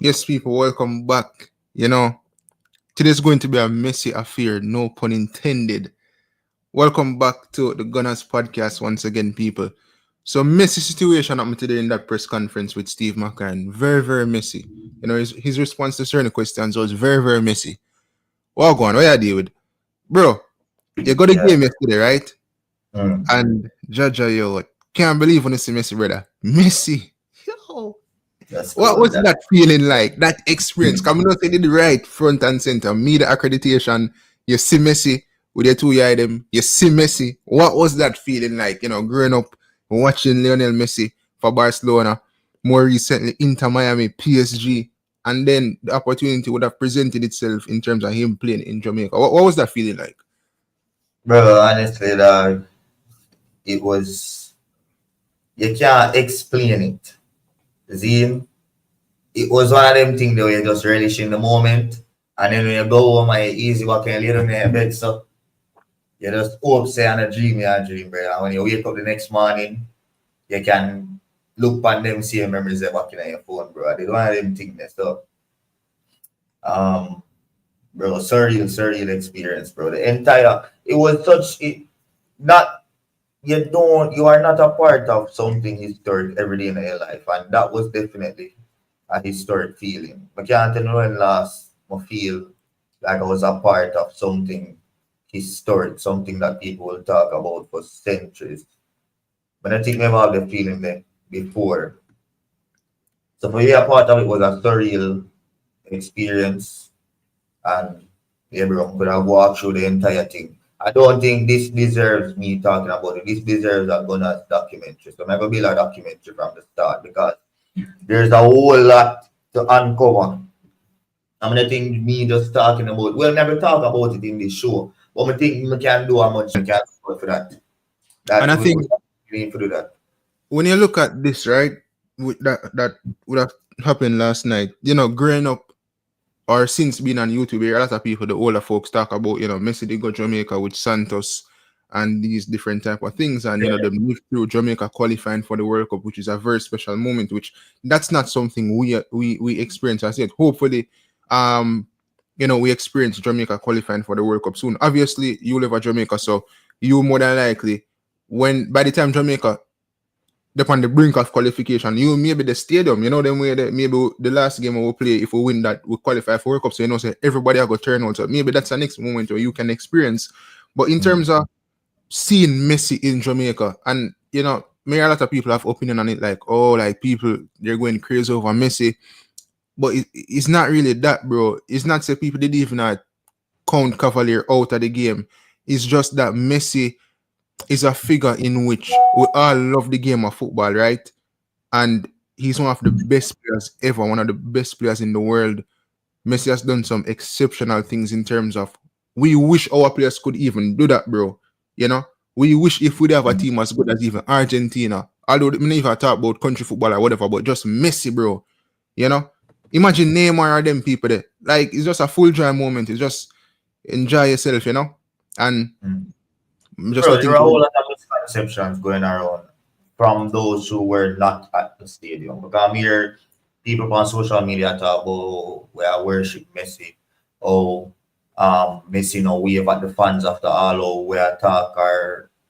Yes, people, welcome back. Today's going to be a messy affair, no pun intended. Welcome back to the Gunners podcast once again, people. So, messy situation happened today in that press conference with Steve McLaren. Very, very messy. His response to certain questions was very, very messy. What going? What you deal with? Bro, you got a Yeah. game yesterday, right? Mm. And Jaja, yo, can't believe when you see Messi, brother. Messi. Yo. That's What cool. was that feeling like? That experience? Coming out in the right front and center. Me the accreditation. You see Messi with your two eye them. You see Messi. What was that feeling like? Growing up watching Lionel Messi for Barcelona, more recently Inter Miami, PSG, and then the opportunity would have presented itself in terms of him playing in Jamaica. What was that feeling like? Bro, honestly, dog, it was, you can't explain it. See, it was one of them things that you just relish in the moment. And then when you go home and you easy walk and lay down in your bed, so you just hope, say, and a dream, bro. And when you wake up the next morning, you can look on them same memories that back in your phone, bro. It's one of them things that so, um, bro, surreal experience, bro. The entire, it was such, it, not you are not a part of something historic every day in your life, and that was definitely a historic feeling. I can't tell you when last I feel like I was a part of something historic, something that people will talk about for centuries. But I think I have the feeling there before. So for me, a part of it was a surreal experience, and everyone could have walked through the entire thing. I don't think this deserves me talking about it. This deserves a bonus documentary. So I'm gonna build a documentary from the start because there's a whole lot to uncover. I'm gonna think me just talking about we'll never talk about it in this show. But I think we can do how much we can afford for that. And That I we think need to do that. when you look at this, right, that would have happened last night. Growing up or since being on YouTube, a lot of people, the older folks, talk about Messi they go Jamaica with Santos and these different type of things, and Yeah. they moved through Jamaica qualifying for the World Cup, which is a very special moment. Which that's not something we experience. I said, hopefully, we experience Jamaica qualifying for the World Cup soon. Obviously, you live at Jamaica, so you more than likely when by the time Jamaica they're on the brink of qualification. You maybe the stadium, them way that maybe the last game we will play, if we win that, we qualify for World Cup. So say everybody are gonna turn out. So maybe that's the next moment where you can experience. But in Mm. terms of seeing Messi in Jamaica, and maybe a lot of people have opinion on it, like, oh, like people they're going crazy over Messi. But it's not really that, bro. It's not say people didn't even count Cavalier out of the game. It's just that Messi is a figure in which we all love the game of football, right? And he's one of the best players ever, one of the best players in the world. Messi has done some exceptional things in terms of we wish our players could even do that, bro. You know, we wish if we'd have a team as good as even Argentina. Although we never talk about country football or whatever, but just Messi, bro. You know, imagine Neymar or them people there. Like it's just a full joy moment. It's just enjoy yourself, and Mm. just Bro, I there were think, a whole lot of misconceptions going around from those who were not at the stadium. Because I'm here, people on social media talk about where I worship Messi. Oh, Messi no wave at the fans after all, or where I talk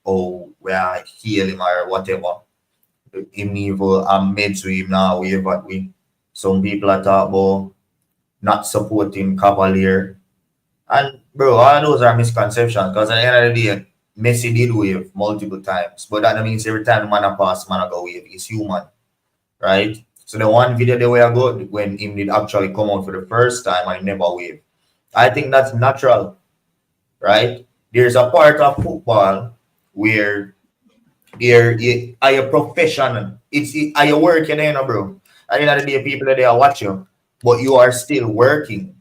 or where I heal him or whatever. Him evil, I'm made to him now wave at we. Some people are talk about not supporting Cavalier. And bro, all those are misconceptions because at the end of the day, Messi did wave multiple times. But that means every time the man a pass, man a go wave. He's human, right? So the one video the way I go when him did actually come out for the first time and he never wave. I think that's natural, right? There's a part of football where you are a professional. Are you working, bro? At the end of the day, people are there watch you, but you are still working,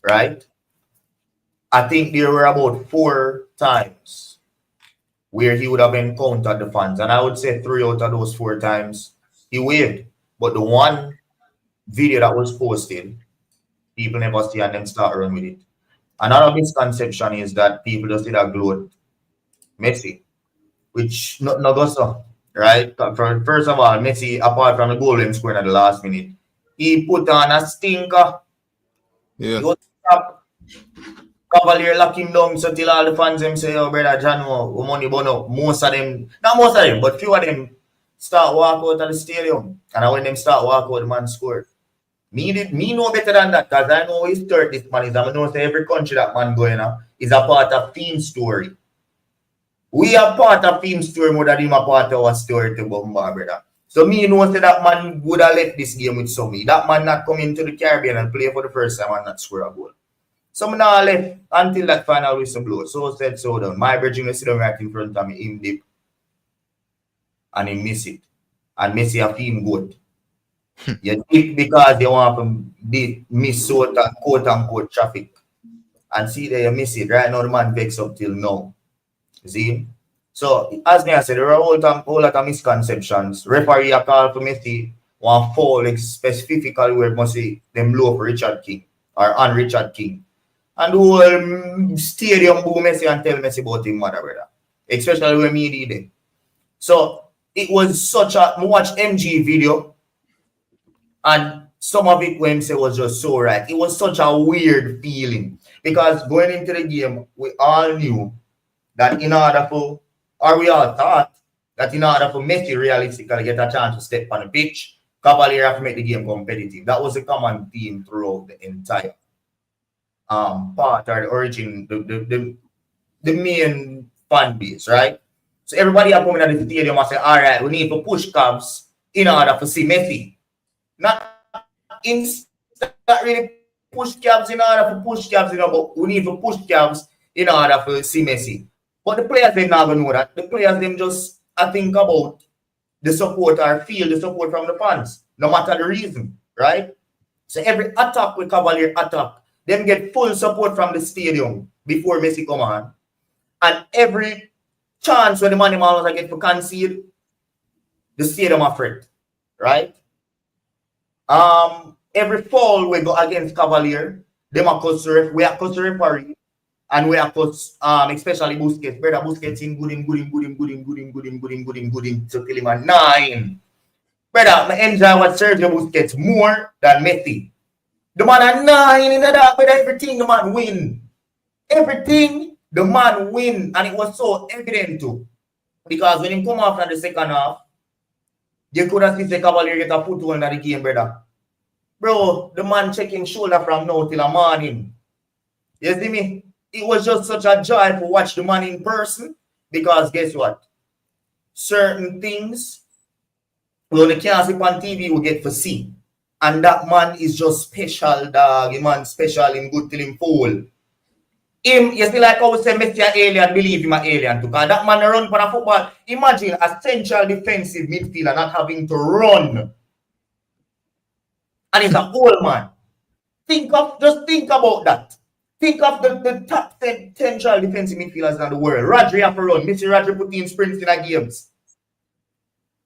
right? I think there were about 4 times where he would have encountered the fans. And I would say 3 out of those 4 times he waved. But the one video that was posted, people never see and then start running with it. Another misconception is that people just did a gloat Messi, which not goes so, right? First of all, Messi, apart from the goal and scoring at the last minute, he put on a stinker. Yeah. He was top. Cavalier lock him down so till all the fans them say, oh brother John, money burn up. Most of them, not most of them, but few of them start walk out of the stadium. And when them start walk out, the man scored. Me know better than that because I know his third this man is. I know say every country that man going is a part of team story. We are part of team story more than him a part of our story to Bombard, brother. So me know say that man would have left this game with somebody. That man not come into the Caribbean and play for the first time and not score a goal. So me not left until that final whistle blow. So said so down. My brethren will sit down right in front of me, him dip. And he miss it. And Messi have him good. You dip because you want to miss quote unquote traffic. And see there you miss it. Right now the man vex up till now. See? So as me I said, there are a whole lot of misconceptions. Referee a call for Messi one foul specifically where it must say them blow for Richard King or on Richard King. And the whole stadium boo Messi and tell Messi about him mother, brother. Especially when me did it. So it was such a watch MG video and some of it when Messi was just so right. It was such a weird feeling because going into the game, we all knew that in order for, or we all thought that in order for Messi realistically get a chance to step on the pitch, Cavalier have to make the game competitive. That was a common theme throughout the entire part or the origin, the main fan base, right? So everybody are coming at the stadium and say, all right, we need to push Cavs in order to see Messi. Not really push Cavs in order to push Cavs, but we need to push Cavs in order to see Messi. But the players, they never know that. The players, them just think about the support or feel the support from the fans, no matter the reason, right? So every attack with Cavalier attack, them get full support from the stadium before Messi come on. And every chance when the money man get to concede, the stadium afraid, right? Every foul we go against Cavalier, them are we are cause referee, and we are cause especially Busquets. Brother Busquets in good to kill him at 9. Brother, I enjoy what Sergio Busquets more than Messi. The man at 9 in that, but everything the man win. Everything the man win, and it was so evident too. Because when he come after the second half, you could have seen the Cavalier get a foothold in the game, brother. Bro, the man checking shoulder from now till the morning. You see me? It was just such a joy to watch the man in person. Because guess what? Certain things, when you can't see on TV, we get to see. And that man is just special, dog. The man special, him good till him full. Him, you see like how we say Messi an alien, believe him an alien too. Because that man run for the football. Imagine a central defensive midfielder not having to run. And he's an old man. Just think about that. Think of the top 10 central defensive midfielders in the world. Rodri have to run. Mr. Rodri put in sprints in the games.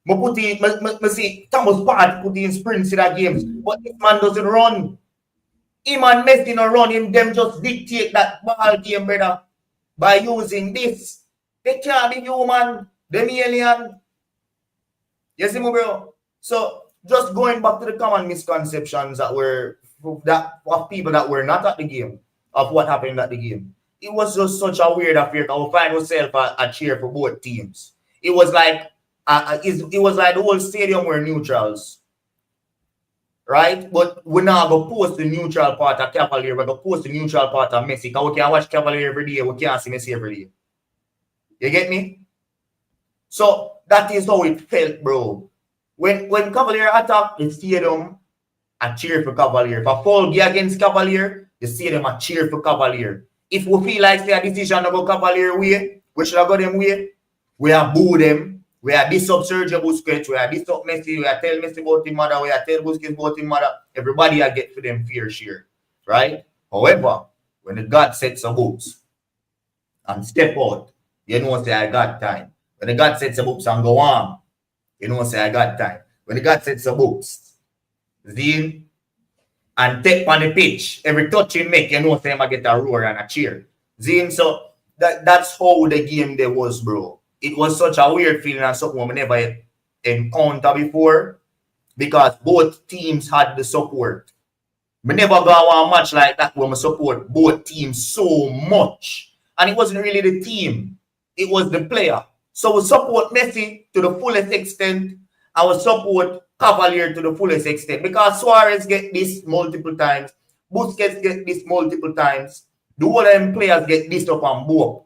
I see Thomas Partey put in sprints in the games. But this man doesn't run. Him and Messi no run. Them just dictate that ball game, brother. By using this. They can't be human. Them alien. You see me, bro? So just going back to the common misconceptions that were of people that were not at the game, of what happened at the game. It was just such a weird affair. I will find myself a cheer for both teams. It was like it was like the whole stadium were neutrals, right? But we're not going to post the neutral part of Cavalier. We're going to post the neutral part of Messi. Because we can watch Cavalier every day. We can't see Messi every day. You get me? So that is how it felt, bro. When Cavalier attacked the stadium, I cheer for Cavalier. If a foul get against Cavalier, the stadium I cheer for Cavalier. If we feel like say a decision to go Cavalier way, we should have got them way. We have boo them. We have this up Sergio Busquets. We have this up Messi. We have tell Messi about his mother. We have tell Busquets about his mother. Everybody I get for them fair share, right? However, when the God sets the books and step out, you know say I got time. When the God sets the books and go on, you know say I got time. When the God sets the books, Zine, and take on the pitch, every touch you make, you know say I get a roar and a cheer. Zine, so that's how the game there was, bro. It was such a weird feeling and something we never encountered before. because both teams had the support. We never go on a match like that where we support both teams so much. And it wasn't really the team, it was the player. So we support Messi to the fullest extent. I will support Cavalier to the fullest extent because Suarez get this multiple times, Busquets get this multiple times, the whole them players get this up on both,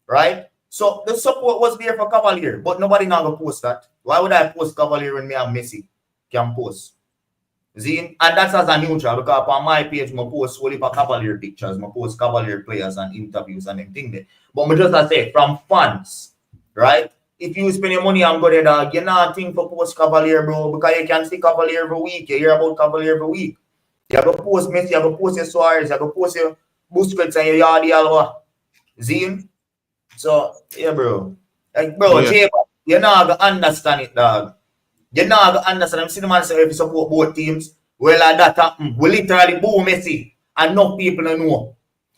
right? So the support was there for Cavalier, but nobody now gonna post that. Why would I post Cavalier when me and Messi can post? See? And that's as a neutral because on my page, I post only for Cavalier pictures, I post Cavalier players and interviews and everything there. But I just say from fans, right? If you spend your money on go there, dog, you're not think for post Cavalier, bro, because you can see Cavalier every week. You hear about Cavalier every week. You have to post Messi, you have to post your Suarez, you have to post your Busquets and your Yardi Alba. See? So, yeah, bro. Like, bro, Yeah. Jay, you're not going to understand it, dog. You're not going to understand. I'm seeing the man say if you support both teams, well, like that happen. We literally boo Messi and enough people don't know.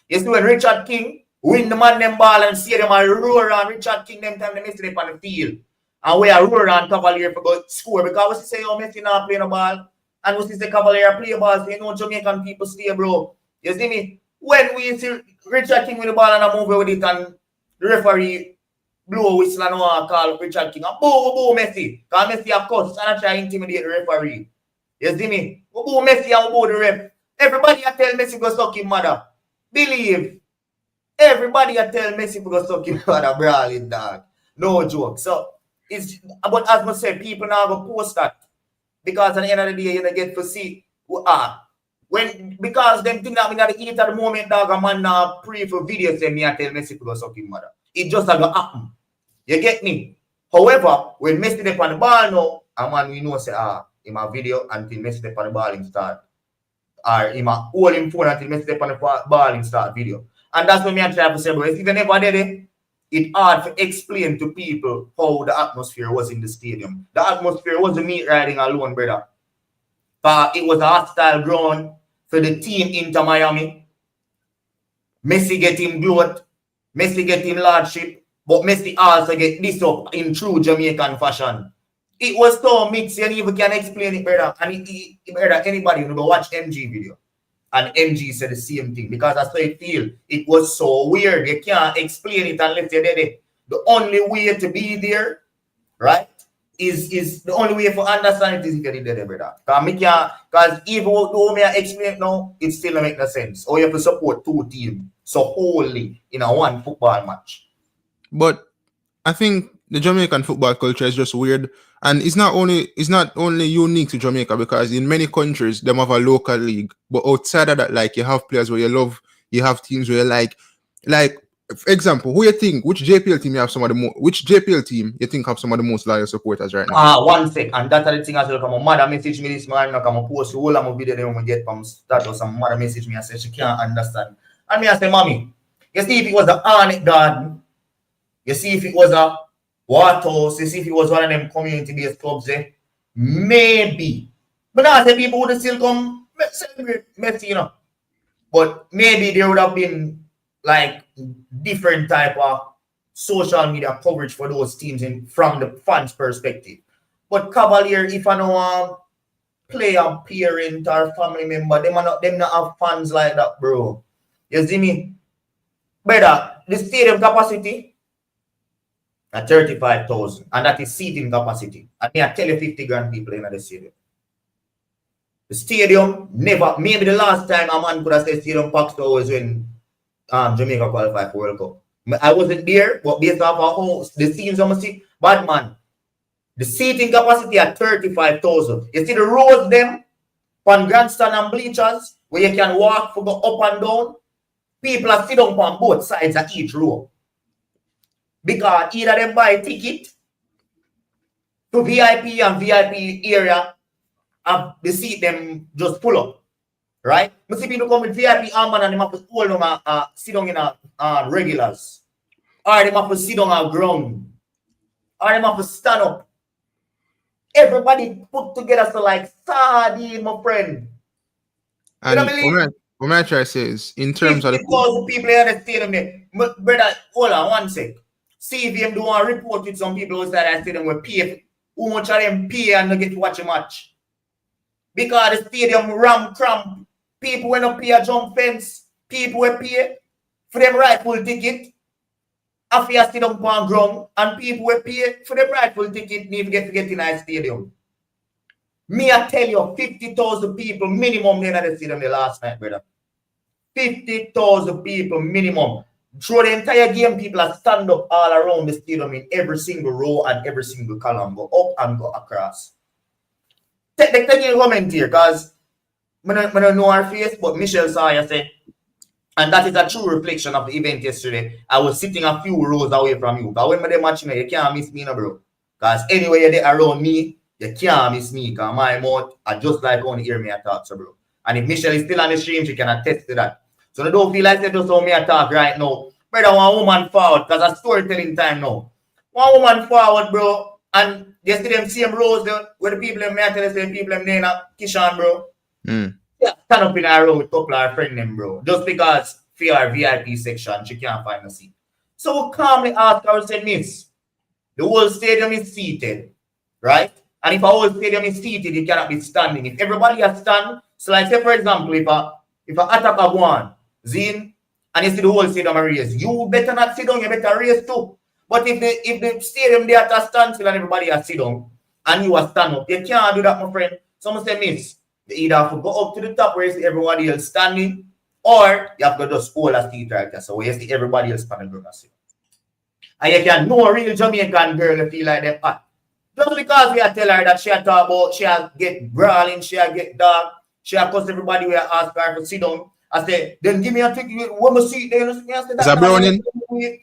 You see when Richard King win the man them ball and see them and roar on Richard King them time they Messi them on the field. And we are roar on Cavalier for go score because we say, oh, Messi not playing the ball. And we say Cavalier play the ball. So you know Jamaican people stay, bro. You see me? When we see Richard King with the ball and I move with it and the referee blow a whistle and call Richard King and boo Messi. Because Messi of course and I try to intimidate the referee. You see me? We boo Messi and we boo the ref. Everybody I tell Messi go suck him mother. Believe. Everybody I tell Messi go suck him mother, brawling dog. No joke. So it's but as I said, people now go post that. Because at the end of the day, you don't get to see when because them think that we got to eat at the moment, dog, a man now pray for videos and me I tell Messi to go suck him mother. It just a go happen. You get me? However, when Messi dey on the ball now, a man we know say in my video until Messi dey on the ball him start. Or in my hold him phone until Messi dey on the ball him start video. And that's what me I try to say, bro. If you never did it, it's hard to explain to people how the atmosphere was in the stadium. The atmosphere wasn't meat riding alone, brother. It was a hostile ground for the team Inter Miami. Messi get him gloat. Messi get him lordship. But Messi also get this up in true Jamaican fashion. It was so mixed, you even can explain it, brother. And brother, anybody who go watch MG video. And MG said the same thing because that's how it feel. It was so weird. You can't explain it unless you're there. The only way to be there, right, is the only way for understand it is if you're there, brother. Because even though me explain it now, it still don't make no sense. Or you have to support two teams so wholly in a one football match. But I think the Jamaican football culture is just weird, and it's not only unique to Jamaica because in many countries they have a local league, but outside of that, like you have players where you love, you have teams where you like for example, who you think which JPL team you have some of the which JPL team you think have some of the most loyal supporters right now? 1 sec, and that's the thing as well. Come on, mother message me this morning, come on, post the whole of my video then we get from status. Some mother message me and say she can't understand, and me I say, mommy, you see if it was a Arnett Garden. You see if it was a Waterhouse, you see if it was one of them community-based clubs there, maybe. But now I say people would still come celebrate Messi, you know. But maybe there would have been like different type of social media coverage for those teams from the fans' perspective. But Cavalier, if I know a player, parent, or family member, them not have fans like that, bro. You see me? Brother, the stadium capacity at 35,000, and that is seating capacity. And me I tell you 50 grand people in the stadium. The stadium never, maybe the last time a man could have said stadium packed was when Jamaica qualified for World Cup. I wasn't there, but based off how the scenes I'm see, bad man. The seating capacity at 35,000. You see the rows them on grandstand and bleachers where you can walk for go up and down. People are sitting on both sides of each row. Because either them buy a ticket to VIP and VIP area and the seat them just pull up. Right? You see people come with VIP armband and they have to hold them sit down in a regulars. Or they have to sit down on ground. Or they have to stand up. Everybody put together so like sardine, my friend. And what I try to say is in terms of the people in the stadium there. Brother, hold on 1 sec. See if them do a report with some people outside that stadium will pay. Who much of them pay and they get to watch a match? because the stadium ram cramp. People when up pay a jump fence, people will pay for them rightful ticket. After you sit down on ground, and people will pay for them rightful ticket need to get in a stadium. Me, I tell you, 50,000 people minimum in the stadium the last night, brother. 50,000 people minimum. Through the entire game, people are stand up all around the stadium in every single row and every single column. Go up and go across. Take a comment here, because I don't know our face, but Michelle Sawyer said, and that is a true reflection of the event yesterday. I was sitting a few rows away from you. But when they match me, you can't miss me, no, bro. Because anyway you're there around me, you can't miss me. Because my mouth, I just like on hear me talk, so bro. And if Michelle is still on the stream, she can attest to that. So I don't feel like they just saw me talk right now. Brother, one woman forward, because it's storytelling time now. One woman forward, bro, and you see them same rows there, where the people in me, I tell you, the people in there, Kishan, bro. Yeah, stand up in a row with a couple of friends, them, bro. Just because for our VIP section, she can't find a seat. So we calmly ask her, said, Miss, the whole stadium is seated, right? And if a whole stadium is seated, it cannot be standing. If everybody has stand, so like say for example, if an attacker go on, Zin, and you see the whole stadium race, you better not sit down, you better race too. But if the stadium there at a standstill and everybody has sit down, and you are stand up, you can't do that, my friend. Someone say, Miss, you either have to go up to the top where you see everybody else standing, or you have to just hold a seat right there. So where you see everybody else standing on the seat. And you can know a real Jamaican girl to feel like them hot. Just because we are tell her that she talk about, she get brawling, she get dark, she cuss everybody, we ask her to sit down. I say, then give me a ticket, one more seat there. Is that browning?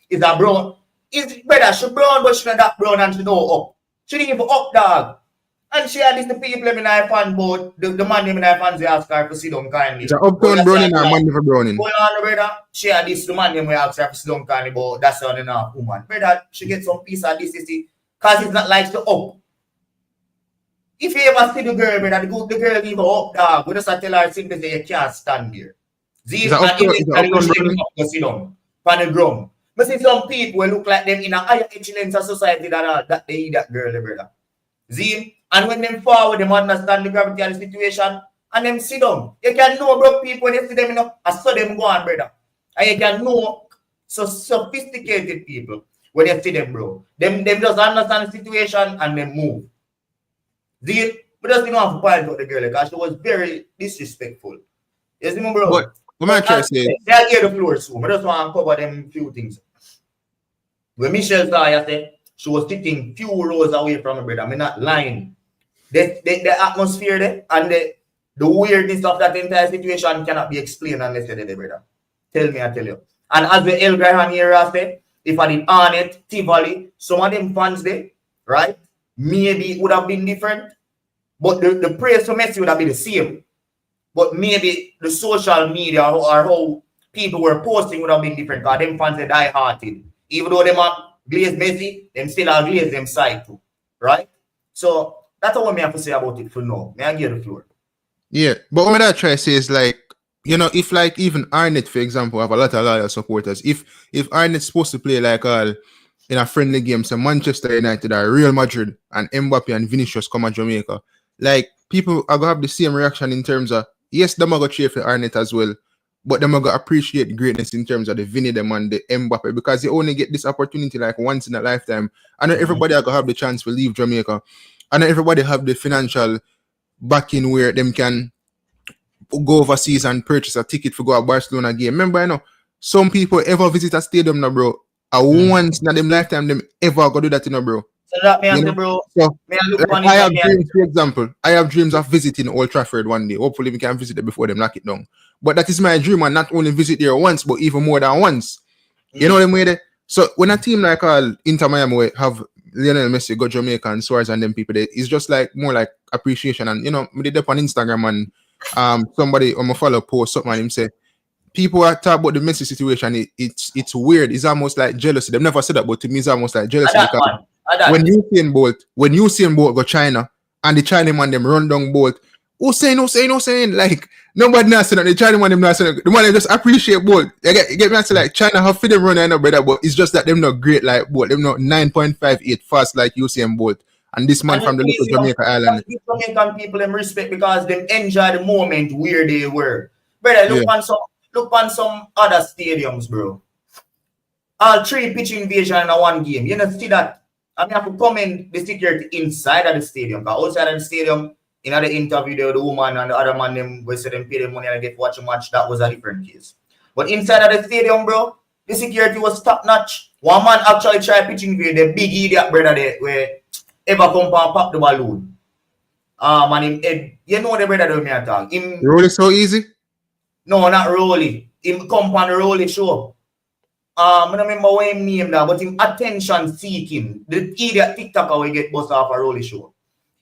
Is that brown? Is better, she brown, but she not that brown and she know up. She didn't even up, dog. And she had this the people in my fan boat, the man in my fans they ask her to sit down kindly. It's an uptown browning and man for browning. Hold on, brother. She had this the man we ask her to sit down kindly, but that's not enough woman. Brother, she get some piece of this, you see, because it's not like to up. If you ever see the girl, brother, the girl leave her up, dog. We just tell her simply say you can't stand there. These are the sit down on the ground. But see some people will look like them in a higher echelon of society that they eat that girl, brother. See? And when them forward, them understand the gravity of the situation, and them sit down. You can know, bro, people when you see them, you know, I saw them go on, brother. And you can know so sophisticated people when you see them, bro. Them just understand the situation and they move. See? But just don't have to point out the girl because she was very disrespectful. You see me, bro? But what am I trying to say? They'll get the floor soon. I just want to cover them few things. When Michelle saw yesterday, she was sitting few rows away from her, brother. I'm not lying. The atmosphere there and the weirdness of that entire situation cannot be explained unless you're there, brother. Tell me, I tell you. And as the El Graham here said, if I did Arnett, Tivoli, some of them fans there, right? Maybe it would have been different. But the praise for Messi would have been the same. But maybe the social media or how people were posting would have been different because them fans are die-hearted. Even though them are glaze Messi, them still are glaze them side too. Right? So that's all I have to say about it for now. May I give the floor? Yeah, but what I try to say is like, you know, if like even Arnett, for example, have a lot of loyal supporters. If Arnett's supposed to play like all in a friendly game, so Manchester United or Real Madrid and Mbappe and Vinicius come at Jamaica, like people are gonna have the same reaction in terms of yes, them are gonna cheer for Arnett as well, but them are gonna appreciate the greatness in terms of the Vinny them and the Mbappe because they only get this opportunity like once in a lifetime. And not everybody are gonna have the chance to leave Jamaica. And not everybody have the financial backing where them can go overseas and purchase a ticket for go to Barcelona game. Remember, you know, some people ever visit a stadium now, bro. Once in them lifetime, them ever go do that, you know, bro. So that means, bro. So, I have dreams, for example. I have dreams of visiting Old Trafford one day. Hopefully, we can visit it before them knock it down. But that is my dream, and not only visit there once, but even more than once. You know what I mean? So when a team like Inter Miami have Lionel Messi, go Jamaica and Suarez and them people, it's just like more like appreciation. And you know, we did up on Instagram and somebody on my follow post something and him say people are talking about the Messi situation. It's weird. It's almost like jealousy. They've never said that, but to me it's almost like jealousy because when Usain Bolt go China and the Chinaman them run down Bolt, Usain, like nobody knows that the Chinaman them not saying the man just appreciate Bolt. You get me? I say like China have them run, I know, brother, but it's just that them not great like Bolt. Them not 9.58 fast like Usain Bolt. and this man from the little Jamaica island. The Jamaican people them respect because them enjoy the moment where they were. Brother, look on some other stadiums, bro. All 3 pitch invasion in one game. You know, see that? I mean, I have to comment the security inside of the stadium. Because outside of the stadium, in the interview, there, the woman and the other man, them, we said them pay them money and get to watch a match. That was a different case. But inside of the stadium, bro, the security was top notch. One man actually tried pitching invade, the big idiot brother there, where ever come and pop the balloon. And him Ed, you know the brother that me attack. Him Roll is so easy? No, not Rolly. Him come on the Rolly show. I don't remember what him name that, but him attention seeking. The idiot TikToker will get bust off a Rolly show.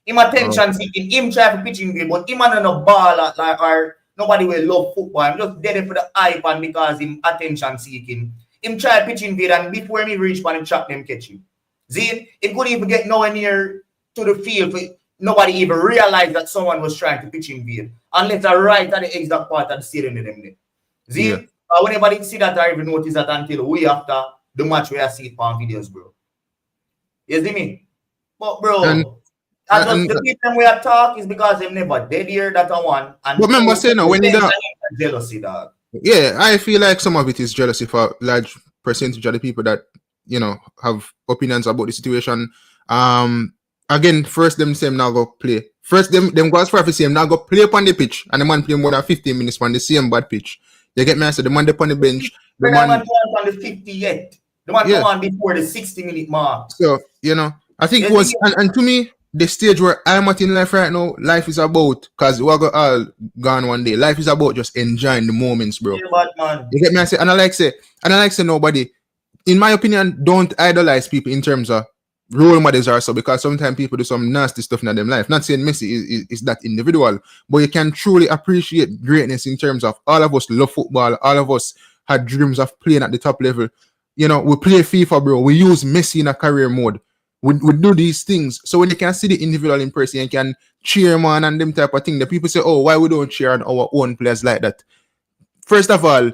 Him attention seeking. Him try to pitch invade, but him and no ball like or nobody will love football. I'm just dead for the hype and because him attention seeking. Him try pitch invade and before me reach for him trap them catch him. See, it couldn't even get nowhere near to the field. Nobody even realized that someone was trying to pitch invade. Unless I right at the exact part of the stadium in them. See, whenever they see that, I even notice that until way after the match where I see it on videos, bro. You see me? But bro, the people we are talking is because they never dead here that I want. And but remember saying now when you don't jealousy, dog. Yeah, I feel like some of it is jealousy for a large percentage of the people that, you know, have opinions about the situation. Again, first them say now go play. First them go as far as say now go play upon the pitch and the man play more than 15 minutes on the same bad pitch. You get me? I said the man upon the bench. The man on the 50 yet. The man come on before the 60-minute mark. So, you know, I think it was and to me, the stage where I'm at in life right now, life is about, because we're all gone one day. Life is about just enjoying the moments, bro. Yeah, bad man. You get me? I say, and I like say nobody, in my opinion, don't idolize people in terms of role models or so, because sometimes people do some nasty stuff in their life. Not saying Messi is that individual, but you can truly appreciate greatness in terms of all of us love football. All of us had dreams of playing at the top level. You know, we play FIFA, bro. We use Messi in a career mode. We do these things. So when you can see the individual in person, you can cheer man and them type of thing. The people say, oh, why we don't cheer on our own players like that? First of all,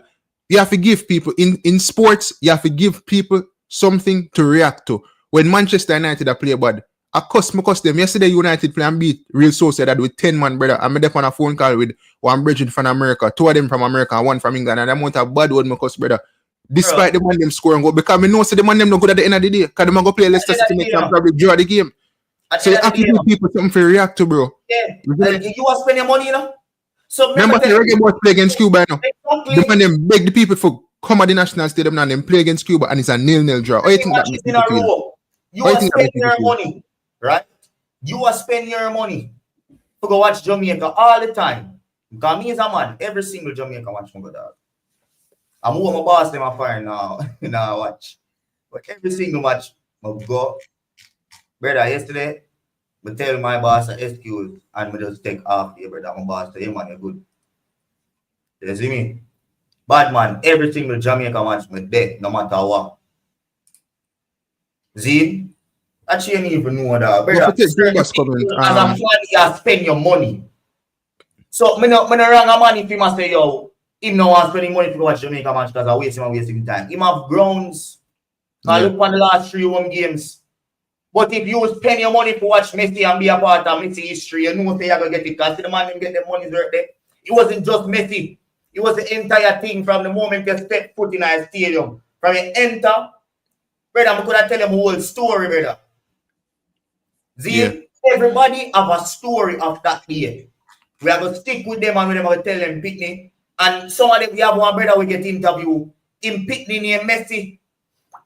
you have to give people, in sports, you have to give people something to react to. When Manchester United are play bad, I cuss them. Yesterday, United play and beat Real Sociedad with 10 man, brother. I'm on a phone call with one brethren from America, 2 of them from America, and 1 from England, and I want a bad word, my cuss, brother. Despite the man them scoring go, because we know so the man them not good at the end of the day. Because the man go play Leicester City make them probably draw the game. So you have to give people something to react to, bro. Yeah. You want to spend your money, you know? So remember the Reggae Boyz play against Cuba now. The man them beg the people for come at the national stadium now and them play against Cuba and it's a 0-0 draw. How you think that makes people feel? You are spending your money, right? You are spending your money to go watch Jamaica all the time. Because me as a man, every single Jamaica watch me go dog. I'm who my boss them are fire now. Now watch. But every single match, I go. Brother, yesterday, I tell my boss an excuse and I just take off here, brother. My boss say, hey man, you're good. You see me? Bad man, every single Jamaica match, me dead, no matter what. See? Actually, you don't even know that. Brother, as a fan, you spend your money. So, I don't wrong a man if you must say, yo, him no want spending money to watch Jamaica match because I wasting time. Him have grounds. I look on the last 3 home games. But if you spend your money to watch Messi and be a part of Messi history, you know you're going to get it because the man didn't get the money right there. It wasn't just Messi. It was the entire thing from the moment you step foot in a stadium. From you enter, brother, I could have tell them a whole story, brother. See, everybody have a story of that day. We are going to stick with them and we're going to tell them picnic. And some of them, we have one brother we get interview. Him picnic named Messi.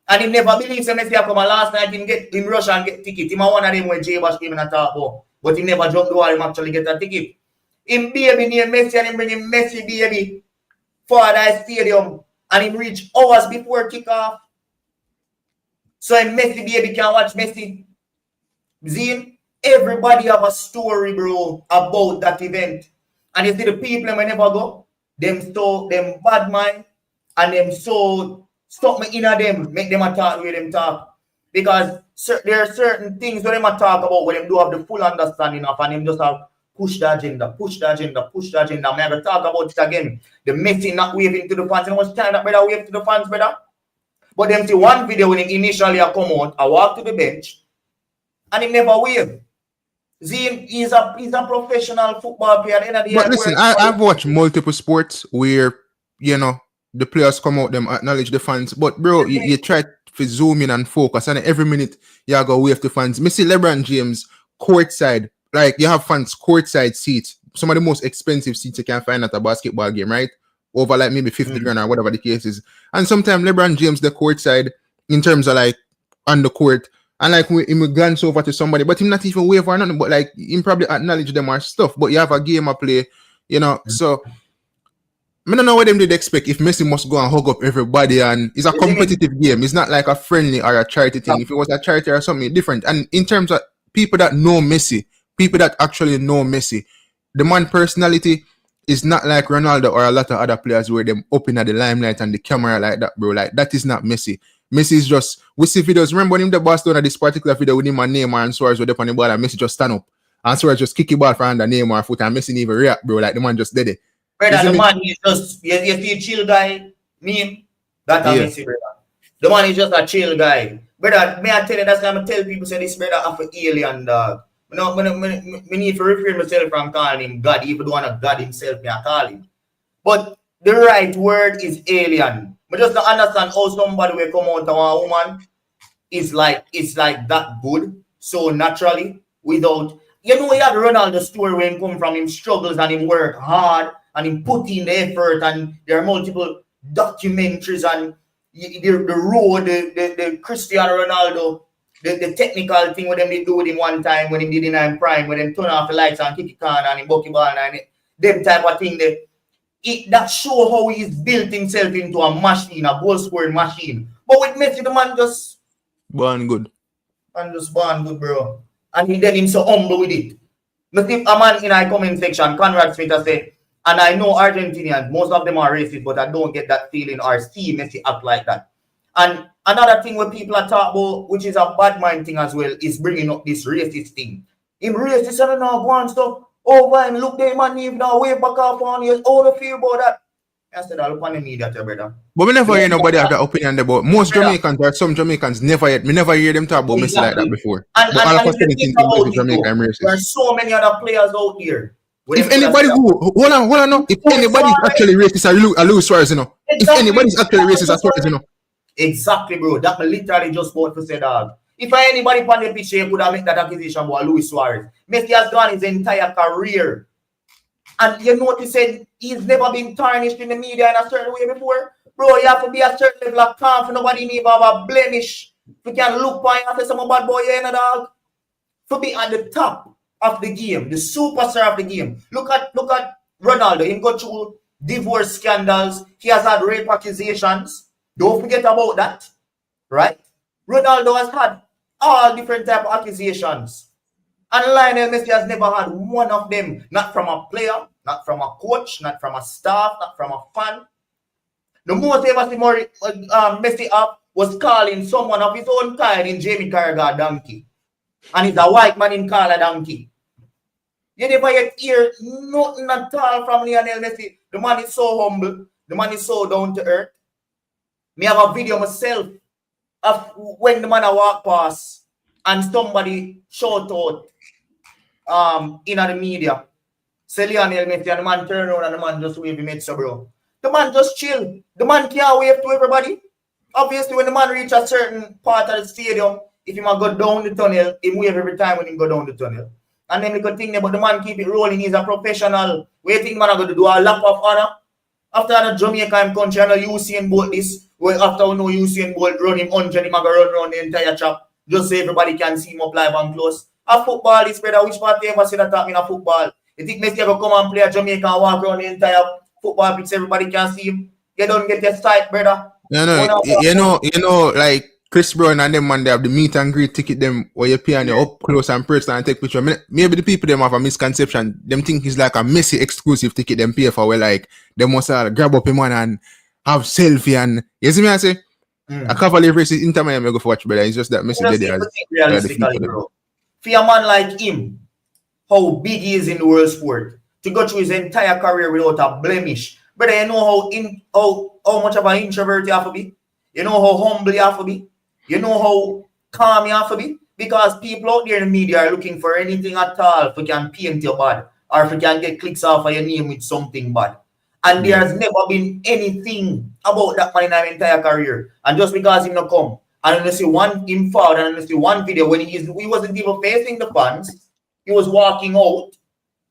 And he never believes that Messi come last night in Russia and get ticket. Him one of them when J Bash came in a talk about. But he never jumped the wall him actually get a ticket. Him baby named Messi and him bring him Messi baby for that stadium. And him reach hours before kickoff. So him Messi baby can watch Messi. See, everybody have a story, bro, about that event. And you see the people when never go, them bad mind, and them so stop me in them, make them talk the way them talk. Because there are certain things that them talk about where them do have the full understanding of, and them just have push the agenda. I'm never talk about it again. The Messi not waving to the fans. You know much time that brother wave to the fans, brother? But them see one video when it initially come out, I walk to the bench, and he never wave. See, he's a professional football player. At the end of the But year, listen, I've watched multiple sports where, you know, the players come out, them acknowledge the fans. But bro, you try to zoom in and focus, and every minute you go wave to fans. Me see LeBron James courtside, like you have fans courtside seats, some of the most expensive seats you can find at a basketball game, right? Over like maybe 50 grand or whatever the case is. And sometimes LeBron James the courtside in terms of like on the court. And like he will glance over to somebody, but him not even wave or nothing, but like him probably acknowledge them or stuff. But you have a game to play, you know. So I don't know what them did expect if Messi must go and hug up everybody, and it's a competitive game. It's not like a friendly or a charity thing. If it was a charity or something different. And in terms of people that know Messi, people that actually know Messi, the man personality is not like Ronaldo or a lot of other players where them up in at the limelight and the camera like that, bro. Like that is not Messi. Messi is just, we see videos. Remember when him the boss done this particular video with him and Neymar and Suarez were up on the ball and Messi just stand up and Suarez just kick the ball for under Neymar foot and Messi didn't even react, bro. Like the man just did it. Brother, the man is just, you see a chill guy, me, that's a Messi, brother. The man is just a chill guy. Brother, may I tell you, that's why I'm tell people say this brother have an alien dog. I need to refrain myself from calling him God, even though I'm God himself, I call him. But the right word is alien. But just to understand how somebody will come out to a woman is like that good, so naturally, without, you know, he had Ronaldo story where he come from, him struggles and him work hard and him put in the effort, and there are multiple documentaries and the road, the Cristiano Ronaldo, the technical thing with them they do with him one time when he did in him prime, when them turn off the lights and kick it can and him bucky ball and them type of thing that show how he's built himself into a machine, a goal scoring machine. But with Messi, the man just born good. And just born good, bro. And he then him so humble with it. But if a man in our comment section, Conrad Smith has said, and I know Argentinians, most of them are racist, but I don't get that feeling or see Messi act like that. And another thing where people are talking about, which is a bad mind thing as well, is bringing up this racist thing. Him racist, I don't know, go on stuff. Oh, man, look there, man, even now, wave back up on you. All the feel about that. I said, I'll look on the media, brother. But we never hear nobody have that opinion about most Jamaicans or some Jamaicans never hear them talk about Messi like that before. And but all of us think about it, Jamaica racist. There are so many other players out here. If anybody hold on, no. If anybody's actually racist, I lose Suarez, you know. If anybody's actually racist, I Suarez, you know. Exactly, bro. That literally just about to say that. If anybody on the pitch would have made that accusation about Luis Suarez, Messi has done his entire career. And you notice he's never been tarnished in the media in a certain way before. Bro, you have to be a certain level of calm for nobody need have a blemish. We can look by and say some bad boy here, dog. To be at the top of the game, the superstar of the game. Look at Ronaldo. He got through divorce scandals. He has had rape accusations. Don't forget about that. Right? Ronaldo has had all different type of accusations. And Lionel Messi has never had one of them. Not from a player, not from a coach, not from a staff, not from a fan. The most ever seen Messi up was calling someone of his own kind in Jamie Carragher donkey. And he's a white man in Carla donkey. You never yet hear nothing at all from Lionel Messi. The man is so humble. The man is so down to earth. Me have a video myself of when the man walk past and somebody shout out in the media. Say Lionel Messi and the man turn around and the man just wave him at so bro. The man just chill. The man can't wave to everybody. Obviously, when the man reach a certain part of the stadium, if he might go down the tunnel, he wave every time when he go down the tunnel. And then we could think about the man keep it rolling. He's a professional. We think man are going to do a lap of honor. After the Jamaica country, I know Usain Bolt this. Well, after we know Usain Bolt run him 100, him going to run around the entire track. Just so everybody can see him up live and close. A football is better. Which part ever say that in a football? You think Messi ever come and play at Jamaica and walk around the entire football pitch, everybody can see him? You don't get your sight, brother. You know, like Chris Brown and them man, they have the meet and greet ticket them where you pay and you're up close and personal and take picture. Maybe the people them have a misconception. Them think it's like a Messi exclusive ticket them pay for where like they must grab up him man and have selfie and you see me I say a Cavalier versus Inter Miami go for watch, brother. It's just that Messi did it realistically, bro. For a man like him, how big he is in the world sport, to go through his entire career without a blemish. Brother, you know how much of an introvert you have to be? You know how humble you have to be? You know how calm you have to be? Because people out there in the media are looking for anything at all if we can paint your bad or if we can get clicks off of your name with something bad. And Yeah. there's never been anything about that man in our entire career. And just because him not come, and you see one him forward, and you see one video when he wasn't even facing the fans, he was walking out,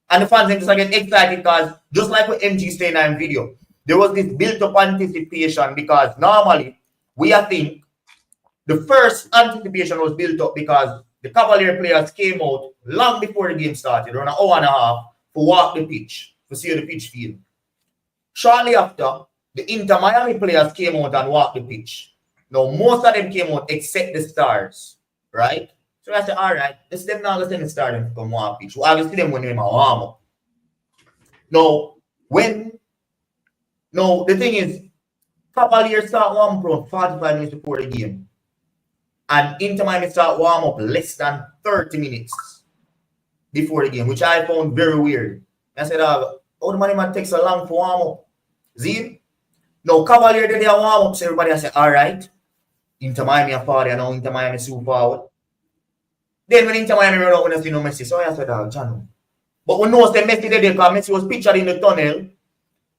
and the fans just get excited because just like with MG saying in video, there was this built-up anticipation because normally we think the first anticipation was built up because the Cavalier players came out long before the game started, around an hour and a half, to walk the pitch, to see the pitch field. Shortly after, the Inter Miami players came out and walked the pitch. Now, most of them came out except the stars, right? So I said, all right, let's them now let's send the stars to come walk pitch. We obviously them when they warm up. Now, the thing is, Cavalier start warm up around 45 minutes before the game. And Inter Miami start warm up less than 30 minutes before the game, which I found very weird. I said, oh, the money man takes so long for warm up. See? Now, Cavalier did their warm up, so everybody I said, all right, Inter Miami are forward, and now Inter Miami super forward. Then when Inter Miami run out, when I see no Messi, so I said, oh, John. But we know that Messi did it because Messi was pictured in the tunnel.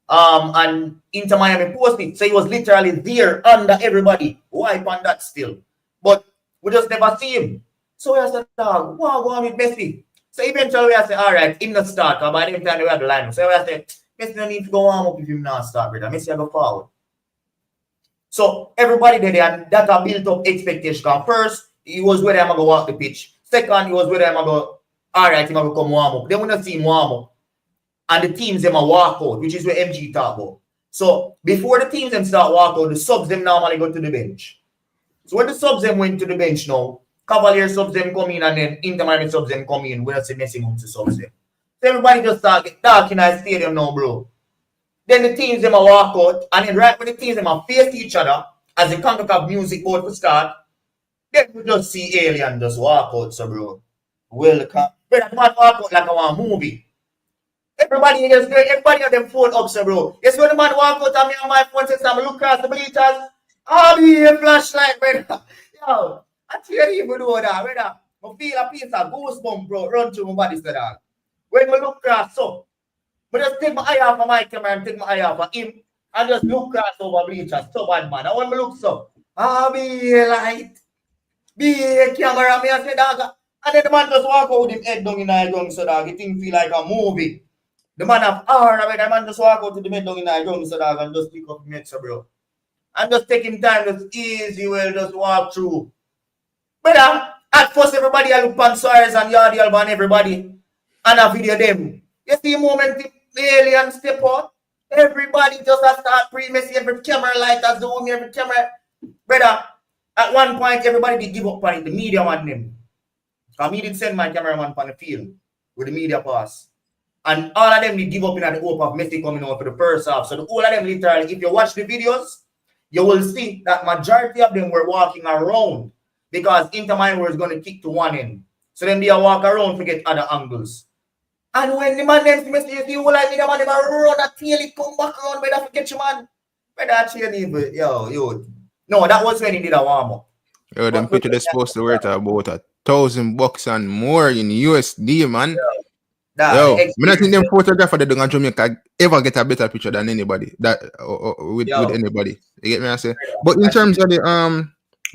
And Inter Miami posted, so he was literally there under everybody. Wipe on that still. But we just never see him. So I said, dog, go on with Messi. So eventually I said, all right, him not start. Because by the time we have the line. So I said, Messi don't need to go warm up if him not start, brother. Messi go forward. So everybody did and that a built up expectation. First, he was where I'm going to walk the pitch. Second, he was where I'm going to go, all right, he's going to come warm up. Then we don't see him warm up. And the teams them a walk out, which is what MG talk about. So before the teams them start walk out, the subs them normally go to the bench. So when the subs them went to the bench now, Cavalier subs them come in and then Inter Miami subs them come in. We don't see Messi move to subs them. So everybody just start get dark in our stadium now, bro. Then the teams them a walk out, and then right when the teams them a face each other as the Concacaf music board to start, then we just see alien just walk out, so bro. Welcome. But that man walk out like a movie. Everybody have them phone up, so bro. Yes, when the man walk out and me on my phone says I'm look across the bleachers, I'll be a flashlight, brother. Yo, I tell you even do that, brother. I feel a piece of goosebump, bro, run through my body, so that. When we look across, so, I just take my eye off of my camera and take my eye off of him and just look across over bleachers, so bad, man. And when we look so, I'll be a light, be a camera, me I say, dog. And then the man just walk out with him head down in the ground, so dog, it thing feel like a movie. The man have the man just walk out to the bed down in the ground, so dog, and just pick up him, so bro. And just taking time, just easy, well, just walk through. But at first, everybody I look on Suarez and Yardi Alba and everybody, and I video them. You see the moment the alien step out, everybody just start pre-Messi, every camera light, zoom, every camera. Brother, at one point, everybody did give up on it, the media want them. Because me did send my cameraman on the field with the media pass. And all of them did give up in the hope of Messi coming out for the first half. So the all of them literally, if you watch the videos, you will see that majority of them were walking around because Inter Miami was going to kick to one end. So then they walk around to get other angles. And when the man then Messi, you see who like me, the man run that tail, it come back around, better forget you, man. Better actually, yo. No, that was when he did a warm-up. Yo, them picture they're supposed to worth about $1,000 and more in USD, man. Yo, I don't think them photographer they don't Jamaica ever get a better picture than anybody with anybody. You get me? I say, but in terms of the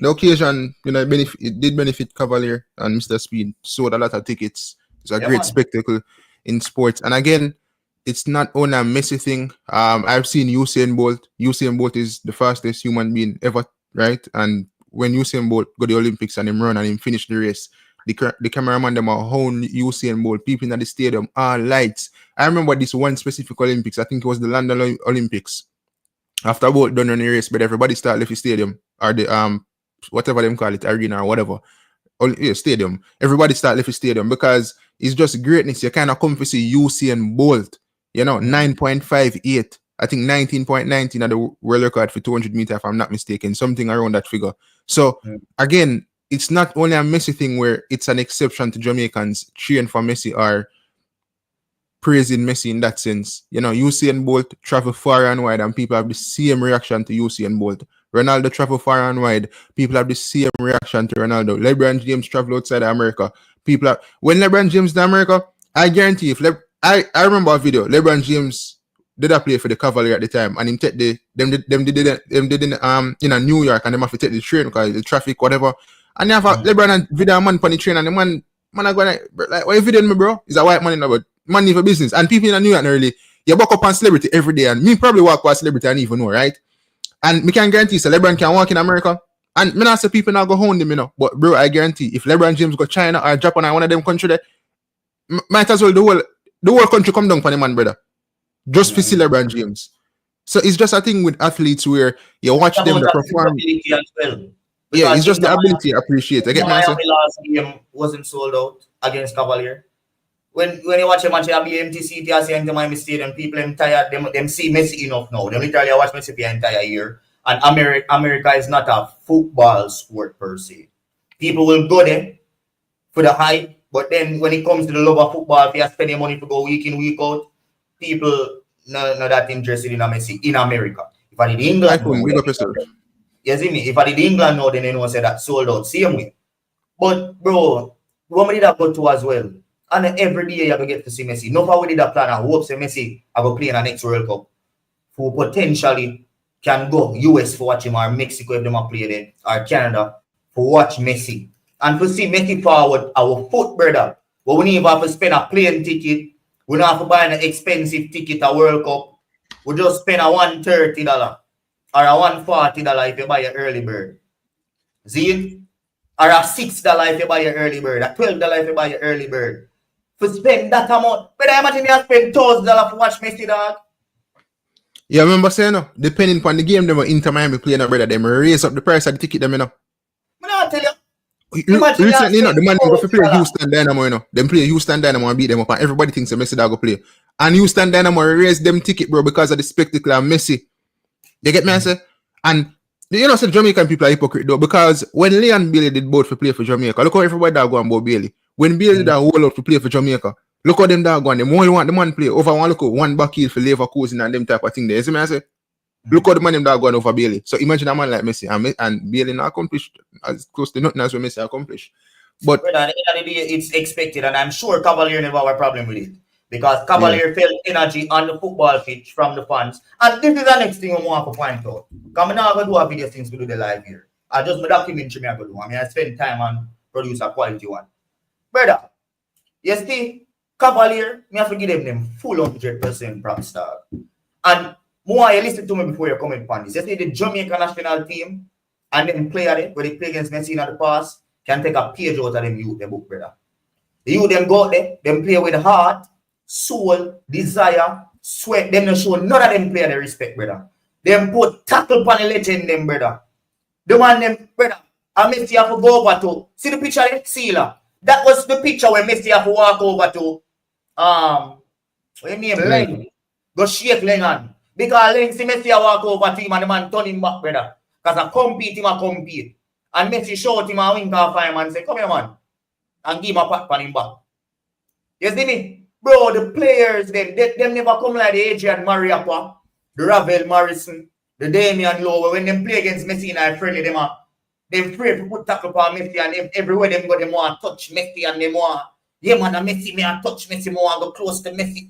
occasion, you know, it did benefit Cavalier and Mr. Speed. Sold a lot of tickets. It's a great spectacle in sports. And again, it's not only a Messi thing. I've seen Usain Bolt. Usain Bolt is the fastest human being ever, right? And when Usain Bolt go to the Olympics and him run and him finish the race, the cameraman them are hound Usain Bolt, people in the stadium, lights. I remember this one specific Olympics. I think it was the London Olympics. After Bolt done on the race, but everybody start left the stadium or the whatever them call it, arena or whatever. Stadium. Everybody start left the stadium because it's just greatness. You kind of come to see Usain Bolt. You know, 9.58. I think 19.19 at the world record for 200 meters, if I'm not mistaken. Something around that figure. So again, it's not only a Messi thing where it's an exception to Jamaicans cheering for Messi or praising Messi in that sense. You know, Usain Bolt travel far and wide and people have the same reaction to Usain Bolt Ronaldo travel far and wide. People have the same reaction to Ronaldo. LeBron James travel outside of America. People are when LeBron James to America, I guarantee if I remember a video. LeBron James did a play for the Cavalier at the time, and him take them did in New York, and them have to take the train because the traffic whatever. And they have LeBron and video man on the train, and the man are going like, what you videoing me, bro? He's a white man in about money for business, and people in New York early. You walk up on celebrity every day, and me probably walk past celebrity and even know, right? And me can guarantee so LeBron can walk in America. And me not say people now go home them, But bro, I guarantee if LeBron James go China or Japan or one of them country there, might as well the whole country come down for the man, brother. Just to see LeBron James. So it's just a thing with athletes where you watch them perform. Yeah, it's just the ability to appreciate. I get my Miami last game wasn't sold out against Cavalier. When you watch a match at the empty seat, you see into Miami Stadium, people them tired, them see Messi enough now. They literally watch Messi for the entire year. And America is not a football sport per se. People will go there for the hype, but then when it comes to the love of football, if you spend your money to go week in, week out, people not that interested in Messi in America. If I did England, you see me? If I did England now, then they know say that sold out same way. But bro, what we did that go to as well. And every day you go get to see Messi. No how we did that plan. I hope say Messi I go play in the next World Cup. Who potentially can go US for watch him, or Mexico if they might play there, or Canada for watch Messi. And to see Messi forward our foot, brother. But we need have to spend a plane ticket. We don't have to buy an expensive ticket at World Cup. We just spend a $130 or a $140 if you buy an early bird. See it? Or a $6 if you buy an early bird. A $12 if you buy an early bird. For spend that amount. But I imagine you spend $1,000 to watch Messi, dog. Yeah, I remember saying, no, depending on the game, they were Inter Miami playing, brother, they raise up the price of the ticket, them, I tell you. Recently, the man go to play Houston Dynamo, Them play Houston Dynamo and beat them up, and everybody thinks that Messi that go play. And Houston Dynamo raise them ticket, bro, because of the spectacle of Messi. You get me, I say? And so Jamaican people are hypocrite though, because when Leon Bailey did both for play for Jamaica, look how everybody that go and about Bailey. When Bailey did a whole lot to play for Jamaica, look how them that go and them only want the man play over one back heel for Leverkusen and them type of thing there. You see me, I say? Look how the man them that going over Bailey. So imagine a man like Messi and Bailey not accomplished as close to nothing as what Messi accomplished. But at the end of the day, it's expected, and I'm sure Cavalier never have a problem with it. Because Cavalier felt energy on the football pitch from the fans. And this is the next thing I want to point out. Because I'm not going to do a video things to do the live here. I just my documentary I'm going to do. I spend time and produce a quality one. Brother, you see, Cavalier, I have to give them full 100% props, dog. And more you listen to me before you comment upon this. You see the Jamaica national team and them play at it, where they play against Messi in the past, can take a page out of them youth, them book, brother. The youth them go there, them play with heart, soul, desire, sweat. Them not show none of them play the respect, brother. Them put tackle upon the legend, them, brother. The man, them, brother. And Messi have to go over to, see the picture there? Sealer. That was the picture where Messi have to walk over to, what you name, Leng. Go shake Leng on. Because Leng see Messi walk over to him and the man turn him back, brother. Because I compete, him a compete. And Messi shout him a wink off him and say, come here, man. And give him a pat on him back. You see me? Bro, the players, them never come like the Adrian Mariappa, the Ravel Morrison, the Damian Lowe. When them play against Messi and I friendly, them afraid to put tackle upon Messi, and everywhere them go, them want to touch Messi, and them want, yeah man, Messi, me and touch Messi, more and go close to Messi.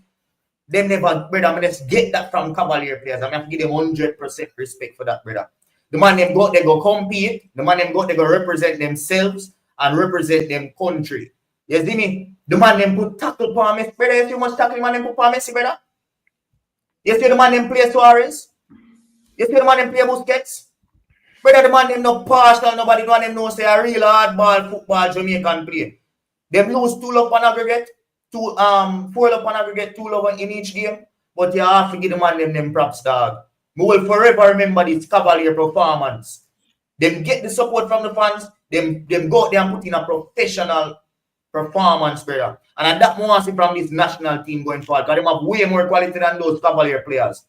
Them never, brother, I just get that from Cavalier players. I have to give them 100% respect for that, brother. The man them go, they go compete. The man them go, they go represent themselves and represent them country. You see me? The man them put tackle for Messi, brother. You see how much tackle the man them put for Messi, brother? You see the man them play Suarez? You see the man them play Busquets? Brother, the man them no partial, nobody know them know say a real hardball football Jamaican play. Them lose 2 love on aggregate, 4 love on aggregate, 2 love in each game. But you have to give the man them props, dog. We will forever remember this Cavalier performance. Them get the support from the fans, them go out there and put in a professional performance, brother. And that more see from this national team going forward, because them have way more quality than those Cavalier players.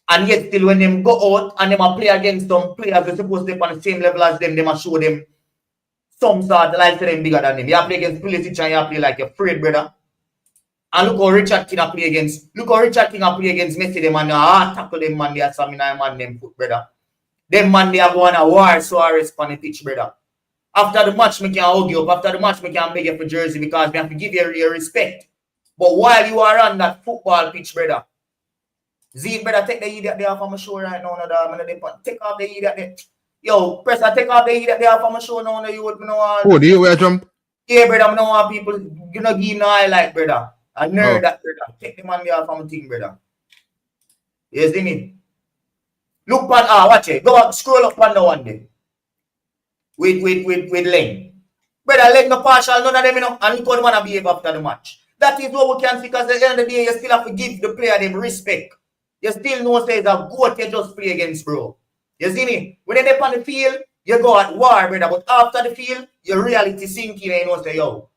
And yet still when them go out and them play against some players they're supposed to be on the same level as them, they must show them some sort of like them bigger than them. You play against Pulisic and you play like you're afraid, brother. And look how Richard King play against Messi, them and tackle them man, they are stamina man them foot, brother. Them man they are going a war Suarez on the pitch, brother. After the match, me can hug you up. After the match, me can beg you for jersey because me have to give you your respect. But while you are on that football pitch, brother, Zeke, brother, take the idiot there off my show right now. Take off the idiot there. Yo, press take off the idiot there off my show now. You would know. Oh, do you wear jump? Yeah, brother, I don't want people, you know, give no highlight, brother. I nerd that, brother. Take the man there off my thing, brother. You see me? Look on, watch it. Go up, scroll up on the one day. With Leng. Brother, Leng no partial, none of them, you know, and look how the man behave after the match. That is what we can see, because at the end of the day, you still have to give the player them respect. You still know say it's a goat you just play against, bro. You see me? When they're on the field, you go at war, brother. But after the field, your reality sinking and you know say, yo,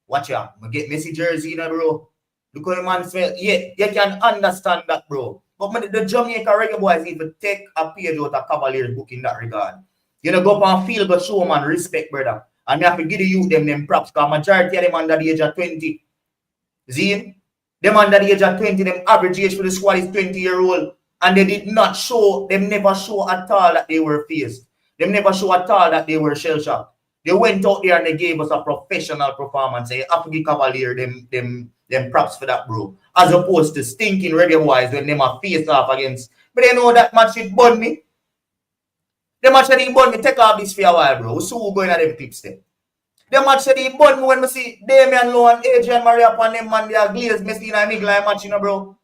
watch out. I'm get Messi jersey, you know, bro. Look how the man smell. Yeah, you can understand that, bro. But the Jamaica Reggae Boys even take a page out of Cavalier's book in that regard. You know, go up and field, but show man respect, brother. And you have to give the youth them props, because majority of them under the age of 20. See? Them under the age of 20, them average age for the squad is 20-year-old. And they did not show, them never show at all that they were fazed. Them never show at all that they were shell-shocked. They went out there and they gave us a professional performance. They have to give Cavalier them props for that, bro. As opposed to stinking Reggae Boys when them are face off against. But they know that match it bun me. The match that he bun me, take off this for a while, bro. So who going at them clips there? The match that he bun me when we see Damian Lowe and Adrian Maria upon them man, they are glazed Messina and McLaren match, you know, bro.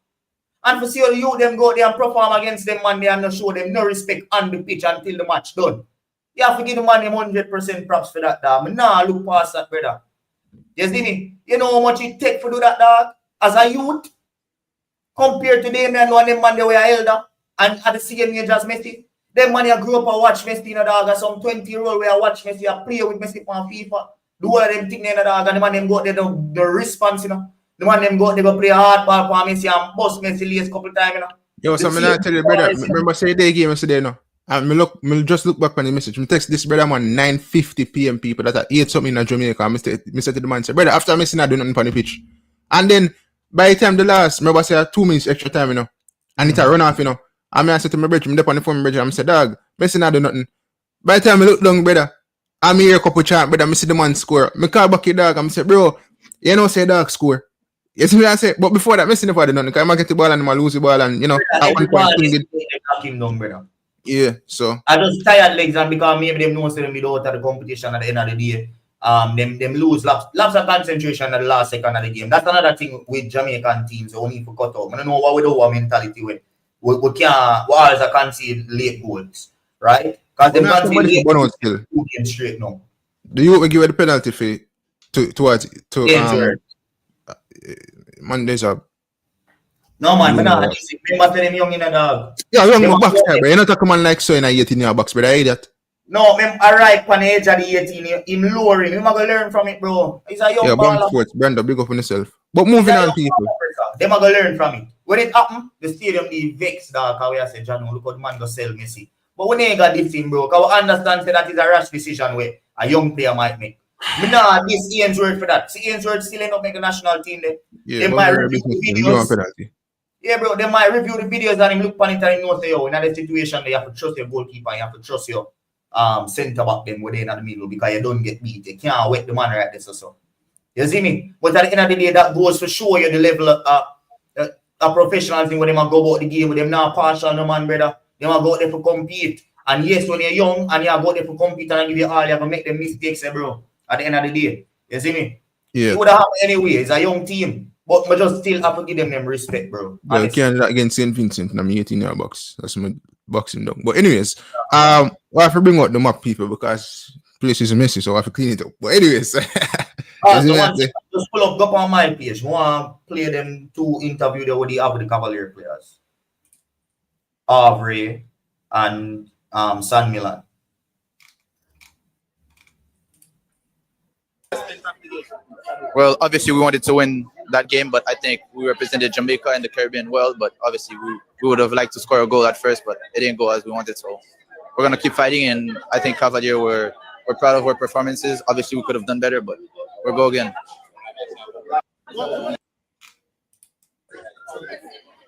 And for see how you them go there and perform against them man, they and not show them no respect on the pitch until the match done. You have to give the man him 100% props for that, dog. Nah, look past that, brother. You see me? You know how much it take for do that, dog? As a youth, compared to Damian Lowe and them man, they were elder. And at the same age as Messi. Them man, you grew up and watch Messi, you know, dog. As some 20-year-old where I watch Messi, I play with Messi on FIFA. Do all of them things, you know, dog. And the man, them go there, the response, you know. The man, them go, they go play hardball for Messi and bust Messi last couple times, you know. Yo, so I tell you, brother, remember say they game yesterday, no? And me just look back on the message. Me text this brother man 9:50 p.m. people that are 8 something in Jamaica. I said to the man, say, brother, after Messi not doing nothing on the pitch. And then by the time the last, remember say 2 minutes extra time, you know, and it a run off, you know. And I said to my brother, I'm up on the phone, my brother, I said, dog, Messi not do nothing. By the time I look down, brother, I'm here a couple chant, brother, I see the man score. I call back your dog, I say, bro, you know say dog score. You see me, I say, but before that, Messi never did nothing. Because I get the ball and I lose the ball, and you know, at one point, yeah, so I just tired legs, and because maybe them know them without the competition at the end of the day, them lose lots of concentration at the last second of the game. That's another thing with Jamaican teams. We need to cut out. I don't know what we do our mentality with. We can't. We always concede late goals, right? Because them concede late goals 2 games straight now. Do you give it the penalty fee to Monday's up? No man, remember them young in a dog. Yeah, young box there, but you're not talking man like so in a 18-year box, but I that. No, I right on the edge of the 18, him lowering. Him gonna learn from it, bro. He's a young baller. Yeah, sports, Brenda, big up on yourself. But moving on, people. Them gonna learn from it. When it happen, the stadium be vexed, dog. How we say, John, look how the man go sell Messi. But when they got this thing, bro, because we understand that is a rash decision where a young player might make. Me nah, this Ian's word for that. See, Ian's word still end up making a national team there. Yeah, they might review the videos. Yeah, bro, they might review the videos and him look on it and know say, yo, in that situation, you have to trust your goalkeeper, you have to trust your centre back them where they're in the middle because you don't get beat. You can't wet the man right there, so. You see me? But at the end of the day, that goes to show you the level of professionalism when they might go about the game with them not partial, no man, brother. They might go out there for compete. And yes, when you're young and you go out there for compete and give you all, you have to make them mistakes, bro. At the end of the day. You see me? Yeah. It would have happened anyway. It's a young team. But we just still have to give them respect, bro. Well, you can't against St Vincent in a 18-year box. That's my boxing dog. But anyways, I have to bring out the map, people, because place is messy, so I have to clean it up. But anyways, just pull up, go on my page. I want to play them 2 interviews there with the Cavalier players. Avery and San Milan. Well, obviously we wanted to win that game, but I think we represented Jamaica and the Caribbean well. But obviously we would have liked to score a goal at first, but it didn't go as we wanted. So we're gonna keep fighting, and I think Cavalier we're proud of our performances. Obviously we could have done better, but we'll go again.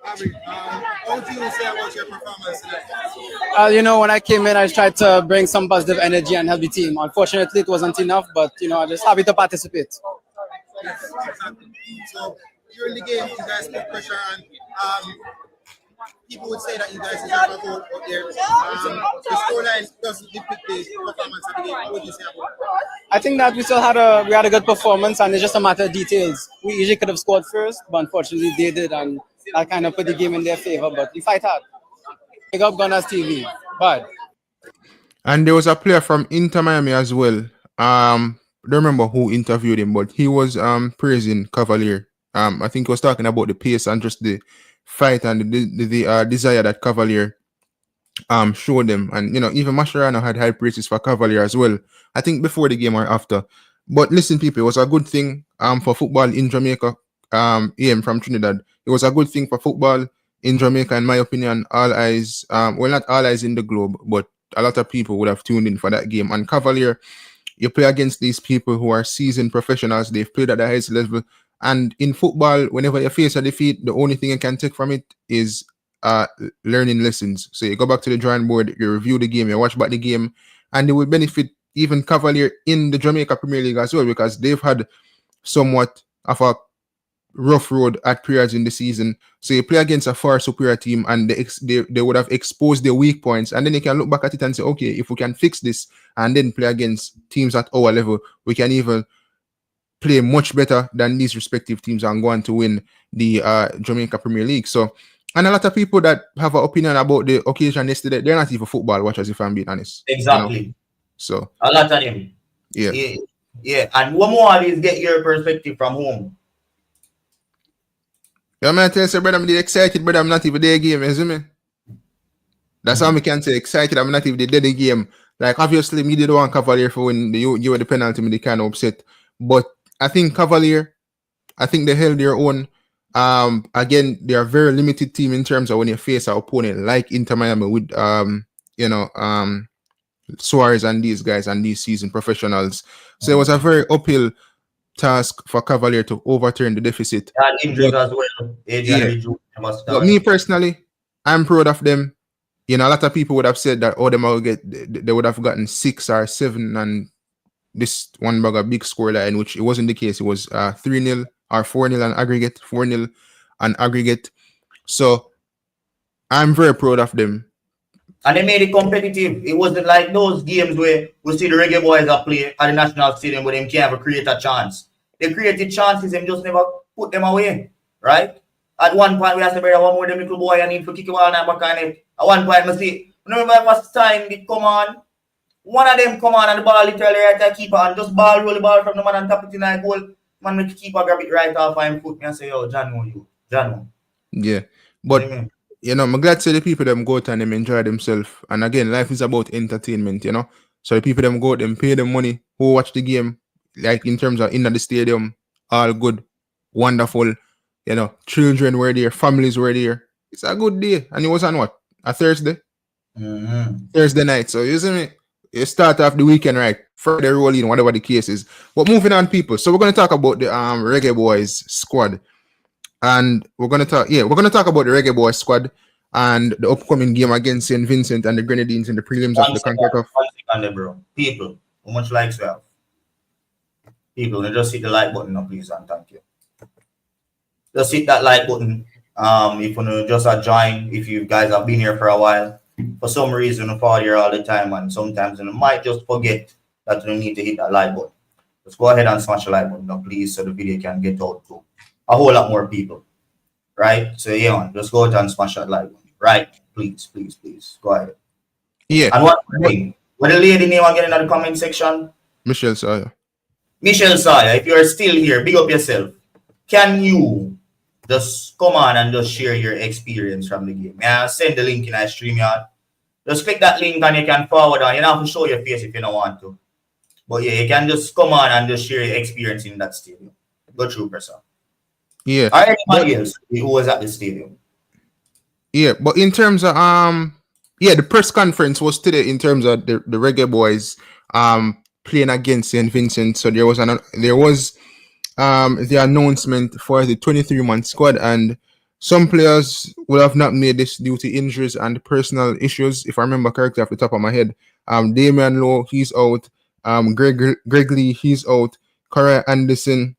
Aubrey, how do you say about your performance tonight? When I came in, I tried to bring some positive energy and help the team. Unfortunately, it wasn't enough, but I'm just happy to participate. Yes, exactly. So during the game, you guys put pressure on. People would say that you guys deserve a goal out there. The scoreline doesn't depict the performance of the game. What would you say about it? I think that we had a good performance, and it's just a matter of details. We usually could have scored first, but unfortunately they did, and that kind of put the game in their favor. But we fight hard. Big up Gunners TV. Bad. And there was a player from Inter Miami as well. I don't remember who interviewed him, but he was praising Cavalier. I think he was talking about the pace and just the fight and the desire that Cavalier showed them. And even Mascherano had high praises for Cavalier as well. I think before the game or after. But listen, people, it was a good thing for football in Jamaica. Ian from Trinidad. It was a good thing for football in Jamaica, in my opinion. All eyes, well, not all eyes in the globe, but a lot of people would have tuned in for that game. And Cavalier, you play against these people who are seasoned professionals. They've played at the highest level. And in football, whenever you face a defeat, the only thing you can take from it is learning lessons. So you go back to the drawing board, you review the game, you watch back the game, and it will benefit even Cavalier in the Jamaica Premier League as well, because they've had somewhat of a rough road at periods in the season. So you play against a far superior team, and they would have exposed their weak points, and then you can look back at it and say, okay, if we can fix this and then play against teams at our level, we can even play much better than these respective teams and go on to win the Jamaica Premier League. So, and a lot of people that have an opinion about the occasion yesterday, they're not even football watchers, if I'm being honest. Exactly. So a lot of them. Yeah. And one more is get your perspective from home. Yeah, man, I tell you, brother, I'm excited, brother. I'm not even there game, you see me? That's how I can say excited. I'm not even there the game. Like, obviously, me did want Cavalier for when you were the penalty, me they kind of upset. But I think Cavalier, I think they held their own. Again, they are a very limited team in terms of when you face an opponent like Inter Miami with Suarez and these guys and these seasoned professionals. So it was a very uphill task for Cavalier to overturn the deficit. And injuries as well. But me personally, I'm proud of them. A lot of people would have said that they would have gotten 6 or 7, and this one bag a big score line, which it wasn't the case. It was 3-0 or 4-0 on aggregate, 4-0 on aggregate. So I'm very proud of them. And they made it competitive. It wasn't like those games where we see the Reggae Boys that play at the National Stadium where they can't ever create a chance. They created chances and just never put them away, right? At one point, we asked the brother, one more them little boy, I need to kick the ball and back on it. At one point, I see, remember the first time they come on, one of them come on and the ball literally right at the keeper and just roll the ball from the man and tap it in the goal. Man, make the keeper grab it right off and put me and say, yo, John. Yeah, but I'm glad to see the people them go out and them enjoy themselves. And again, life is about entertainment, So the people them go out, them pay them money, who watch the game, like in terms of in the stadium, all good, wonderful. Children were there, families were there. It's a good day. And it was on what? A Thursday? Thursday night. So you see me? You start off the weekend right. Friday rolling, whatever the case is. But moving on, people. So we're gonna talk about the Reggae Boyz squad. And we're gonna talk about the Reggae Boyz squad and the upcoming game against St Vincent and the Grenadines in the prelims of the Concacaf. 1 second, bro. People, how much likes we have? People, just hit the like button now, please, and thank you. Just hit that like button. If you just join, if you guys have been here for a while, for some reason you follow here all the time, and sometimes you might just forget that you need to hit that like button. Just go ahead and smash the like button now, please, so the video can get out to a whole lot more people. Right? So just go ahead and smash that like button. Right? Please. Go ahead. Yeah. And one thing, what the lady name again in the comment section? Michelle Sawyer. If you're still here, big up yourself. Can you just come on and just share your experience from the game? Yeah, send the link in our StreamYard. Just click that link and you can forward on. You don't have to show your face if you don't want to. But yeah, you can just come on and just share your experience in that stadium. Go through, person. Yeah. Or anybody else who was at the stadium. Yeah, but in terms of the press conference was today in terms of the Reggae Boyz playing against St Vincent. So there was the announcement for the 23-man squad, and Some players would have not made this due to injuries and personal issues. If I remember correctly off the top of my head, Damian Lowe, he's out. Greg Lee, he's out. Corey Anderson,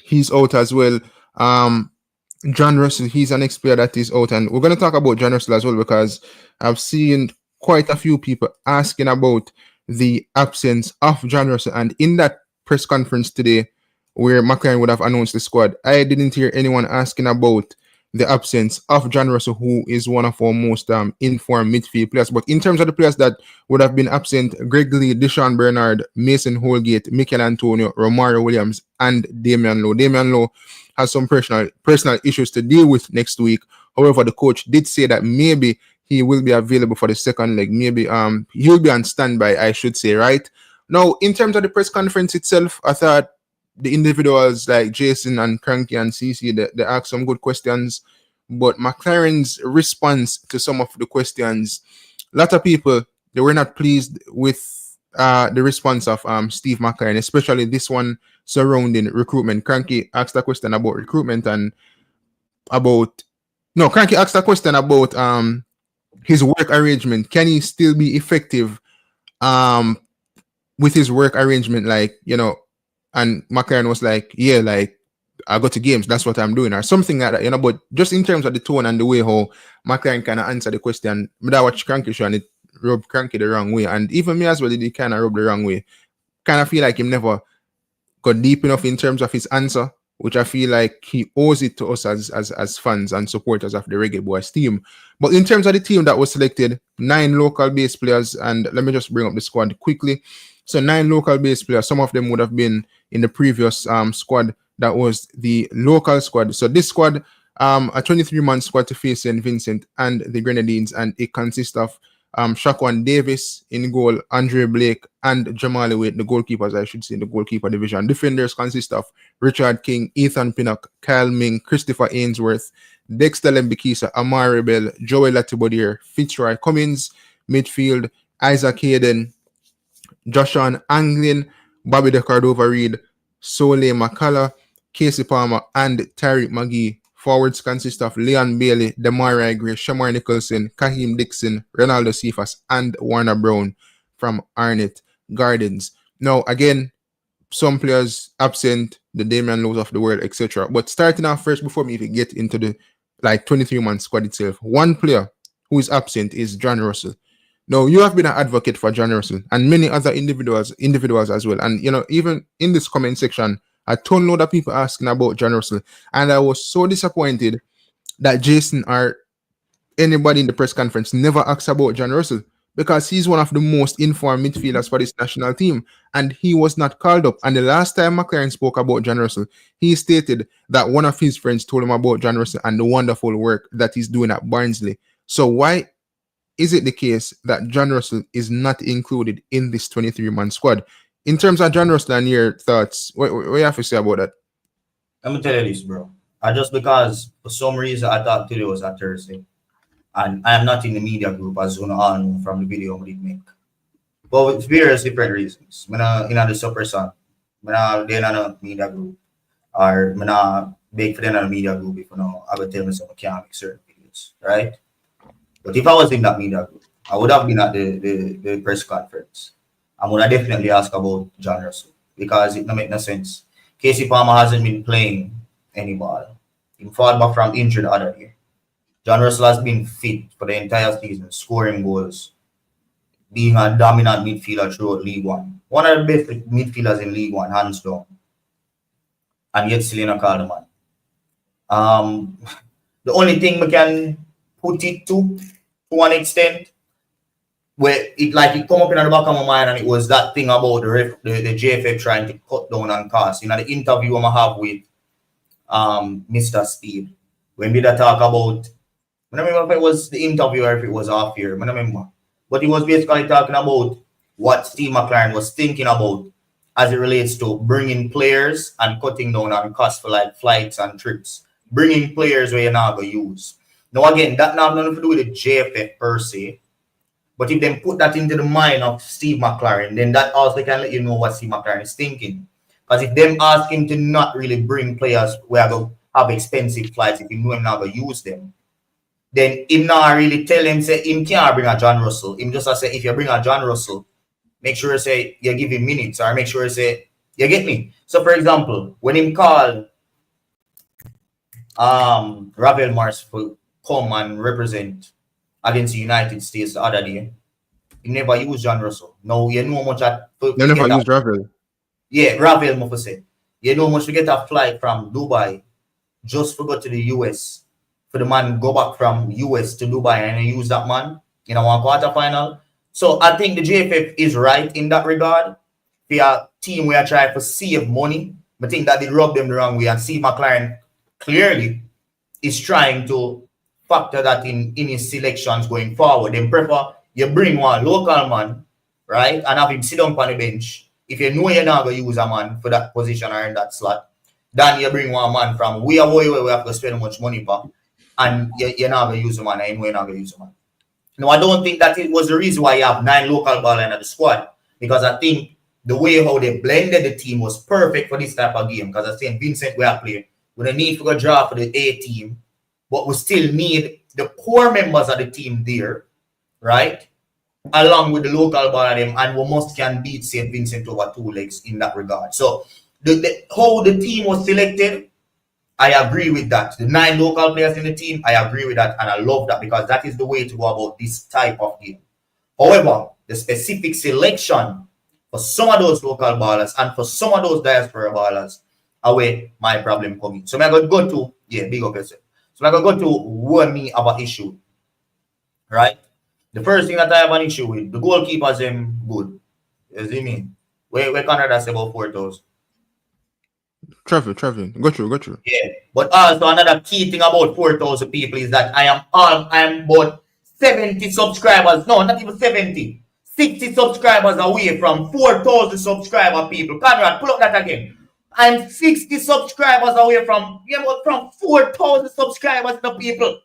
he's out as well. John Russell, he's an player that is out, and we're going to talk about John Russell as well because I've seen quite a few people asking about the absence of John Russell, and in that press conference today, where McLaren would have announced the squad, I didn't hear anyone asking about the absence of John Russell, who is one of our most informed midfield players. But in terms of the players that would have been absent, Greg Lee, Deshaun Bernard, Mason Holgate, Mikel Antonio, Romario Williams, and Damian Lowe. Damian Lowe has some personal issues to deal with next week. However, the coach did say that maybe he will be available for the second leg. Maybe he'll be on standby, I should say, right? Now, in terms of the press conference itself, I thought the individuals like Jason and Cranky and CC, they asked some good questions, but McLaren's response to some of the questions, a lot of people, they were not pleased with the response of Steve McLaren, especially this one surrounding recruitment. Cranky asked a question about recruitment and Cranky asked a question about his work arrangement. Can he still be effective with his work arrangement, like, and McLaren was like, yeah, like, I go to games, that's what I'm doing, or something like that, but just in terms of the tone and the way how McLaren kind of answered the question, but I watched Cranky show and it rubbed Cranky the wrong way, and even me as well, it kind of rubbed the wrong way. Kind of feel like him never got deep enough in terms of his answer, which I feel like he owes it to us as fans and supporters of the Reggae Boyz team. But in terms of the team that was selected, 9 local base players, and let me just bring up the squad quickly. So 9 local base players, some of them would have been in the previous squad that was the local squad. So this squad, a 23-man squad to face St Vincent and the Grenadines, and it consists of Shaquan Davis in goal, Andre Blake, and Jamali Wade, the goalkeepers, I should say, in the goalkeeper division. Defenders consist of Richard King, Ethan Pinnock, Kyle Ming, Christopher Ainsworth, Dexter Lembikisa, Amari Bell, Joel Latibodier, Fitzroy Cummins. Midfield, Isaac Hayden, Joshan Anglin, Bobby De Cordova-Reid, Sole McCullough, Casey Palmer, and Tariq McGee. Forwards consist of Leon Bailey, Demarai Gray, Shamar Nicholson, Kahim Dixon, Ronaldo Cephas, and Warner Brown from Arnett Gardens. Now, again, some players absent, the Damian Lowes of the world, etc. But starting off first, before we even get into the 23-man squad itself, one player who is absent is John Russell. Now, you have been an advocate for John Russell and many other individuals as well. And, even in this comment section, a ton load of people asking about John Russell. And I was so disappointed that Jason or anybody in the press conference never asked about John Russell, because he's one of the most informed midfielders for this national team, and he was not called up. And the last time McLaren spoke about John Russell, he stated that one of his friends told him about John Russell and the wonderful work that he's doing at Barnsley. So why is it the case that John Russell is not included in this 23-man squad? In terms of John Russell and your thoughts, what do you have to say about that? Let me tell you this, bro. Just because for some reason I thought today was a Thursday, and I am not in the media group, as you all know from the video we did make. But with various different reasons. I'm in the Super Sun. I'm not in a media group. Or I'm not big for them in a media group if I would tell me some I can't make certain videos, right? But if I was in that media group, I would have been at the press conference. I would have definitely asked about John Russell, because it don't make no sense. Casey Palmer hasn't been playing any ball. He fought back from injury the other year. John Russell has been fit for the entire season, scoring goals, being a dominant midfielder throughout League One. One of the best midfielders in League One, hands down. And yet still in a call the man. The only thing we can put it to one extent, where it come up in the back of my mind, and it was that thing about the JFF trying to cut down on costs. The interview I have with Mr. Steve, when we talk about, I don't remember if it was the interview or if it was off here, I don't remember. But he was basically talking about what Steve McLaren was thinking about as it relates to bringing players and cutting down on costs for flights and trips. Bringing players where you're not going to use. Now again, that not have nothing to do with the JFF per se. But if they put that into the mind of Steve McLaren, then that also can let you know what Steve McLaren is thinking. Because if them ask him to not really bring players where have expensive flights, if him know him not going to use them, then him not really tell him, say, him can't bring a John Russell. Him just say, if you bring a John Russell, make sure say you give him minutes, or make sure say, you get me? So, for example, when him call Ravel Mars to come and represent against the United States the other day, he never used John Russell. Now, you know how much You never use Ravel. Yeah, Ravel, must say. You know how much to get a flight from Dubai just to go to the US. For the man go back from US to Dubai and use that man in a one quarter final. So I think the JFF is right in that regard. For a team we are trying to save money, I think that they rub them the wrong way. And Steve McLaren clearly is trying to factor that in his selections going forward. Then prefer you bring one local man, right, and have him sit down on the bench. If you know you're not going to use a man for that position or in that slot, then you bring one man from we have to spend much money for, and you're not going to use a man, and you know you're not going to use a man. No, I don't think that it was the reason why you have 9 local ballers in the squad, because I think the way how they blended the team was perfect for this type of game. Because I St Vincent we are playing, we don't need to go draw for the A team, but we still need the core members of the team there, right? Along with the local ball of them, and we must can beat St. Vincent over 2 legs in that regard. So how the team was selected, I agree with that. The 9 local players in the team, I agree with that, and I love that, because that is the way to go about this type of game. However, the specific selection for some of those local ballers and for some of those diaspora ballers, away my problem coming. So I'm going to go to, big up yourself. So I'm going to go to what me have an issue, right? The first thing that I have an issue with, the goalkeepers them good. You see me? Where Canada say about 4,000? Trevor, go through. Yeah. But also another key thing about 4,000 people is that I am about 70 subscribers. No, not even 70. 60 subscribers away from 4,000 subscriber people. Conrad, pull up that again. I'm 60 subscribers away from 4,000 subscribers to people.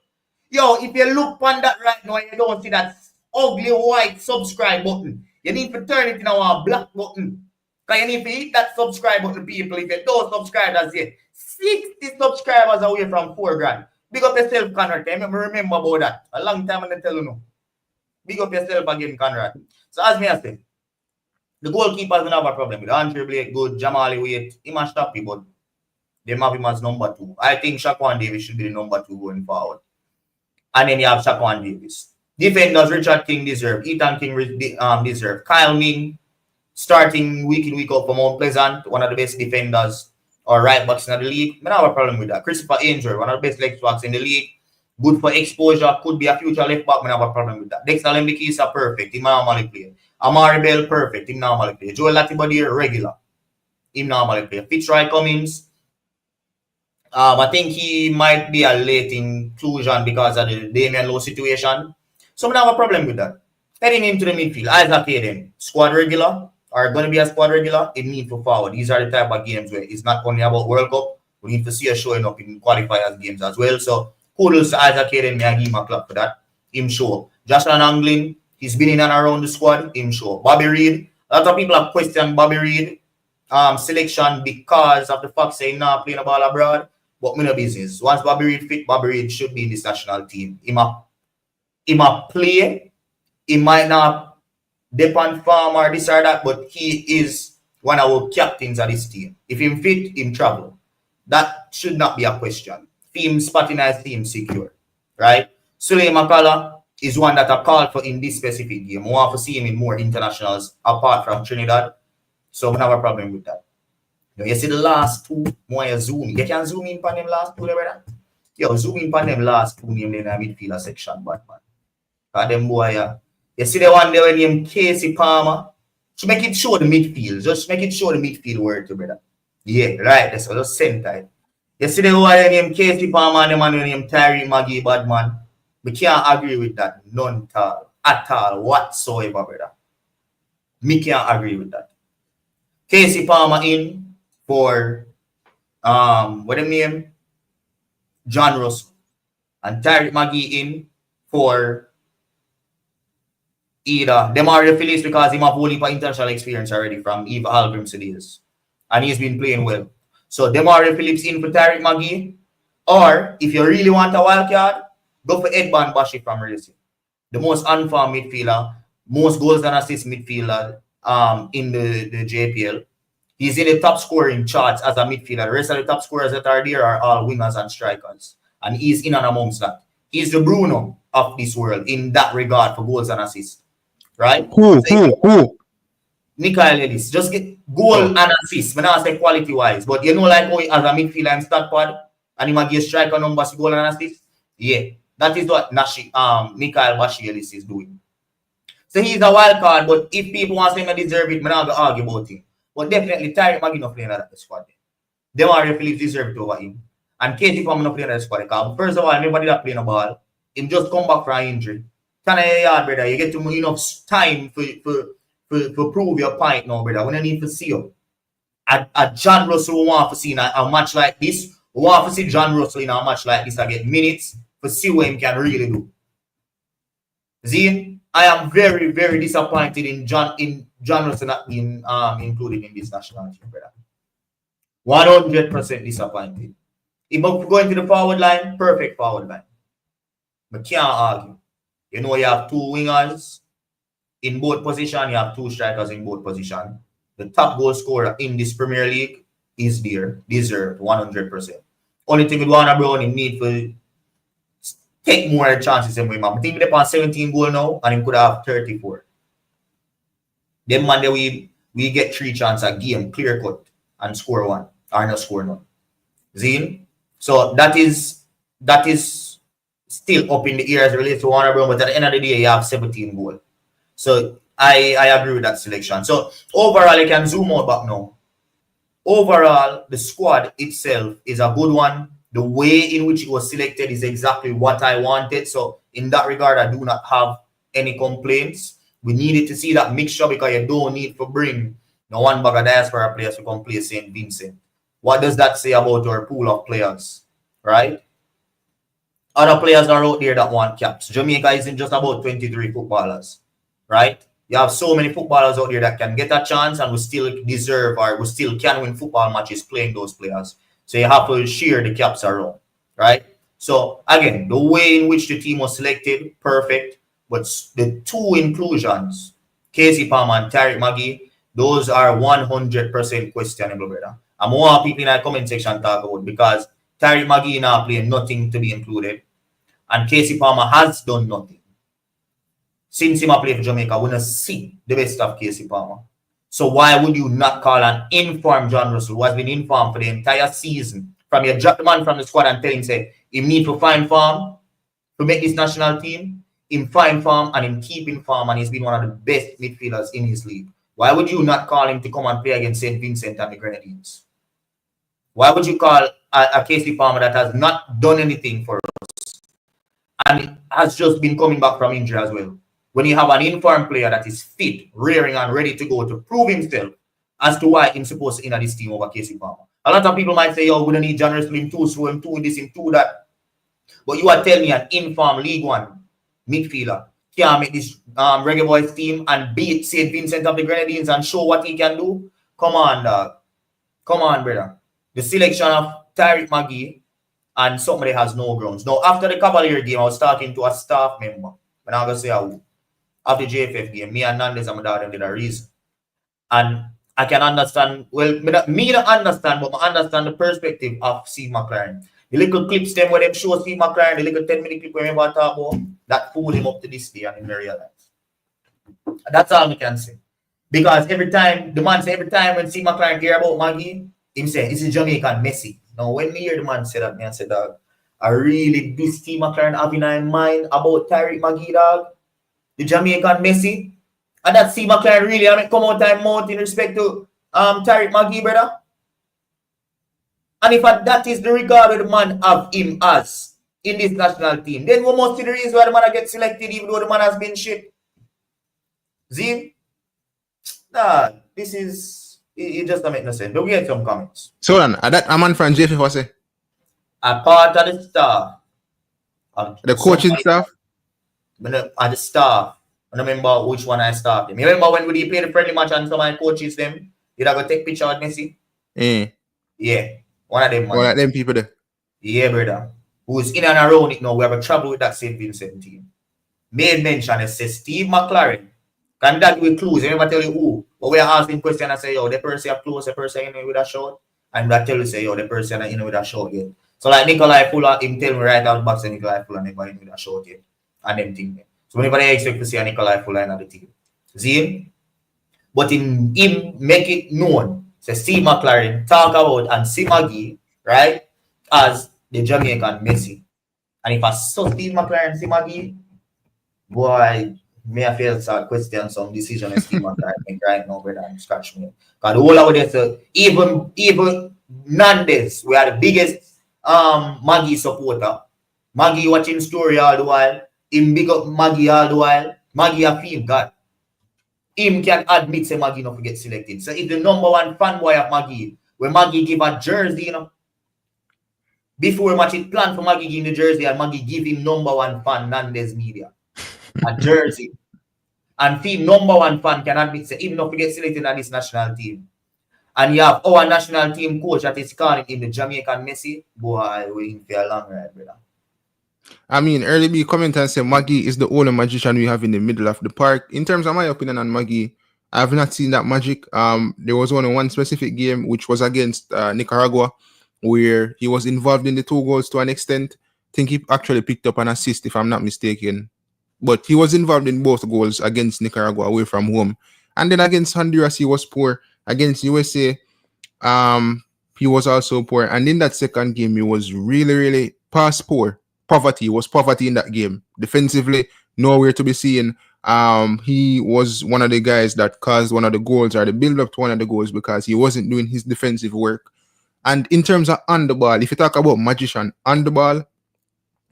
Yo, if you look on that right now and you don't see that ugly white subscribe button, you need to turn it into a black button. Because you need to hit that subscribe button, people. If you don't subscribe as yet, 60 subscribers away from 4 grand. Big up yourself, Conrad. I remember about that. A long time I'm tell you no. Big up yourself again, Conrad. So as me I say, the goalkeepers don't have a problem with Andre Blake, good, Jamali Wait, he must stop you, but they have him as number 2. I think Shaquan Davis should be the number 2 going forward. And then you have Shaquan Davis. Defenders, Richard King deserve, Ethan King deserve, Kyle Ming, starting week in, week out for Mount Pleasant, one of the best defenders or right backs in the league. I don't have a problem with that. Christopher Angel, one of the best left backs in the league. Good for exposure, could be a future left back. I don't have a problem with that. Dexter Lembikis are perfect. He normally play. Amari Bell, perfect. He normally play. Joel Latibody, regular. He normally play. Fitzroy Cummings, I think he might be a late inclusion because of the Damian Lowe situation. So I don't have a problem with that. Heading into the midfield, Isaac Hayden, squad regular, are going to be a squad regular, it needs to forward. These are the type of games where it's not only about World Cup, we need to see us showing up in qualifiers games as well. So kudos to Isaac Hayden, I give him a clap for that. Him show. Joshua Anglin, he's been in and around the squad, him show. Bobby Reid, a lot of people have questioned Bobby Reid selection because of the fact saying he's not playing the ball abroad, but me no business. Once Bobby Reid fit, Bobby Reid should be in this national team. He might play, he might not depend farm or this or that, but he is one of our captains of this team. If him fit, him travel. That should not be a question. Team spotting as team secure, right? Suley McCullough is one that I called for in this specific game. I want to see him in more internationals apart from Trinidad, so we have a problem with that. You see the last 2, more you zoom. You can zoom in on them last 2, brother. Yo, zoom in on them last 2 names in the midfielder section, Batman. Because them boy, you see the one there named Casey Palmer. So make it show the midfield. Just make it show the midfield word to brother. Yeah, right. That's all. Just center it. You see the one named Casey Palmer and the man named Tyree Maggie Badman. We can't agree with that. None at all whatsoever, brother. Me can't agree with that. Casey Palmer in for what the name? John Russell. And Tyree Maggie in for either Demario Phillips because he have whole heap of international experience already from Eva Algrim's days. And he's been playing well. So Demario Phillips in for Tariq Magee Or if you really want a wild card, go for Edban Bashi from Racing. The most unformed midfielder, most goals and assists midfielder in the JPL. He's in the top scoring charts as a midfielder. The rest of the top scorers that are there are all wingers and strikers. And he's in and amongst that. He's the Bruno of this world in that regard for goals and assists. Right? Who? Mikael Ellis. Just get goal and assist. I'm not say quality wise. But you know, like how as a midfielder and stat pad, and he might give striker numbers, goal and assist. Yeah. That is what Mikael Bashi Ellis is doing. So he's a wild card, but if people want him to deserve it, I'm not going to argue about him. But definitely, Tyreek Magee not playing at the squad. Them are Phillips deserve it over him. And Katie Palmer not playing at the squad. Because first of all, nobody that playing a ball. Him just come back from injury. Kind of yard, brother. You get to enough time for prove your point now, brother. When you need to see you. A John Russell want to see in a match like this. We want to see John Russell in a match like this and get minutes to see what he can really do. See, I am very, very disappointed in John Russell not being included in this national team, brother. 100% disappointed. If I'm going to the forward line, perfect forward line. But can't argue. You know, you have two wingers in both positions, you have two strikers in both positions. The top goal scorer in this Premier League is there, deserved 100%. Only thing with Warner Brown, he need for take more chances than him. I think they're on 17 goals now, and he could have 34. Then Monday we get 3 chances a game, clear cut, and score 1 or not score none. See? So that is still up in the air as it relates to Warner Brown, but at the end of the day, you have 17 goals. So I agree with that selection. So overall, you can zoom out back now. Overall, the squad itself is a good one. The way in which it was selected is exactly what I wanted. So in that regard, I do not have any complaints. We needed to see that mixture because you don't need to bring the one bag of diaspora players to come play St Vincent. What does that say about our pool of players, right? Other players are out there that want caps. Jamaica isn't just about 23 footballers, right? You have so many footballers out there that can get a chance and will still deserve or will still can win football matches playing those players. So you have to share the caps around, right? So again, the way in which the team was selected, perfect. But the 2 inclusions, Casey Palmer and Tyreek Magee, those are 100% questionable, brother. And more people in the comment section talk about because Tyreek Magee now playing nothing to be included. And Casey Palmer has done nothing. Since he played for Jamaica, we don't see the best of Casey Palmer. So why would you not call an informed John Russell who has been informed for the entire season? From you drop the man from the squad and tell him, say, he need to find form to make this national team, him find form and him keep in form, and he's been one of the best midfielders in his league. Why would you not call him to come and play against St Vincent and the Grenadines? Why would you call a Casey Palmer that has not done anything for us and has just been coming back from injury as well? When you have an informed player that is fit, rearing and ready to go to prove himself as to why he's supposed to enter this team over Casey Palmer. A lot of people might say, yo, we don't need John Russell in 2, so him 2 in this, him 2 that. But you are telling me an informed League One midfielder can make this Reggae Boyz team and beat St Vincent of the Grenadines and show what he can do? Come on, dog. Come on, brother. The selection of Tyreek Magee and somebody has no grounds. Now, after the Cavalier game, I was talking to a staff member. And I'm going to say who. After the JFF game, me and Nandes and my daughter did a reason. And I can understand, well, me don't understand, but I understand the perspective of Steve McLaren. The little clips them where they show Steve McLaren, the little 10-minute clip where we talk about, that fooled him up to this day and he realized. That's all I can say. Because every time, the man say every time when Steve McLaren hear about Magee, he say, this is Jamaican Messi. Now, when me hear the man say that, me I say, dog, I really do Steve McLaren having in mind about Tyreek Magee, dog. The Jamaican Messi. And that Steve McLaren really, I mean, come out time out in respect to Tyreek Magee, brother. And if that is the regard the man of him as in this national team, then we must see the reason why the man gets selected even though the man has been shit. See? Nah, this is, it just don't make no sense. Don't get some comments. So then, that a man from JFF was say? A part of the staff. The coaching staff? At the staff. I don't remember which one I started. You remember when we played the friendly match and some of my coaches them? Did I go take picture with Messi? Yeah. Yeah. One of them. One of them people there. Yeah, brother. Who's in and around it now. We have a trouble with that St Vincent team. Made mention, it says Steve McLaren. Can that with clues? I never tell you who. But we are asking questions and say, yo, the person are close, the person in with a shot. And I tell you, say, yo, the person are in with a shot yet. So like Nikolai Fuller, him tell me right out box and Nikolai Fuller never in with a shot yet. And them thing. So whenever they expect to see a Nikolai Fuller in the team. See him? But him make it known. Say Steve McLaren talk about and see Maggie, right? As the Jamaican Messi. And if I saw Steve McLaren see Maggie, boy, may I feel sad question some decision and Steve McLaren make right now, brother, and scratch me. Because the whole of this, even Nandes, we are the biggest Maggie supporter. Maggie watching story all the while. Him big up Maggie all the while. Maggie a feel God. Him can admit say Maggie not get selected. So if the number one fanboy of Maggie, when Maggie give a jersey, you know, before match it plan for Maggie give the jersey and Maggie give him number one fan Nandes Media a jersey. And team number one fan can admit say him not get selected on this national team. And you have our national team coach that is calling him the Jamaican Messi. Boy, we in for a long ride, brother. I mean, early B comment and say Maggie is the only magician we have in the middle of the park. In terms of my opinion on Maggie, I have not seen that magic. There was only one specific game which was against Nicaragua, where he was involved in the 2 goals to an extent. I think he actually picked up an assist, if I'm not mistaken. But he was involved in both goals against Nicaragua away from home. And then against Honduras, he was poor. Against USA, he was also poor. And in that second game, he was really, really past poor. Poverty was poverty in that game. Defensively, nowhere to be seen. He was one of the guys that caused one of the goals or the build-up to one of the goals because he wasn't doing his defensive work. And in terms of on the ball, if you talk about magician on the ball,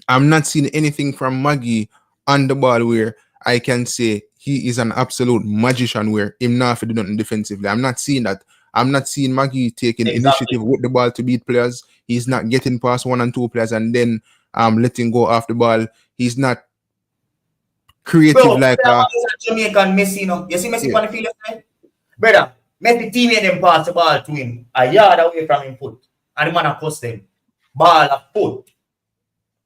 I'm not seeing anything from Maggie on the ball where I can say he is an absolute magician where him not do nothing defensively. I'm not seeing that. I'm not seeing Maggie taking initiative with the ball to beat players. He's not getting past 1 and 2 players and then letting go off the ball. He's not creative. Bro, like Jamaican Messi, you know. You see Messi on the field, brother. Messi teammate them pass the ball to him a yard away from him foot, and the man across them ball a foot.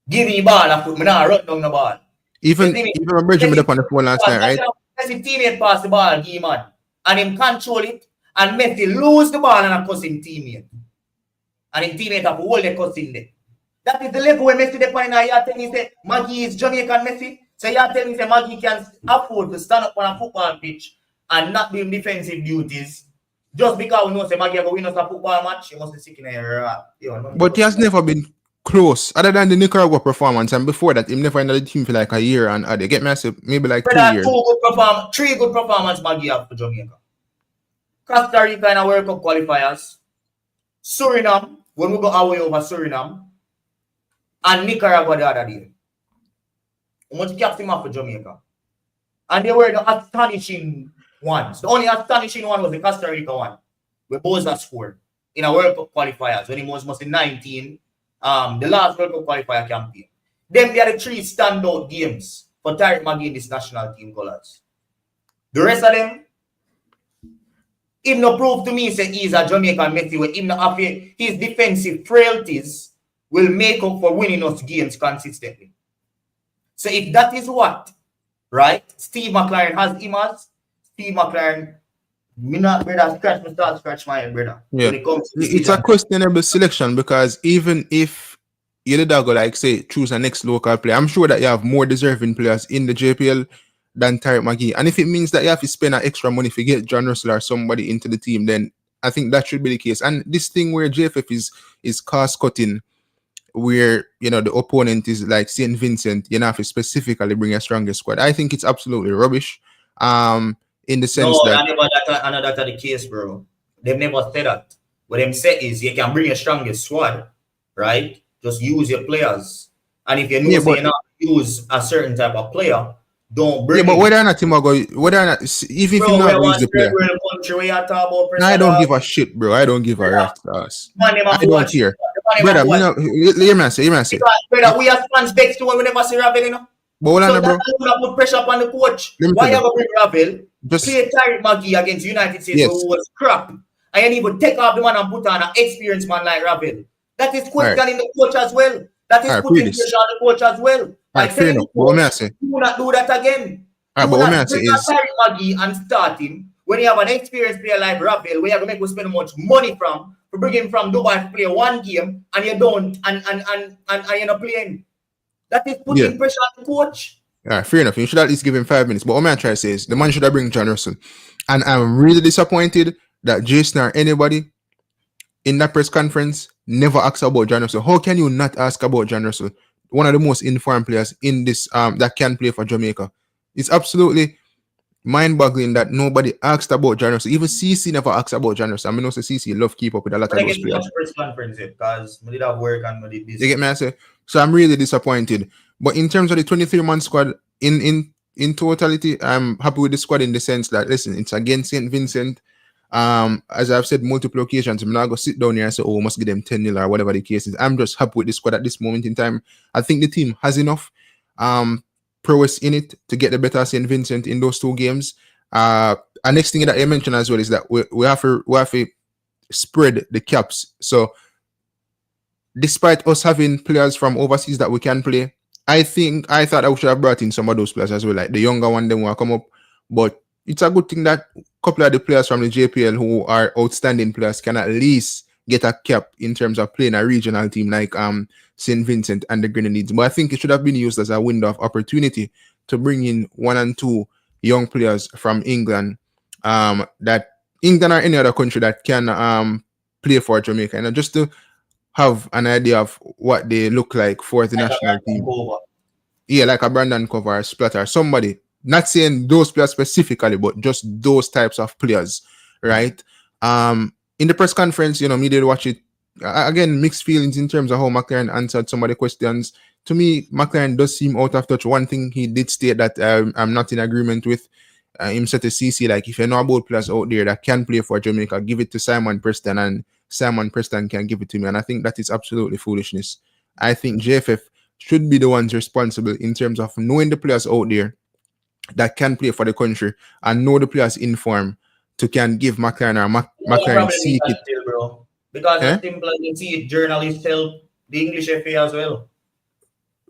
Give me ball a foot. Me not run down the ball. Even a bridge up on the phone last night, right? Messi teammate pass the ball, give man, and him control it, and Messi lose the ball and cuss him teammate, and him teammate have hold the cuss in there. That is the level where Messi the point. Now you tell me say Maggie is Jamaican Messi. So you tell me say Maggie can afford to stand up on a football pitch and not doing defensive duties just because we know say Maggie will win us a football match. He must be sick in a But he has never been close, other than the Nicaragua performance, and before that, he never entered the team for like a year and they get massive, maybe like 2 years. 3 good performances Maggie have for Jamaica. Costa Rica in a World Cup qualifiers, Suriname when we go away over Suriname, and Nicaragua the other day. How much caps him up for Jamaica? And they were the astonishing ones. The only astonishing one was the Costa Rica one, where Boza scored in a World Cup qualifiers when he was mostly 19. The last World Cup qualifier campaign. Then they are the 3 standout games for Tariq Maggie in this national team colors. The rest of them, him no prove to me say he's a Jamaican Messi where him not have his defensive frailties will make up for winning us games consistently. So if that is what, right, Steve McLaren has him as, Steve McLaren, me not brother scratch my head, brother. Yeah. It's a questionable selection because even if you the dog like say choose a next local player, I'm sure that you have more deserving players in the JPL than Tariq Maggie. And if it means that you have to spend an extra money to get John Russell or somebody into the team, then I think that should be the case. And this thing where JFF is cost cutting, where you know the opponent is like St Vincent, you have to specifically bring a strongest squad. I think it's absolutely rubbish. In the sense that I know that's the case, bro. They've never said that. What them say is you can bring a strongest squad, right? Just use your players. And if you know you not use a certain type of player, don't bring. Yeah, but whether or not even if you not use the player, I don't give a shit, bro. I don't give a rat's ass. I don't care. Brother, hear me say. Brother, we have fans next to when we never see Ravel, you know. But hold on, bro. Put pressure upon the coach. Why you ever bring Ravel? Play Tariq Maggie against United States who was crap. And you need to take off the man and put on an experienced man like Ravel. That is All right. questioning the coach as well. That is All right, putting Predis. pressure on the coach as well. All By right, fair telling enough. the But what may I coach, say? do not do that again. All right, Do but what may I not say bring out is, Harry Maggie and start him when you have an experienced player like Rafael, where you have to make us spend much money from to bring him from Dubai to play one game and you don't and you're not playing. That is yeah. putting pressure on the coach. All right, fair enough. You should at least give him 5 minutes. But what I'm trying to say is the man should have bring John Russell. And I'm really disappointed that Jason or anybody in that press conference never asked about John Russell. How can you not ask about John Russell? One of the most informed players in this that can play for Jamaica. It's absolutely mind-boggling that nobody asked about John Russell. Even CC never asked about John Russell. I mean, also CC love keep up with a lot of I those get players. much press conference because we did have work and we did this. You get me? I say. So I'm really disappointed. But in terms of the 23-man squad, in totality, I'm happy with the squad in the sense that, listen, it's against St Vincent. As I've said multiple occasions, I'm not going to sit down here and say, oh, we must give them 10-0 or whatever the case is. I'm just happy with the squad at this moment in time. I think the team has enough prowess in it to get the better St Vincent in those 2 games. And next thing that you mentioned as well is that we have to spread the caps. So despite us having players from overseas that we can play, I thought I should have brought in some of those players as well, like the younger one, them will come up. But it's a good thing that a couple of the players from the JPL who are outstanding players can at least get a cap in terms of playing a regional team like St Vincent and the Grenadines. But I think it should have been used as a window of opportunity to bring in 1 and 2 young players from England, that England or any other country that can play for Jamaica, and just to have an idea of what they look like for the national team. Yeah, like a Brandon Cover, a Splatter, somebody. Not saying those players specifically, but just those types of players, right? In the press conference, me did watch it. Again, mixed feelings in terms of how McLaren answered some of the questions. To me, McLaren does seem out of touch. One thing he did state that I'm not in agreement with, him said to CC, like, if you know about players out there that can play for Jamaica, give it to Simon Preston, and Simon Preston can give it to me. And I think that is absolutely foolishness. I think JFF should be the ones responsible in terms of knowing the players out there that can play for the country and know the players in form to can give McLaren or McLaren seek it. Still, bro. Because as simple as you see it, journalists help the English FA as well.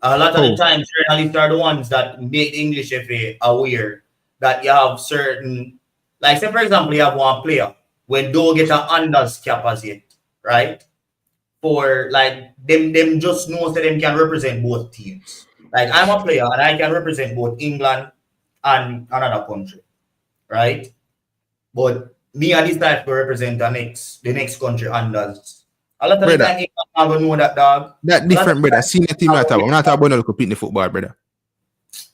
A lot of the times, journalists are the ones that make the English FA aware that you have certain, like say for example, you have one player when don't get an unders cap as yet, right? For like them just know that them can represent both teams. Like I'm a player and I can represent both England and another country, right? But me and this type to represent the next country unders. A lot of the time, I'm gonna know that, dog. That different, brother. Senior team I talk about. I'm not talking about no competing football, brother.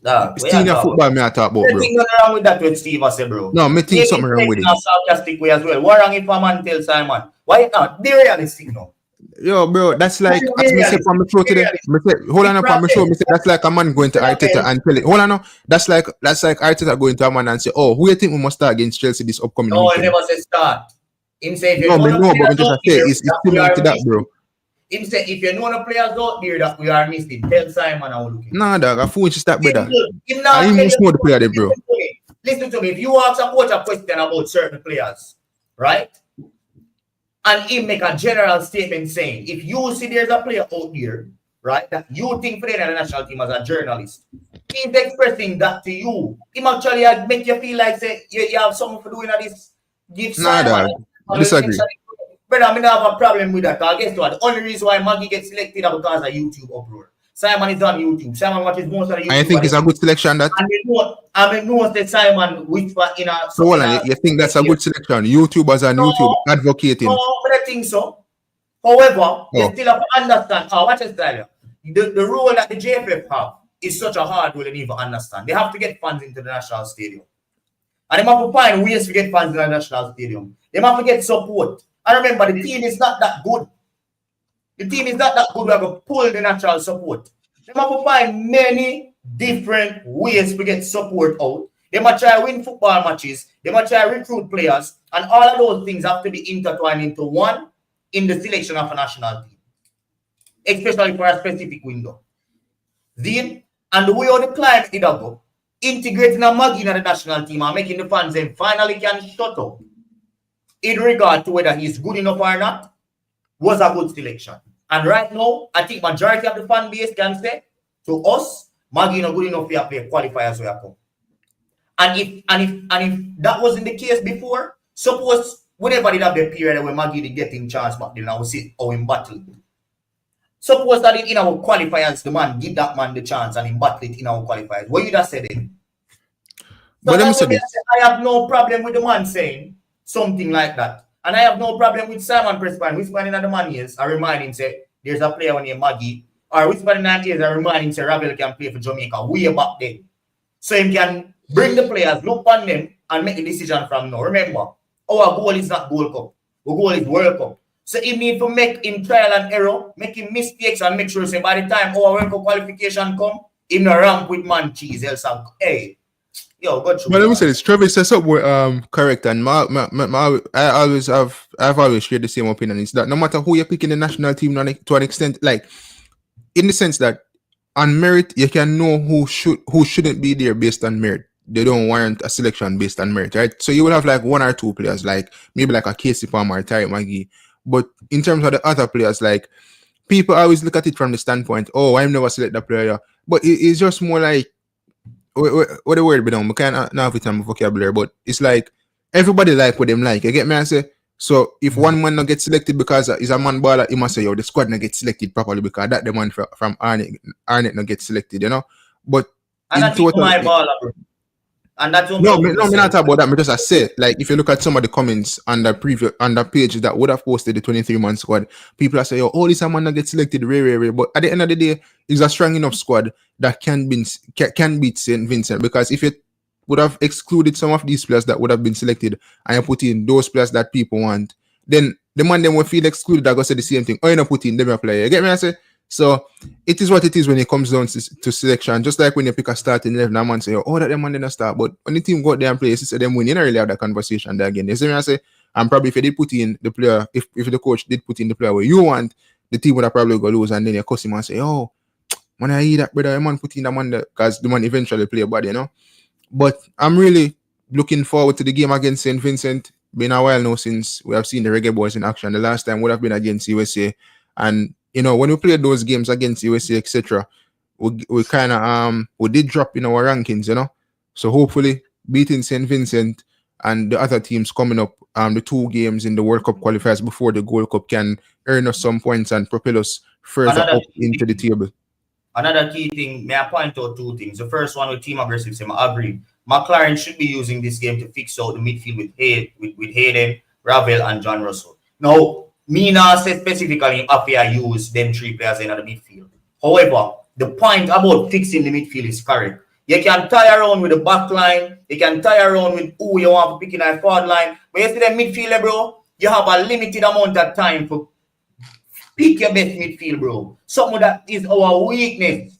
Dog, senior football me I talk about, bro. Nothing wrong with that with Steve, I say, bro. No, me think something wrong with it. In a sarcastic way as well. What wrong if a man tell Simon? Why not? Be realistic now. Yo, bro, that's like, as me say from the show today, hold on up on my show, that's like a man going to Arteta and tell it, hold on, no, that's like Arteta going to a man and say, oh, who you think we must start against Chelsea this upcoming weekend? No, he never say start. Him say if you no, but just say, it's similar to that, bro. Him say, if you know the players out there that we are missing, tell Simon how looking. Nah, dog, I fool just that, brother. I must know the player there, bro. Listen to me, if you ask a coach a question about certain players, right? And he make a general statement saying, if you see there's a player out there, right, that you think playing in the national team as a journalist, he's expressing that to you. He actually make you feel like say you have something for doing this. Give nah, dog. I disagree. But I mean, I have a problem with that. I guess what? The only reason why Maggie gets selected is because of YouTube uproar. Simon is on YouTube. Simon watches most of the YouTube. I think it's a good selection that. I know that Simon whisper in a. So hold on, you think that's a good selection? YouTubers and YouTube advocating. No, but I think so. However, you still have to understand. Watch this, Tyler. The role that the JFF have is such a hard role they need to understand. They have to get fans into the national stadium. And they have to find ways to get fans in the national stadium. They have to get support. And remember, the team is not that good. The team is not that good. We have to pull the natural support. They have to find many different ways to get support out. They might try to win football matches. They might try to recruit players. And all of those things have to be intertwined into one in the selection of a national team. Especially for a specific window. Then, and the way how the climate did go, integrating a Maggie in the national team and making the fans then finally can shut up in regard to whether he's good enough or not, was a good selection. And right now, I think majority of the fan base can say to us, Maggie not good enough to play qualifiers where I come. And if that wasn't the case before, suppose whenever did have the period where Maggie did get in chance back then, I will see how in battle. Suppose that in our qualifiers, the man give that man the chance and in battle it in our qualifiers. What you just said then? So But let me say this. I have no problem with the man saying something like that. And I have no problem with Simon Prespan whispering at the man ears and remind him say there's a player named Maggie. Or whispering at ears and remind him say Ravel can play for Jamaica way back then. So he can bring the players, look on them, and make a decision from now. Remember, our goal is not Gold Cup. Our goal is World Cup. So he need to make him trial and error, make him mistakes, and make sure say by the time our World Cup qualification come, him no ramp with man cheese. Else, hey, yo, go through. But let me say this. Travis says something correct, and I've always shared the same opinion. It's that no matter who you're picking the national team to an extent, like in the sense that on merit, you can know who shouldn't be there based on merit. They don't warrant a selection based on merit, right? So you will have like one or two players, like maybe like a Casey Palmer or Tyre Maggie. But in terms of the other players, like people always look at it from the standpoint, oh, I've never selected a player. But it's just more like what the word be done. We can't have it on vocabulary, but it's like everybody like what them like. You get me? I say so. If one man not get selected because he's a man baller, he must say, yo, the squad not get selected properly because that the man from Arnett not get selected, you know. But and that's my baller, bro. And that's me not talk about that. But just I say, like, if you look at some of the comments on the page that would have posted the 23-man squad, people are saying, oh, this man not get selected, rare. But at the end of the day, it's a strong enough squad that can beat St Vincent, because if it would have excluded some of these players that would have been selected and you put in those players that people want, then the man them will feel excluded. I go say the same thing. Oh, you not put in them a player. You get me? I say. So it is what it is when it comes down to selection. Just like when you pick a starting 11, that man say, oh, that them man didn't start. But when the team go out there and play, you see them win, you don't really have that conversation there again. You see me? I say, and probably if you did put in the player, if the coach did put in the player where you want, the team would have probably go lose, and then you cuss him and say, oh, when I hear that, brother, the man put in that man because the man eventually play a body, you know. But I'm really looking forward to the game against St Vincent. Been a while now since we have seen the Reggae Boys in action. The last time would have been against USA, and you know, when we played those games against USA, etc., we kind of we did drop in our rankings, you know. So hopefully beating St Vincent and the other teams coming up, the two games in the World Cup qualifiers before the Gold Cup can earn us some points and propel us further up into the table. Another key thing, may I point out two things. The first one with team aggressive, I agree. McLaren should be using this game to fix out the midfield with Hayden, Ravel, and John Russell. Now, me not say specifically if you use them three players in the midfield. However, the point about fixing the midfield is correct. You can tie around with the back line. You can tie around with who you want to pick in a forward line. But you see the midfielder, bro, you have a limited amount of time for pick your best midfield, bro. Something that is our weakness.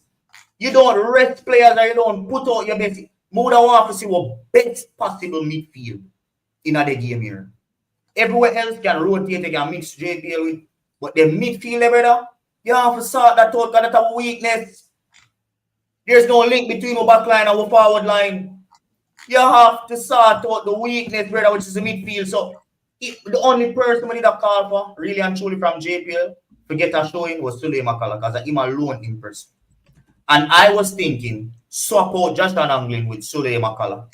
You don't rest players or you don't put out your best. More than want to see what best possible midfield in the game here. Everywhere else can rotate, they can mix JPL with, but the midfield, brother, you have to sort that out because that's a weakness. There's no link between our back line and our forward line. You have to sort out the weakness, brother, which is the midfield. So the only person we need a call for, really and truly from JPL, to get a showing was Sule McCullough, because him alone in person. And I was thinking, swap out Joshua Anglin with Sule McCullough,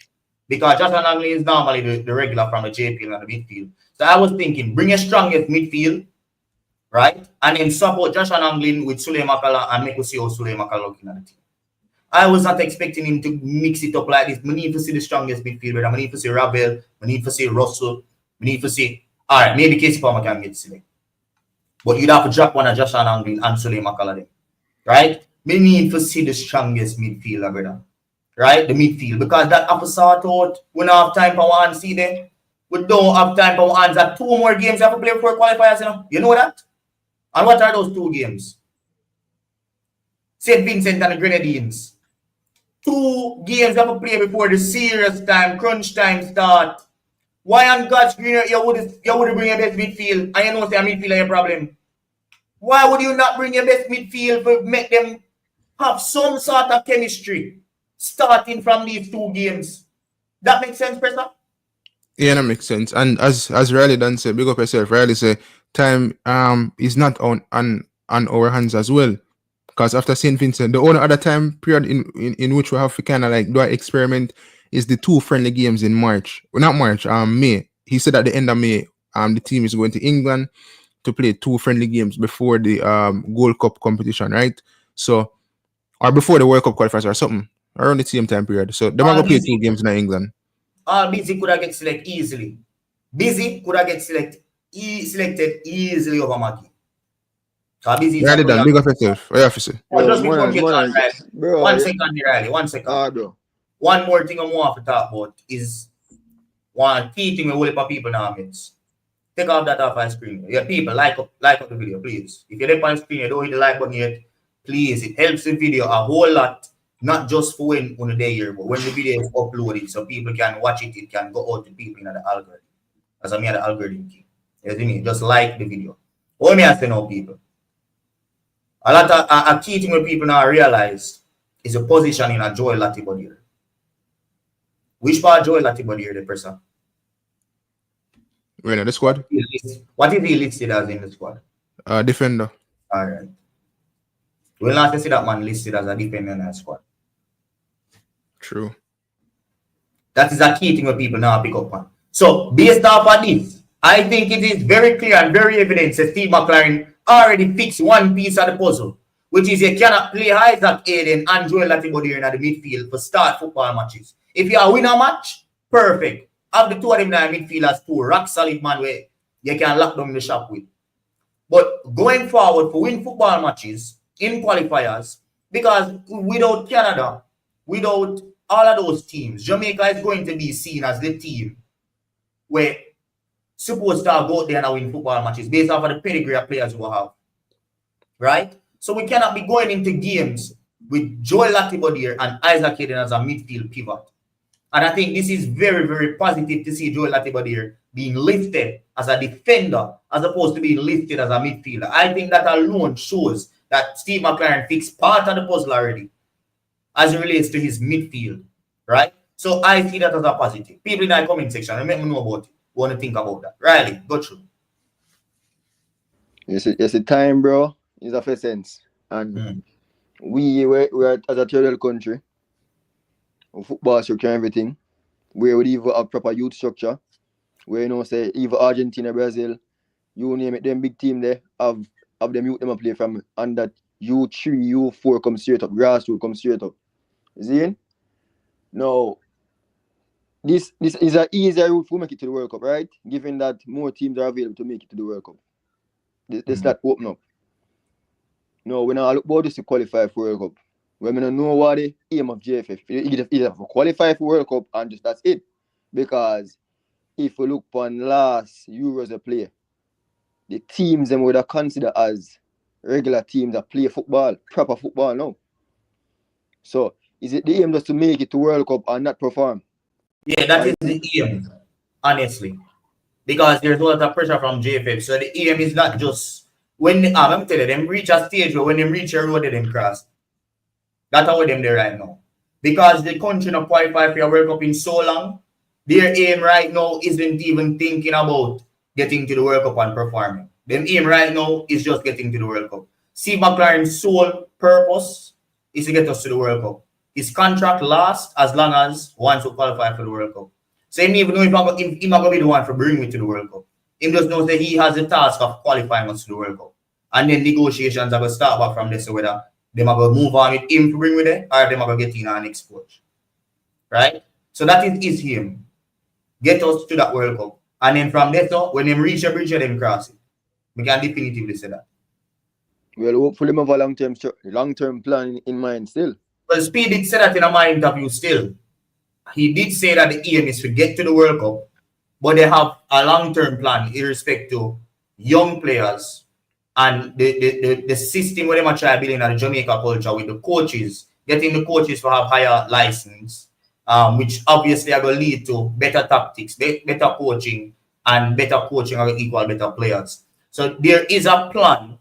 because Joshua Anglin is normally the regular from the JPL and the midfield. So I was thinking, bring a strongest midfield, right? And then support Joshua Anglin with Sule McCullough and make us see how Sule McCullough looking at the team. I was not expecting him to mix it up like this. We need to see the strongest midfield. We need to see Ravel. We need to see Russell. We need to see, all right, maybe Casey Palmer can get selected. But you'd have to drop one of Joshua Anglin and Sule McCullough, right? We need to see the strongest midfielder, brother. Right? The midfield. Because that have to sort out. We don't have time for one see there. We don't have time for hands at 2 more games you have to play for qualifiers, you know. You know that? And what are those 2 games? St Vincent and the Grenadines. 2 games you have to play before the serious time, crunch time start. Why on God's green you would bring your best midfield and you know say a midfield is a problem? Why would you not bring your best midfield to make them have some sort of chemistry starting from these 2 games? That makes sense, Professor? Yeah, that makes sense. And as Riley done said, big up yourself. Riley say time is not on on our hands as well. Because after St. Vincent, the only other time period in which we have to kind of like do an experiment is the 2 friendly games in March. Well, not March, May. He said at the end of May, the team is going to England to play 2 friendly games before the Gold Cup competition, right? So, or before the World Cup qualifiers or something, around the same time period. So, they're going to play 2 games in England. All Busy could have get selected easily. Busy could have get selected easily over Maggie. Yeah, they done. Big of yourself. Yeah, officer. Just before we get on, Riley. 1 second, Riley. 1 second. Bro. One more thing I want to talk about is one key thing we will for people now means. Take off that off my screen. Yeah, people, like up the video, please. If you're on screen, you don't hit the like button yet, please. It helps the video a whole lot, not just for when on the day here, but when the video is uploaded, so people can watch it, it can go out to people in the algorithm. As I mean, the algorithm key. You see me? Just like the video. What me I say now, people? A key thing that people now realize is the position in a Joel Latibody here. Which part Joel Latibody here, the person? Right now, the squad? What is he listed as in the squad? Defender. All right. We'll not see that man listed as a defender in that squad. True. That is a key thing that people now pick up on. So, based off of this, I think it is very clear and very evident that Steve McLaren already fixed one piece of the puzzle, which is you cannot play Isaac Aiden and Joel Latibody in the midfield for start football matches. If you win a match, perfect. Have the 2 of them in the midfield as 2 rock solid man where you can lock them in the shop with. But going forward for win football matches in qualifiers, because without Canada, without all of those teams, Jamaica is going to be seen as the team where supposed to go out there and win football matches based off of the pedigree of players we have. Right? So we cannot be going into games with Joel Latibody and Isaac Aiden as a midfield pivot. And I think this is very, very positive to see Joel Latibody being lifted as a defender as opposed to being lifted as a midfielder. I think that alone shows that Steve McLaren fixed part of the puzzle already as it relates to his midfield, right? So I see that as a positive. People in the comment section, let me know about it. Want to think about that. Riley, go through. It's a time, bro. It's a fair sense. And we're as a third world country, football structure and everything, where we even have proper youth structure, where, you know, say, even Argentina, Brazil, you name it, them big team there, have them youth them play from, and that U3, U4 come straight up, grassroots come straight up. You see? Now, this is an easier route to make it to the World Cup, right? Given that more teams are available to make it to the World Cup. This that open up. No, when I look about this to qualify for World Cup, when I don't know what the aim of JFF, either for qualify for World Cup and just that's it. Because if we look upon last Euros they play, the teams them would have considered as regular teams that play football, proper football now. So is it the aim just to make it to World Cup and not perform? Yeah, that is the aim, honestly. Because there's a lot of pressure from JFF. So the aim is not just when let me tell you, them reach a stage where when they reach a road, they them cross. That's how them there right now. Because the country not qualified for a World Cup in so long, their aim right now isn't even thinking about getting to the World Cup and performing. Their aim right now is just getting to the World Cup. Steve McLaren's sole purpose is to get us to the World Cup. His contract lasts as long as once we qualify for the World Cup. So he don't even know if he's not going to be the one for bringing me to the World Cup. He just knows that he has the task of qualifying us to the World Cup. And then negotiations are going to start back from this, so whether they are going to move on with him to bring with it, or they are going to get in our next coach. Right? So that is him. Get us to that World Cup. And then from there, so when they reach a bridge, they cross it. We can definitively say that. Well, hopefully we have a long-term plan in mind still. Well, Speed did say that in my interview still. He did say that the aim is to get to the World Cup, but they have a long-term plan in respect to young players and the system where they might try building the Jamaica culture with the coaches, getting the coaches to have higher license, which obviously are going to lead to better tactics, better coaching, and better coaching are equal better players. So there is a plan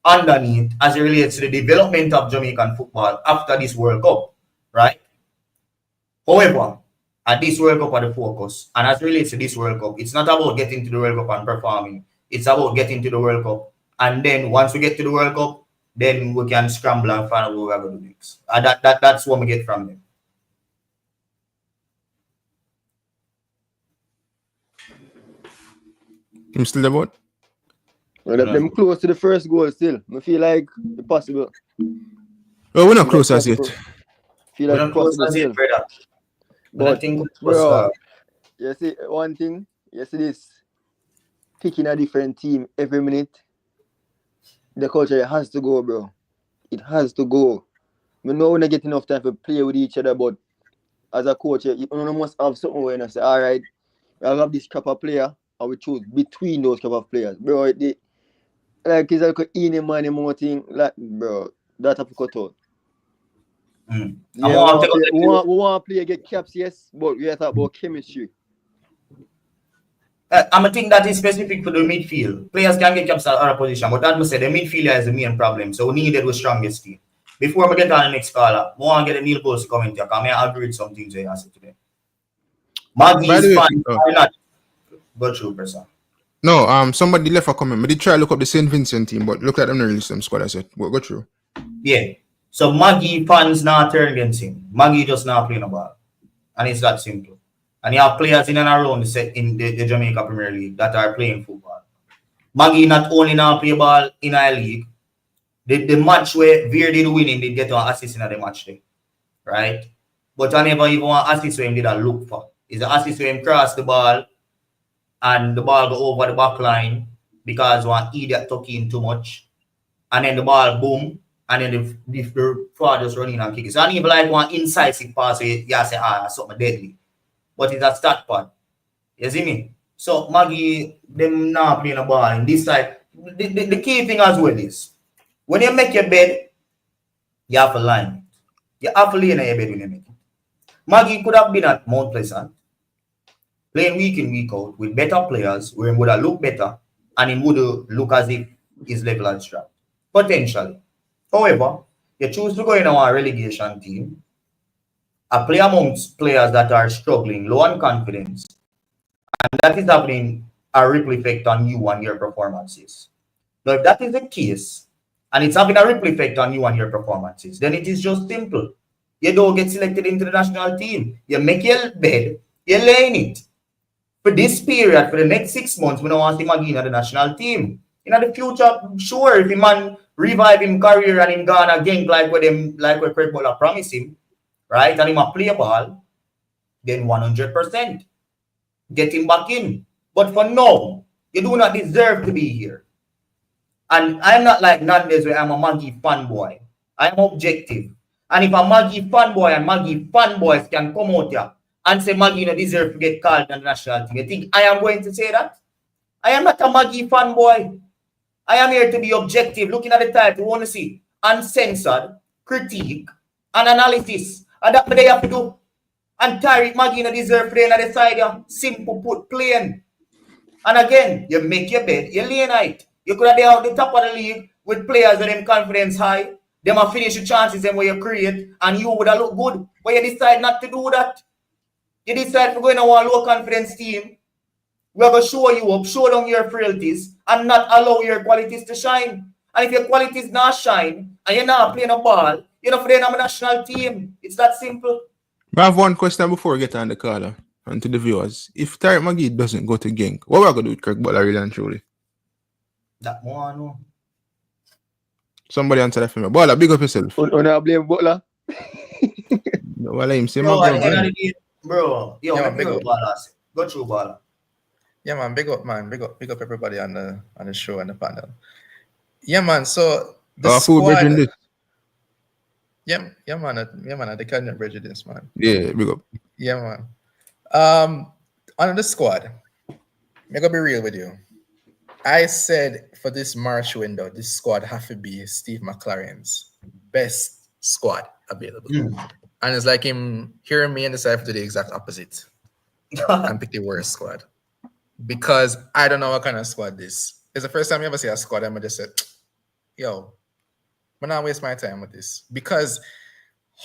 underneath as it relates to the development of Jamaican football after this World Cup, right? However, at this World Cup are the focus, and as it relates to this World Cup, it's not about getting to the World Cup and performing. It's about getting to the World Cup And then once we get to the World Cup, then we can scramble and find out what we're going to do next. That's what we get from them. I'm still about. Well, them close to the first goal still. I feel like it's possible. Well, we're not close as yet. Feel like it's possible still. But, bro, you see one thing, you see this, picking a different team every minute, the culture has to go, bro. It has to go. We know we don't get enough time to play with each other, but as a coach, you must have something where you say, all right, I have this crop of player, and we choose between those crop of players. Bro, it's like any money more thing, like, bro, that have to cut out. Yeah, we want to play get caps, yes, but we have to talk about chemistry. I'm a thing that is specific for the midfield. Players can get caps at other position, but that must say the midfielder is the main problem. So we needed the strongest team. Before we get on the next caller, I want to get a Neil Bowles to comment here, because I agree with some things I said today. Maggie is fine. Go through, person. No, somebody left a comment. But they try to look up the St Vincent team, but look at them, release them squad. I said, go through. Yeah. So Maggie fans now turn against him. Maggie just now playing a ball. And it's that simple. And you have players in and around the Jamaica Premier League that are playing football. Maggie not only now play ball in our league, the match where Veer did winning, did get an assist in the match day. Right? But I never even want assist where him did a look for. It's an assist where him cross the ball and the ball go over the back line because one idiot took in too much. And then the ball boom. And then the forward just running and kick it. So I don't even like one incisive pass where you say, something deadly. But it's a start part. You see me? So Maggie, them now playing a ball in this side. The key thing as well is when you make your bed, you have to line. You have to lay in your bed when you make it. Maggie could have been at Mount Pleasant, playing week in, week out with better players where he would have looked better and he would have looked as if his level and strapped. Potentially. However, you choose to go in our relegation team, play amongst players that are struggling, low on confidence, and that is having a ripple effect on you and your performances. Now, if that is the case, and it's having a ripple effect on you and your performances, then it is just simple. You don't get selected into the national team. You make your bed, you lay in it. For this period, for the next 6 months, we don't want him again at the national team. In the future, sure, if the man revive him career and him gone again like what Craig Bowler promised him, right? And him a play ball, then 100%. Get him back in. But for now, you do not deserve to be here. And I'm not like Nandes where I'm a Maggie fanboy. I'm objective. And if a Maggie fanboy and Maggie fanboys can come out here and say Maggie no deserve to get called on the national team, you think I am going to say that? I am not a Maggie fanboy. I am here to be objective, looking at the title, we want to see uncensored, critique, and analysis. And that's what they have to do. And Tariq Maggie no deserve playing at the side here. Simple put, plain. And again, you make your bed, you lay night. You could have been out the top of the league with players with them confidence high. Them have finished the chances them where you create, and you would have looked good. But you decide not to do that. You decide to go in a low confidence team. We're going to show you up, show down your frailties, and not allow your qualities to shine. And if your qualities not shine, and you're not playing a ball, you're not playing on a national team. It's that simple. I have one question before we get on the caller and to the viewers. If Tariq Magee doesn't go to Genk, what are we going to do with Craig Butler really and truly? That one, no. Somebody answer that for me. Butler, big up yourself. I blame Butler. Well, I'm saying, bro, big up Butler. Go through Butler. Yeah, man, big up everybody on the show and the panel. Yeah, man. So the squad. Yeah, man. The Canyon Prejudice, man. Yeah, big up. Yeah, man. On the squad, I'm gonna be real with you. I said for this March window, this squad have to be Steve McLaren's best squad available. And it's like him hearing me and decide to do the exact opposite and pick the worst squad. Because I don't know what kind of squad this. It's the first time you ever see a squad, I'm just say, yo, I'm not waste my time with this. Because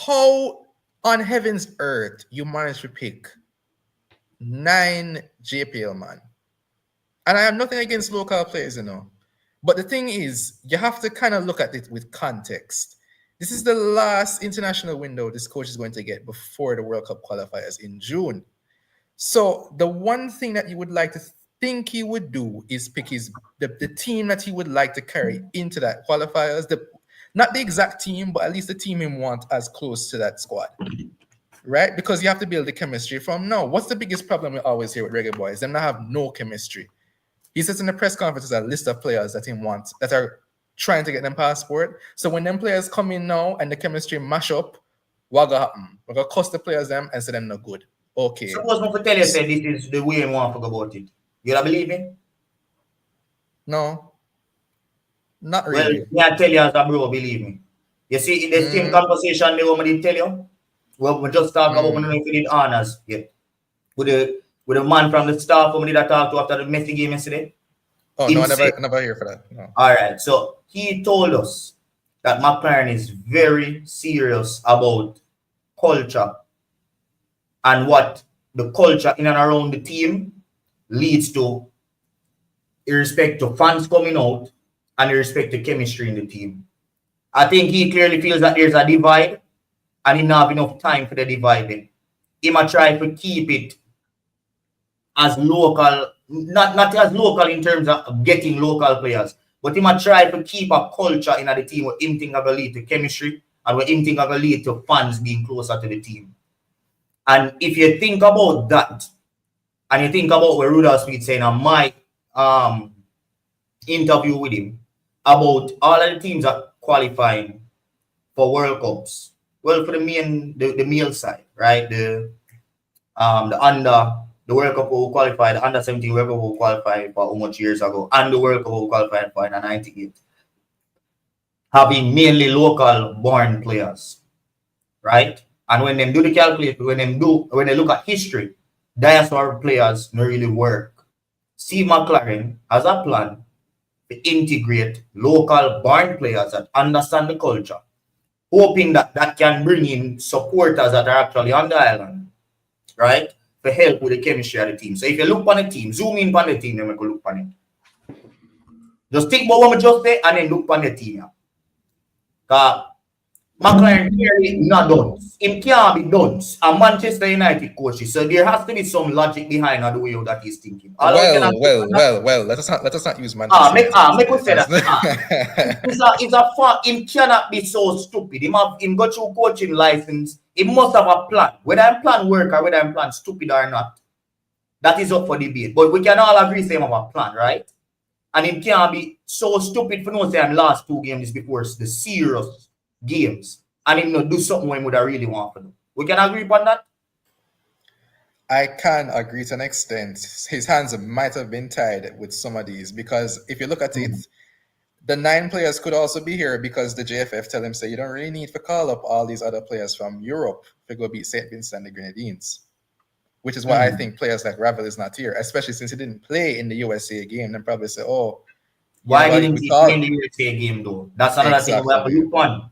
how on heaven's earth you manage to pick 9 JPL man? And I have nothing against local players, you know. But the thing is, you have to kind of look at it with context. This is the last international window this coach is going to get before the World Cup qualifiers in June. So the one thing that you would like to think he would do is pick the team that he would like to carry into that qualifiers. Not the exact team, but at least the team he wants as close to that squad. Right? Because you have to build the chemistry from now. What's the biggest problem we always hear with Reggae Boys? Them not have no chemistry. He says in the press conference a list of players that he wants that are trying to get them passport. So when them players come in now and the chemistry mash up, what gonna happen? We're gonna cost the players them and say them no good. Okay. Suppose I tell you say this is the way I want to go about it. You don't believe me? No. Not really. Well, I tell you as a bro, believe me. You see, in the same conversation they want me to tell you. Well, we just talk about when we did honors yet. With the man from the staff who did I talk to after the Messi game yesterday. Oh, no, I never hear for that. No. All right. So he told us that McLaren is very serious about culture and what the culture in and around the team leads to, irrespective of fans coming out and irrespective of chemistry in the team. I think he clearly feels that there's a divide and he don't have enough time for the dividing. He might try to keep it as local, not as local in terms of getting local players, but he might try to keep a culture in the team where him think of a lead to chemistry and where him think of a lead to fans being closer to the team. And if you think about that, and you think about what Rudolph Smith saying on my interview with him about all of the teams that qualifying for World Cups, well, for the male side, right? The World Cup who qualified, the under 17 World Cup who qualified for how much years ago, and the World Cup who qualified for in the 98, having mainly local born players, right? And when they do the calculation, when they look at history, diaspora players don't really work. See, McLaren has a plan to integrate local born players that understand the culture, hoping that can bring in supporters that are actually on the island, right? To help with the chemistry of the team. So if you look on the team, zoom in on the team, then we can look on it. Just think about what we just say and then look on the team. Because McLaren clearly not done. It can't be done. A Manchester United coach. So there has to be some logic behind the way that he's thinking. Well. Let us not use Manchester. Make us say that. It's a fact. It cannot be so stupid. He got your coaching license. He must have a plan. Whether I'm plan work or whether I'm plan stupid or not, that is up for debate. But we can all agree same of a plan, right? And it can't be so stupid for no say I'm last 2 games before the serious games, and him not do something when would I really want to do. We can agree upon that. I can agree to an extent. His hands might have been tied with some of these because if you look at it, the 9 players could also be here because the JFF tell him, say, you don't really need to call up all these other players from Europe to go beat St Vincent and the Grenadines, which is why I think players like Ravel is not here, especially since he didn't play in the USA game. Then probably say, oh, why didn't he play in the USA game though? That's another thing we have to look on.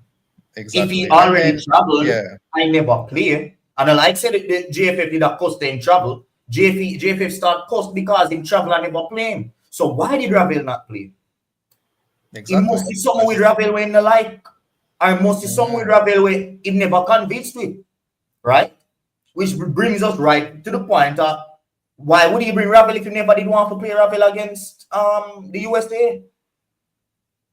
Exactly. If he already traveled, I never play. And like I said, the JFF did a cost in travel. JFF start cost because he travel and never play. So why did Ravel not play? Exactly. It must be someone with Ravel when the like, or must be someone with Ravel when he never convinced with, right? Which brings us right to the point of why would he bring Ravel if he never did want to play Ravel against the USA?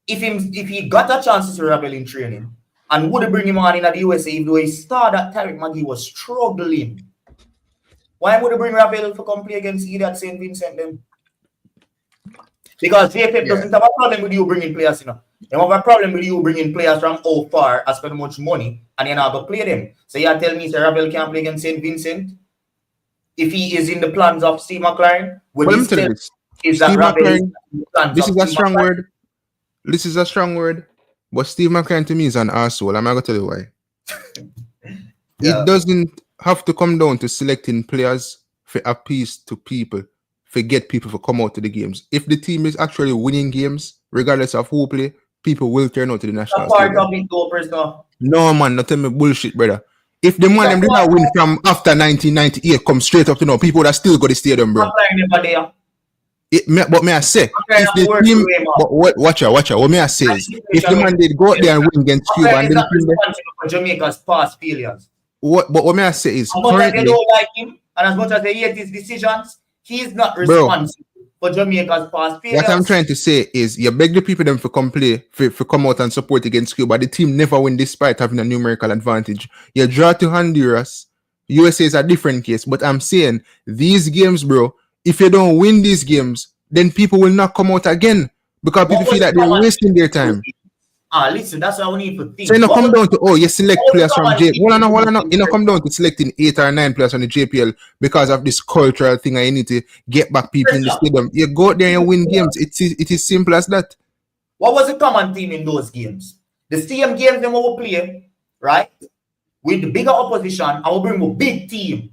If he got a chance to see Ravel in training, and would he bring him on in the USA even though he saw that Tariq Magee was struggling? Why would he bring Ravel to come play against either at St Vincent then? Because JFF doesn't have a problem with you bringing players, you know. They have a problem with you bringing players from how far and spend much money and you're not going to play them. So you tell me that Ravel can't play against St Vincent if he is in the plans of Steve McLaren? This is a strong word. This is a strong word. But Steve McLaren to me is an arsehole. I'm going to tell you why. It doesn't have to come down to selecting players for appease to people, for get people to come out to the games. If the team is actually winning games, regardless of who play, people will turn out to the national stadium. No, man, not tell me bullshit, brother. If the man them did not win from after 1998, come straight up to now, people that still go to the stadium, bro. But may I say, Okay, if I'm the working team, with him, but watch out. What may I say is, if the man did go out there and win against Cuba, McLaren and is then not responsible for Jamaica's past failures. what may I say is, As much as they currently, don't like him, and as much as they hate his decisions, he's not bro, responsible for Jamaica's past failures. what I'm trying to say is, you beg the people them for come play, for come out and support against Cuba. The team never win despite having a numerical advantage. You draw to Honduras. USA is a different case, but I'm saying these games, bro. If you don't win these games, then people will not come out again because people feel that they're wasting their time. Listen, that's what we need to think. So you know, come down to you select players from J. Hold on. You know, come down to selecting 8 or 9 players from the JPL because of this cultural thing. And you need to get back people in the stadium. You go out there and win games. It is simple as that. What was the common theme in those games? The same games them we will play, right? With the bigger opposition, I will bring a big team.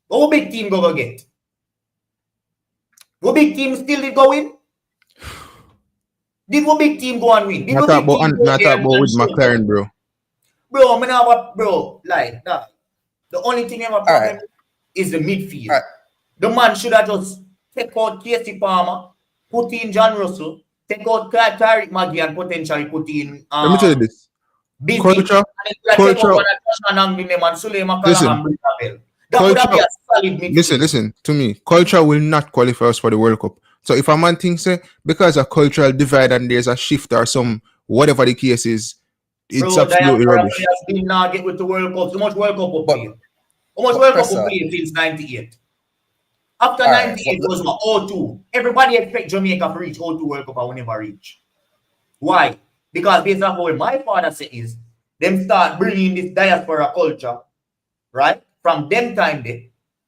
What will big team go get? What big team still did go in? Did what big team go and win? Not talk about with McLaren, bro. Bro, like that. The only thing ever problem is the midfield. The man should have just take out Casey Palmer, put in John Russell, take out Tariq Maggie and potentially put in let me tell you this. Culture. Listen to me. Culture will not qualify us for the World Cup. So if a man thinks because a cultural divide and there's a shift or some whatever the case is, it's absolutely rubbish. Did not get with the World Cup. So much World Cup will play. How much World Cup will play since 98? After 98 was 02. Everybody expect Jamaica to reach 02 World Cup and will never reach. Why? Because based on what my father said is, them start bringing this diaspora culture, right? From them time there,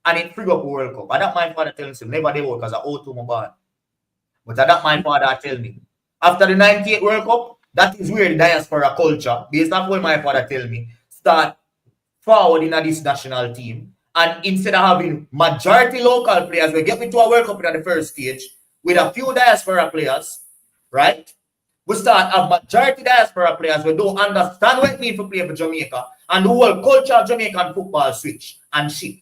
and it free up a World Cup. And that my father tells him, never they work because I 02 my bad. But that my father tell me. After the 98 World Cup, that is where the diaspora culture, based on what my father tell me, start forward in this national team. And instead of having majority local players, we get into a World Cup in the first stage with a few diaspora players, right? We start have majority diaspora players who don't understand what it means to play for Jamaica, and the whole culture of Jamaican football switch and shift.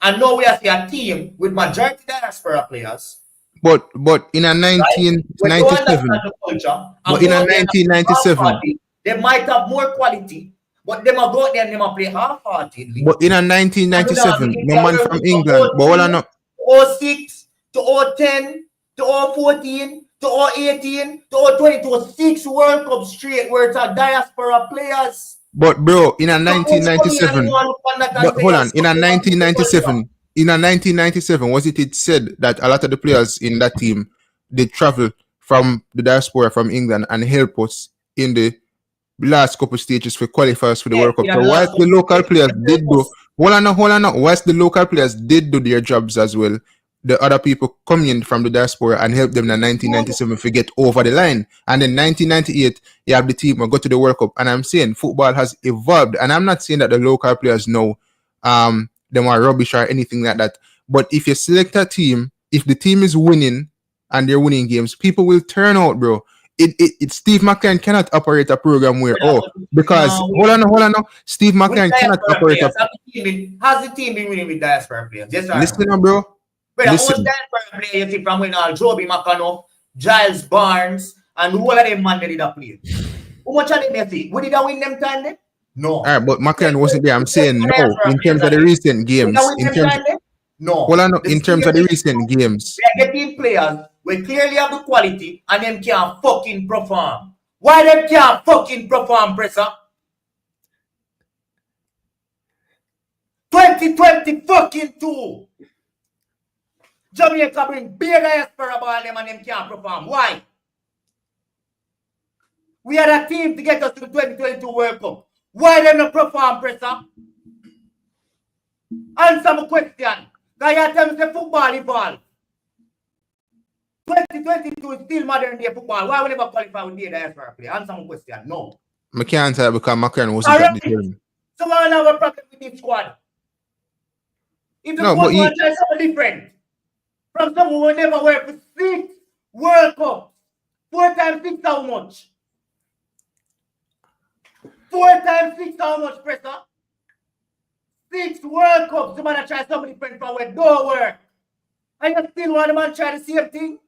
And now we have a team with majority diaspora players. But in a 1997, but in a 1997, they might have more quality, but they might go there and they might play half-heartedly. But in a 1997, no man from England, but all I know, 06 to 010 to 014 to 018 to 020 to 6 World Cup straight where it's a diaspora players. But bro, in a 1997, but hold on, in a 1997, was it said that a lot of the players in that team, they travel from the diaspora from England and help us in the last couple stages for qualifiers for the World Cup. So whilst the local players did do, hold on, whilst the local players did do their jobs as well, the other people come in from the diaspora and help them in 1997 to get over the line. And then 1998, you have the team will go to the World Cup. And I'm saying football has evolved. And I'm not saying that the local players know them are rubbish or anything like that. But if you select a team, if the team is winning and they're winning games, people will turn out, bro. Steve McLaren cannot operate a program where because hold on. Steve McLaren cannot operate has the team been winning with diaspora players? Yes, right. Listen up, bro. But listen. Diaspora players you see from when Joby McConnell, Giles Barnes, and who all of them man they did a play. How much are they see? We did I win them time then? No. All right, but McLaren wasn't there. I'm saying no in terms of the recent games. In terms of the recent games. We are getting players we clearly have the quality and them can't fucking perform. Why them can't fucking perform, Presser? 2020 fucking 2. Jamaica bring big diaspora ball them and them can't perform. Why? We are a team to get us to the 2022 World Cup. Why them not perform, Presser? Answer my question. Because you tell me the football evolved. 2022 is still modern day football. Why will never qualify with the diaspora player? Answer my question. No. I can't answer because McLaren wasn't at the team. So why have a problem with this squad? If the coach want to try something different from someone who never worked for 6 World Cups, 4 times 6 how much? 4 times 6 how much, Presser? 6 World Cups. Someone try something different from where don't work. And you still want the man try the same thing?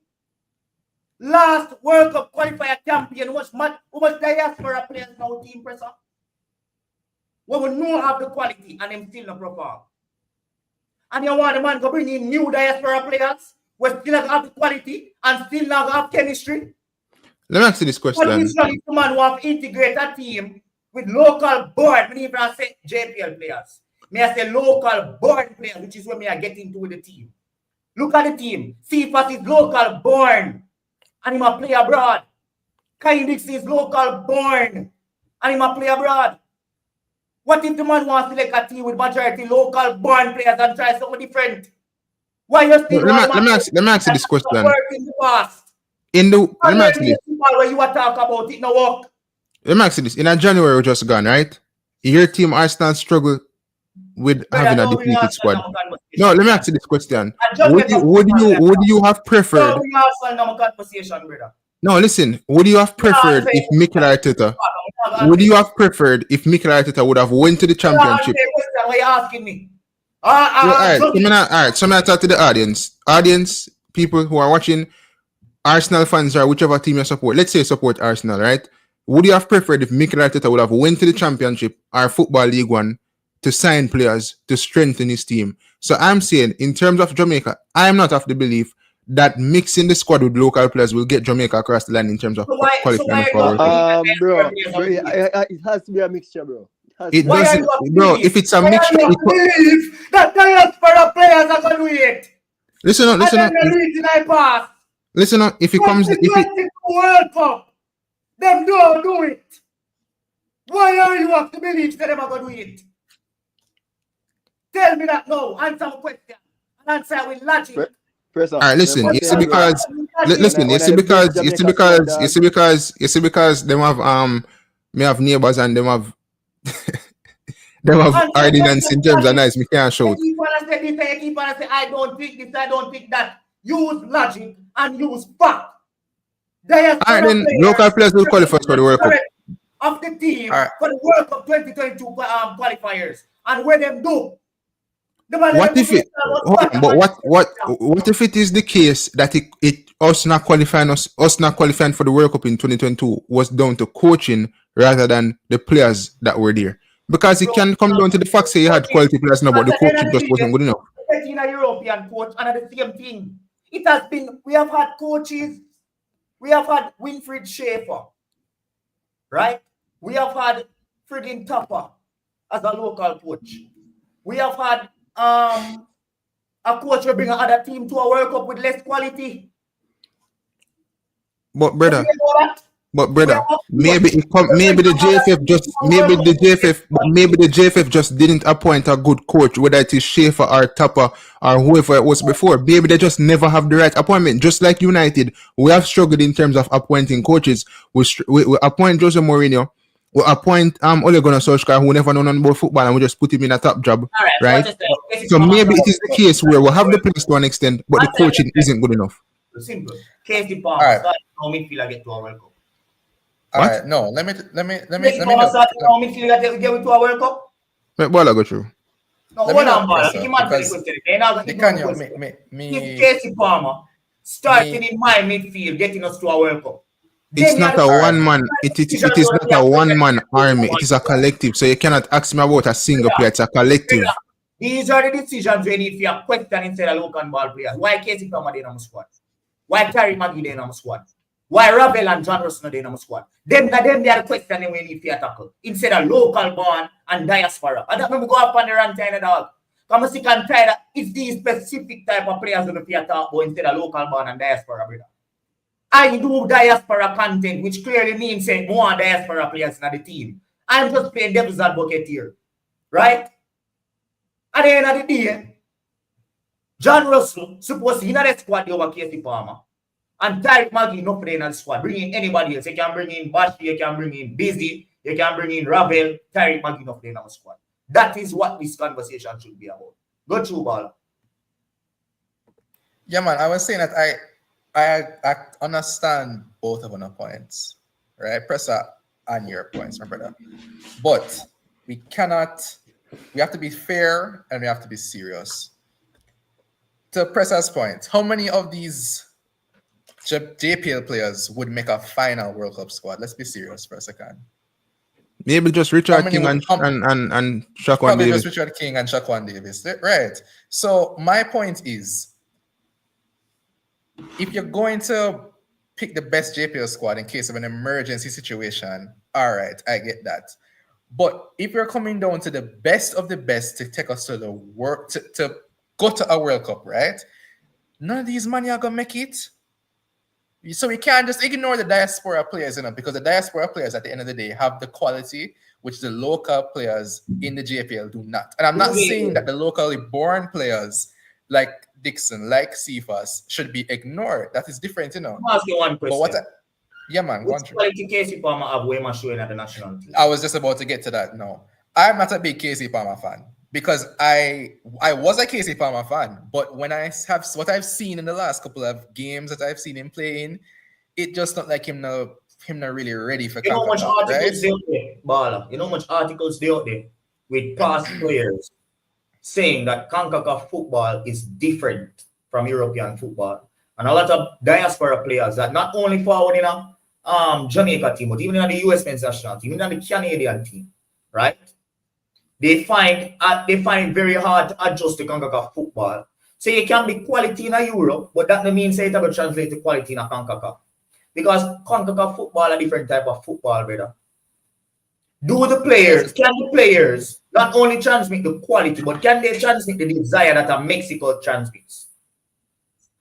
Last World Cup qualifier champion, who much diaspora players now team pressure? We will know have the quality and them still not perform. And you want the man to bring in new diaspora players who still have the quality and still not have chemistry? Let me ask you this question. But this one is the man who have integrated a team with local born, me even say JPL players. May I say local born players, which is what me I get into with the team. Look at the team. Cephas is local born and he might play abroad. Kindix is local born and he might play abroad. What if the man wants to select a team with majority local born players and try something different? Why you still let me ask you this question. Work in the past. Let me ask you this. Where you are talking about it no work. Let me ask you this. In a January we just gone, right? Your team Arsenal struggle with having a depleted squad. No, let me ask you this question. Would you have preferred? No, listen. Would you have preferred if Mikel Arteta? Would you have preferred if Mikel Arteta would have went to the championship? What are you asking me? All right. So I'm gonna talk to the audience, people who are watching. Arsenal fans or whichever team you support. Let's say support Arsenal, right? Would you have preferred if Mikel Arteta would have went to the championship or Football League One to sign players to strengthen his team? So I'm saying, in terms of Jamaica, I am not of the belief that mixing the squad with local players will get Jamaica across the line in terms of qualifying for. Bro, it has to be a mixture, bro. It doesn't, bro. If it's a mixture, that diaspora players are gonna do it. Listen up. If it comes, if it World Cup, them don't do it. Why are you have to believe that them are gonna do it? Tell me that now. Answer my question. Answer with logic. All right, listen. You see because them have may have neighbors and them have them have ordinance in terms of nice. Me can't show. Keep on say I don't think this. I don't think that. Use logic and use fact. All right, then local players will qualify for the World Cup. Of the team for the World Cup 2022 qualifiers, and where them do. What if it? What if it is the case that us not qualifying for the World Cup in 2022 was down to coaching rather than the players that were there? Because it can come down to the fact that you had quality players now, but the coaching just wasn't good enough. In a European coach, and the same thing. It has been. We have had coaches. We have had Winfried Schaefer, right? We have had friggin' Tupper as a local coach. We have had a coach will bring another team to a World Cup with less quality. But brother, maybe the JFF just didn't appoint a good coach, whether it is Schaefer or Tupper or whoever it was before. Maybe they just never have the right appointment. Just like United, we have struggled in terms of appointing coaches. We appoint Jose Mourinho. We appoint Ole Gunnar Solskjaer, who never know nothing about football, and we just put him in a top job, right? So maybe it is the case where we have the players to an extent, but the coaching isn't good enough. Simple. Casey Palmer started how midfielder get to a World Cup. All right, no, let me. How midfielder get to a World Cup. Well, I go through. No, hold on, if Casey Palmer starting in my midfield, getting us to a World Cup. It's not a one man. It is not a one man army. It is a collective. So you cannot ask me about a single player. It's a collective. These are the decisions we need for your question instead of local ball players. Why Casey Palmer in our squad? Why Terry Maggie in our squad? Why Ravel and John Russell in our squad? Them they are the question we need for your tackle instead of local born and diaspora. And that when we go up on the run time dog. Come and see can try that it's these specific type of players going to be talk about instead of local born and diaspora, brother. I do diaspora content, which clearly means say more diaspora players in the team. I'm just playing devil's advocate here. Right? At the end of the day, John Russell supposed to be in the squad over Casey Palmer. And Tyreek Maggie not playing in the squad. Bring in anybody else. You can bring in Bashi, you can bring in Busy, you can bring in Ravel. Tyreek Maggie not playing in the squad. That is what this conversation should be about. Go through, Ball. Yeah, man. I was saying that I understand both of our points, right? Presser and your points, my brother. But we have to be fair and we have to be serious. to Presser's point, how many of these JPL players would make a final World Cup squad? Let's be serious for a second. Maybe just Richard King and Shaquan Probably Davis. just Richard King and Shaquan Davis. Right. So my point is, if you're going to pick the best JPL squad in case of an emergency situation, all right, I get that. But if you're coming down to the best of the best to take us to the work to go to a World Cup, right? None of these money are gonna make it. So we can't just ignore the diaspora players, because the diaspora players at the end of the day have the quality which the local players in the JPL do not. And I'm not saying that the locally born players like Dixon, like Cephas, should be ignored. That is different, I'll ask you one question. Yeah, man. Which quality Casey Palmer have way more showing at the national team? I was just about to get to that. No, I'm not a big Casey Palmer fan because I was a Casey Palmer fan, but when I have what I've seen in the last couple of games that I've seen him playing, it just not like him not really ready for. You know how much articles they out there, Bala? You know how much articles they out there with past players saying that Concacaf football is different from European football, and a lot of diaspora players that not only forward in a Jamaica team, but even in the US men's national team, even in the Canadian team, right? They find it very hard to adjust to Concacaf football. So you can be quality in a Europe, but that doesn't mean say it will translate to quality in a Concacaf. Because Concacaf football a different type of football, brother. Can the players not only transmit the quality, but can they transmit the desire that a Mexico transmits?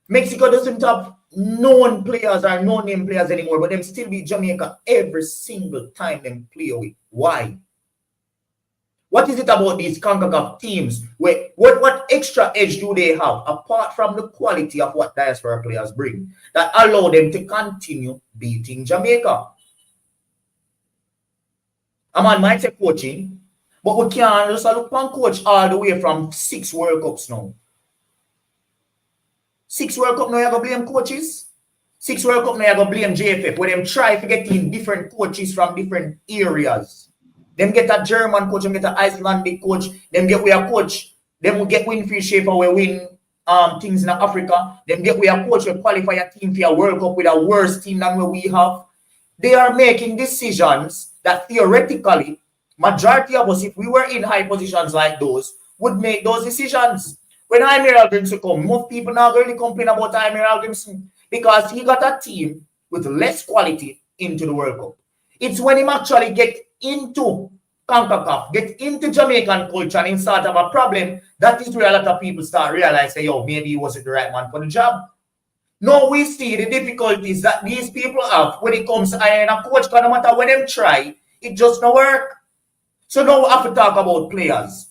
Mexico doesn't have known players or no-name players anymore, but them still beat Jamaica every single time they play away. Why? What is it about these Concacaf teams? What extra edge do they have apart from the quality of what diaspora players bring that allow them to continue beating Jamaica? A man might say coaching, but we can't just look on coach all the way from 6 World Cups now. 6 World Cup now, you go blame coaches. 6 World Cup now, you go blame JFF, where them try to get in different coaches from different areas. Them get a German coach, them get an Icelandic coach, them get we a coach, them will get Winfield Schaefer, we win things in Africa. Them get we a coach, we qualify a team for a World Cup with a worse team than what we have. They are making decisions that theoretically, majority of us, if we were in high positions like those, would make those decisions. When Amiral Grimson come, most people now really complain about Amiral Grimson because he got a team with less quality into the World Cup. It's when him actually get into Concacaf, get into Jamaican culture and him start have a problem, that is where a lot of people start realizing, yo, maybe he wasn't the right man for the job. Now we see the difficulties that these people have when it comes to hiring a coach, because no matter when them try, it just don't work. So now we have to talk about players.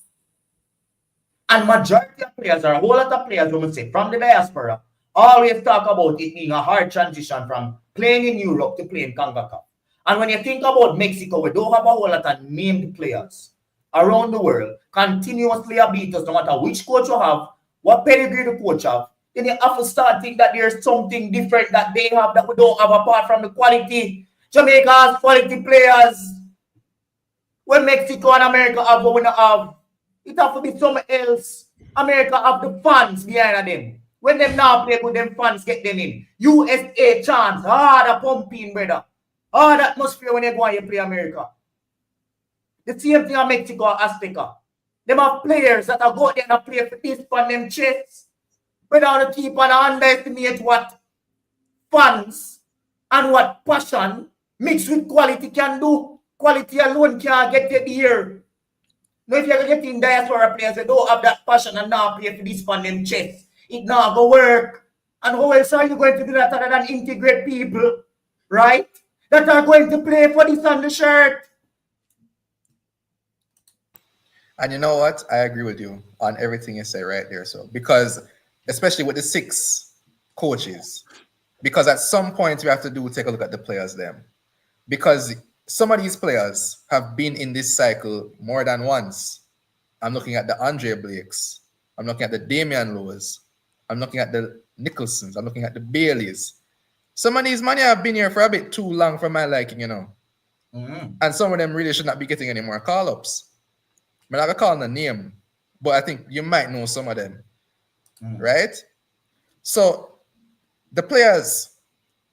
And majority of players, or a whole lot of players, we would say, from the diaspora, always talk about it being a hard transition from playing in Europe to playing Concacaf. And when you think about Mexico, we don't have a whole lot of named players around the world, continuously beat us no matter which coach you have, what pedigree the coach have. Then you have to start thinking that there's something different that they have that we don't have apart from the quality. Jamaica has quality players. When Mexico and America have what we don't have, it have to be something else. America have the fans behind them. When them now play with them fans get them in. USA chance, the pumping, brother. The atmosphere when they go and play America. The same thing in Mexico and Azteca. Them have players that are go there and play for this on them chests. But on the keep and underestimate what fans and what passion mixed with quality can do. Quality alone can't get you here. Now if you're getting diaspora players that don't have that passion and now play for this on them chests, it not go work. And how else are you going to do that other than integrate people, right? That are going to play for this on the shirt. And you know what? I agree with you on everything you say right there. So because especially with the 6 coaches, because at some point we have to take a look at the players them. Because some of these players have been in this cycle more than once. I'm looking at the Andre Blakes. I'm looking at the Damian Lewis. I'm looking at the Nicholsons. I'm looking at the Baileys. Some of these money have been here for a bit too long for my liking, you know. Mm-hmm. And some of them really should not be getting any more call-ups. I'm not going to call them a name, but I think you might know some of them. right? So the players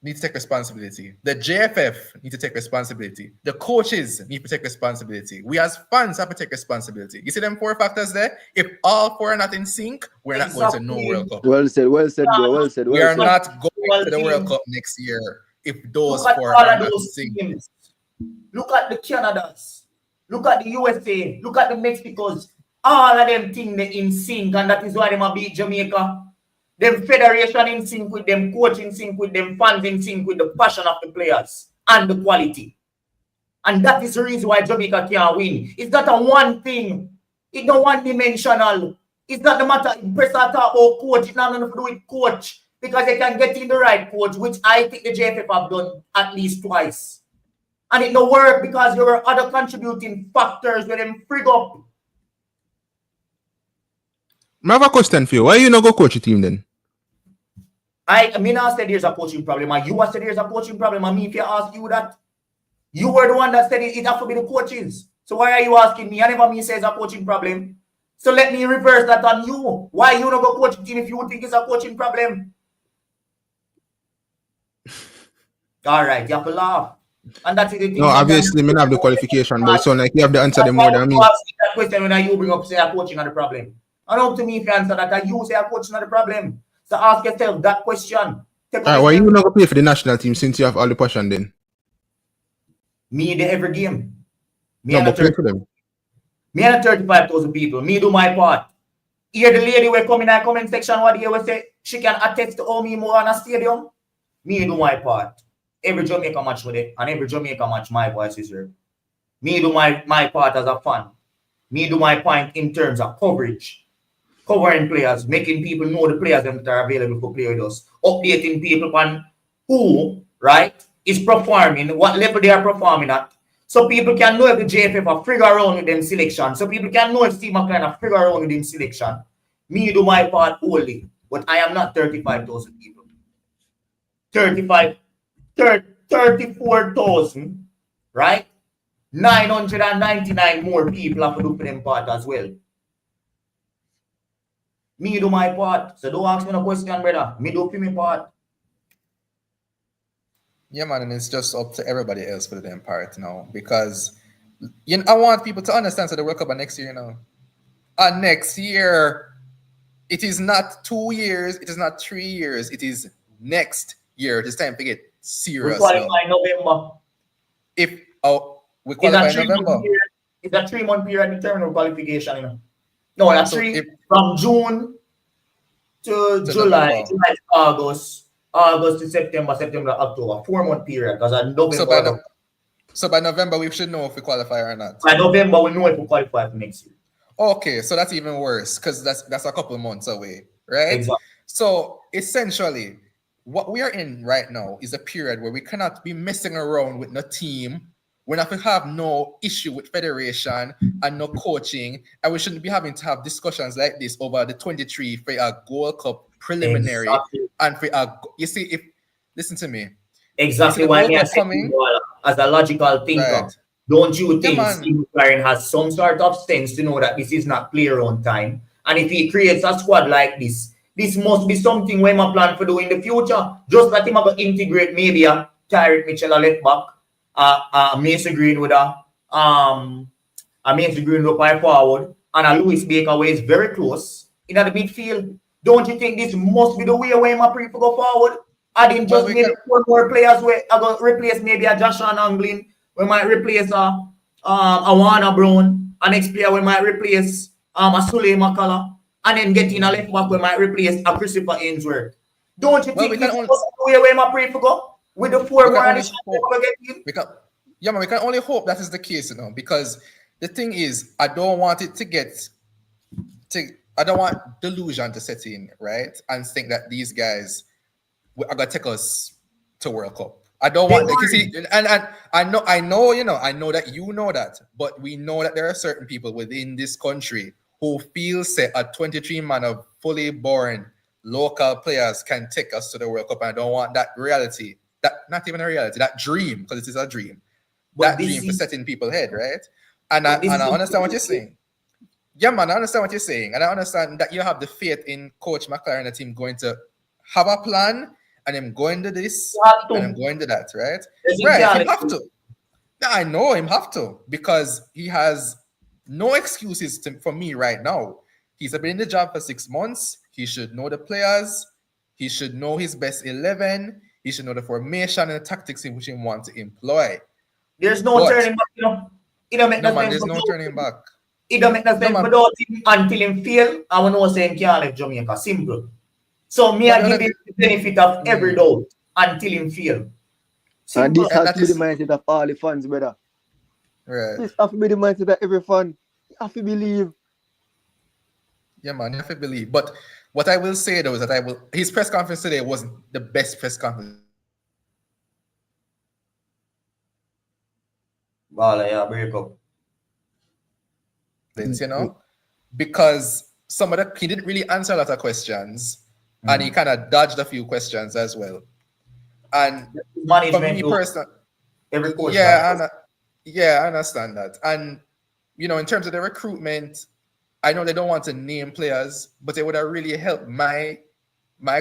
need to take responsibility. The JFF need to take responsibility. The coaches need to take responsibility. We as fans have to take responsibility. You see them 4 factors there? If all 4 are not in sync, we're not going to no World Cup. Well said, bro. Well said. We are not going to the World Cup next year if those 4 are not in sync. Teams. Look at the Canadas. Look at the USA. Look at the Mexicos. All of them things they in sync, and that is why they might beat Jamaica. Them federation in sync with them, coach in sync with them, fans in sync with the passion of the players and the quality. And that is the reason why Jamaica can't win. It's not a one thing. It's not one-dimensional. It's not the matter. Press talk about coach. It's not nothing to do with coach. Because they can get in the right coach, which I think the JFF have done at least twice. And it don't work because there were other contributing factors where them frig up. I have a question for you. Why you not go coach a team then? I mean, I said there's a coaching problem. And you said there's a coaching problem. And me, if you ask you that, you were the one that said it have to be the coaches. So why are you asking me? I never me say it's a coaching problem. So let me reverse that on you. Why you not go coach a team if you think it's a coaching problem? All right, you have to laugh. And that's it. No, obviously, me not have the qualification, but so like you have the answer them more than me. That question when you bring up say a coaching on the problem. And up to me if you answer that, you say a coaching on the problem. So ask yourself that question. All right, why you not go play for the national team since you have all the passion then? Me the every game. Me No, and but play for them. Me and 35,000 people. Me do my part. Here the lady will come in the comment section what they will say she can attest to how me more on a stadium. Me do my part. Every Jamaica match with it, and every Jamaica match my voice is heard. Me do my part as a fan. Me do my point in terms of coverage. Covering players, making people know the players that are available for play with us. Updating people on who, right, is performing, what level they are performing at. So people can know if the JFF are figure around with them selection. So people can know if Steve McLaren are figure around with them selection. Me do my part only. But I am not 35,000 people. 34,000, right? 999 more people have to do for them part as well. Me do my part. So don't ask me no question, brother. Me do for my part. Yeah, man, and it's just up to everybody else for their part now. Because I want people to understand so the World Cup next year, And next year, it is not 2 years, it is not 3 years, it is next year. It is time to get serious. We qualify in November. We qualify in November. It's a 3-month period in terms of qualification, No, that's from June to July, July to August, August to September, September to October, 4-month period. Because November. So by November we should know if we qualify or not. By November we know if we qualify for next year. Okay, so that's even worse because that's a couple months away, right? Exactly. So essentially, what we are in right now is a period where we cannot be messing around with no team. We're not going to have no issue with federation and no coaching, and we shouldn't be having to have discussions like this over the 23 for a Gold Cup preliminary. Exactly. And for listen to me. Exactly why me coming as a logical thinker. Right. Don't you think Steve McLaren has some sort of sense to know that this is not clear on time? And if he creates a squad like this must be something where my plan for doing in the future. Just that him going to integrate maybe a Tyreek Mitchell a left back, Mason Green with a Mason Green with a forward, and a Lewis Baker where is very close in the midfield. Don't you think this must be the way where my people go forward? I didn't just maybe 4 more players where I going to replace maybe a Joshua Anglin. We might replace a Warner Brown. Our next player we might replace a Sule Makala. And then get in a left back we might replace a Christopher Ainsworth. Don't you think this is the way where my pray for go? With the 4 more we can only hope that is the case, because the thing is, I don't want delusion to set in, right? And think that these guys are gonna take us to World Cup. I don't want to see, and I know that you know that, but we know that there are certain people within this country who feel say a 23-man of fully born local players can take us to the World Cup, and I don't want that reality, that not even a reality, that dream, because it is a dream, but that dream for setting people's head, right? And I understand what you're saying. Yeah, man, I understand what you're saying, and I understand that you have the faith in Coach McLaren and the team going to have a plan, and him going to this, You have to. and him going to that, right? Yes, you Right, can't him let have to. Yeah, I know him have to because he has no excuses for me right now. He's been in the job for 6 months. He should know the players. He should know his best 11. He should know the formation and the tactics in which he wants to employ. There's no But- turning back, you know. It don't make No, no man, sense. there's no turning back. It don't make no sense man. without him until him fail. I want to know saying can't leave Jamaica. Simple. So me But I no, give him the benefit of every doubt until him fail. And Simple. this has that to be the is- mindset of all the fans, brother. Right. This has to be the mindset of every fan. You have to believe. Yeah, man, you have to believe. But what I will say though is that his press conference today wasn't the best press conference. Ball, yeah, break up. You know, because he didn't really answer a lot of questions, and he kind of dodged a few questions as well. And for Management me too. personally, Every coach. yeah, I understand that. And you know, in terms of the recruitment, I know they don't want to name players, but it would have really helped my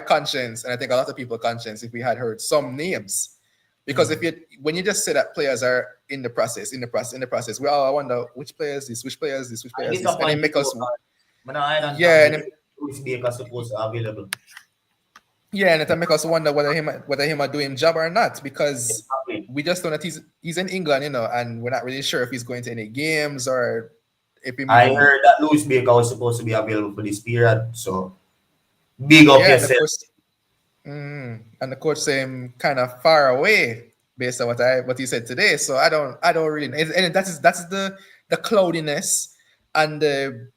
conscience, and I think a lot of people's conscience, if we had heard some names. Because when you just say that players are in the process, we all wonder which player is this, which player is this, and it make us Yeah, and Louis Baker supposed to available. and it make us wonder whether him are doing job or not, because we just know that he's in England, you know, and we're not really sure if he's going to any games or if he. I heard that Louis Baker was supposed to be available for this period, so big up yourself. And the coach say him kind of far away based on what he said today. So I don't really know. And that's the cloudiness and the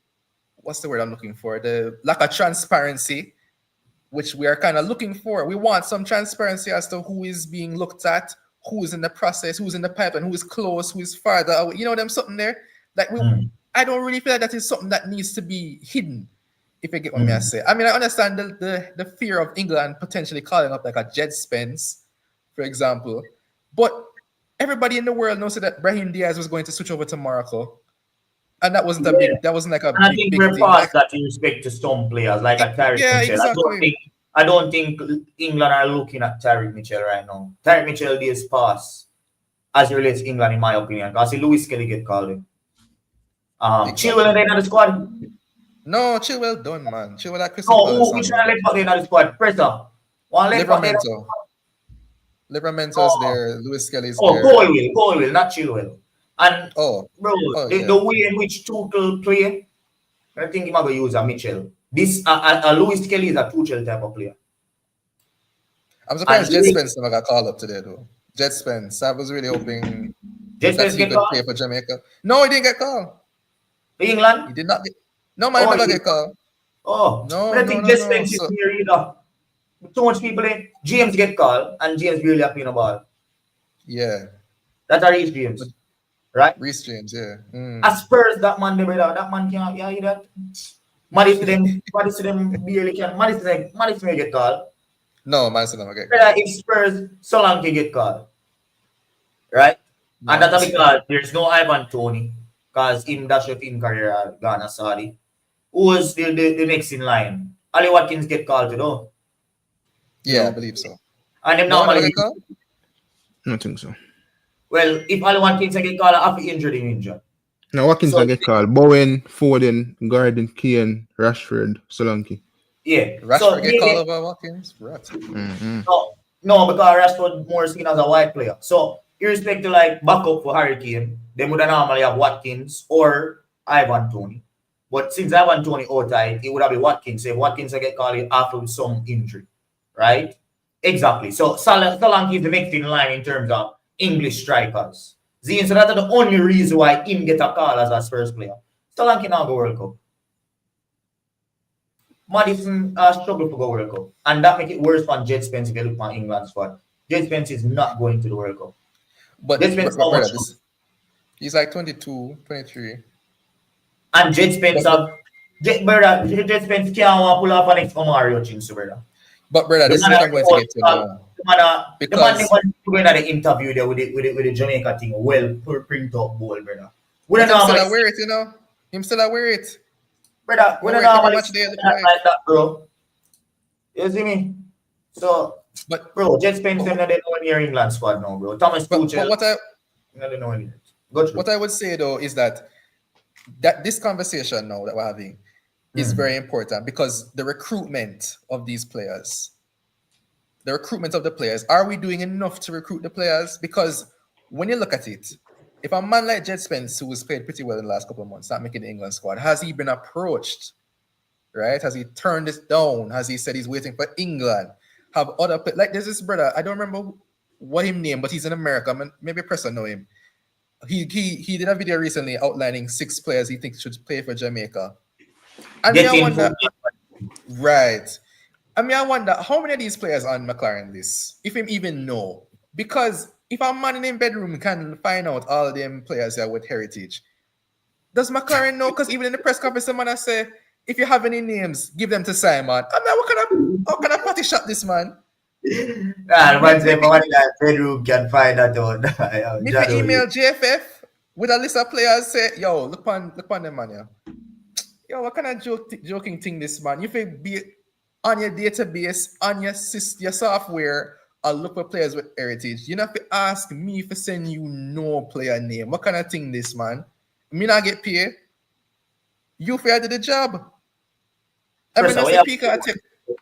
what's the word I'm looking for? The lack of transparency, which we are kind of looking for. We want some transparency as to who is being looked at, who is in the process, who's in the pipeline, who is close, who is farther away. You know, them something there. Like I don't really feel like that is something that needs to be hidden. If you get what I say. I mean, I understand the fear of England potentially calling up like a Jed Spence, for example. But everybody in the world knows that Brahim Diaz was going to switch over to Morocco. And that wasn't like a I big think thing. we're past that in respect to some players like a Tariq Mitchell. Exactly. I don't think England are looking at Tariq Mitchell right now. Tariq Mitchell days pass as it relates to England, in my opinion. Because Lewis Kelly get called in. Chilwell and in the squad. No, Chilwell done, man. Chilwell at Crystal Palace. Which one left back in the squad? Presser. One left back in the squad. Livermento's there. Lewis Kelly's there. Colwill, not Chilwell. And the way in which Tuchel play, I think he might go use a Mitchell. This Lewis Kelly is a Tuchel type of player. I'm surprised Jed Spence never got called up today, though. Jed Spence. I was really hoping Jed Spence he could play for Jamaica. No, he didn't get called. For England? He did not get. No, man, never get called. No, I think Jed Spence is here either. Too much people in. James get called, and James really happy in a ball. Yeah. That's a Reece James. Right? Reece James, yeah. As Spurs, that man, that man can't hear that. Madison barely can. Madison get called. No, Madison never get called. If Spurs, Solanke get called. Right? No, and that's because there's no Ivan Toney, because him dash out in career at Ghana, Saudi. Who was the next in line? Ali Watkins get called, you know? Yeah, I believe so. And him normally I don't think so. Well, if Ali Watkins get called after injured. No, Watkins get called. Bowen, Foden, Gordon, Keane, Rashford, Solanke. Yeah. Rashford get called over Watkins? Right. No, because Rashford more seen as a wide player. So irrespective like backup for Harry Kane, they would normally have Watkins or Ivan Toney. But since Ivan Toney outside, it would have been Watkins. If Watkins get called after some injury. Right? Exactly. So Solanke is the next in line in terms of English strikers. So that's the only reason why him get a call as a Spurs player. Solanke now go World Cup. Madison struggle to go World Cup. And that make it worse for Jed Spence if you look at England squad. Jed Spence is not going to the World Cup. But he's like 22, 23. And Jed Spence Jed Spence can't pull off an next Mario Chinsu, brother. But brother, this is what I'm going to get to now. The man went to the interview there with the Jamaica thing, well print up ball, brother. Him still wear it, you know. Him still wear it. Brother, we When don't we every normally match see they look that like. like that, bro. You see me? So, But bro, Jet Spence them not know in your England squad now, bro. Thomas but Tuchel, what I not know in it. Go through. what I would say though is that this conversation now that we're having is very important because the recruitment of these players, the recruitment of the players, are we doing enough to recruit the players? Because when you look at it, if a man like Jet Spence, who has played pretty well in the last couple of months, not making the England squad, has he been approached? Right? Has he turned this down? Has he said he's waiting for England? Have other like there's this brother, I don't remember what him name, but he's in America. Maybe Preston know him. He did a video recently outlining 6 players he thinks should play for Jamaica. And me, I wonder, right? I mean, I wonder how many of these players on McLaren list, if him even know. Because if a man in his bedroom can find out all them players there with heritage, does McLaren know? Because even in the press conference, the man I say, if you have any names, give them to Simon. I mean, how can I party shop this man? Nah, man say man in that bedroom can find that out. Me to email JFF with a list of players, say, yo, look on them man, yeah. Yo, what kind of joking thing this man? You think be on your database, on your software, I'll look for players with heritage. You don't have to ask me for send you no player name. What kind of thing this man? Me not get paid. You fair did the job. I mean, that's the peak I take.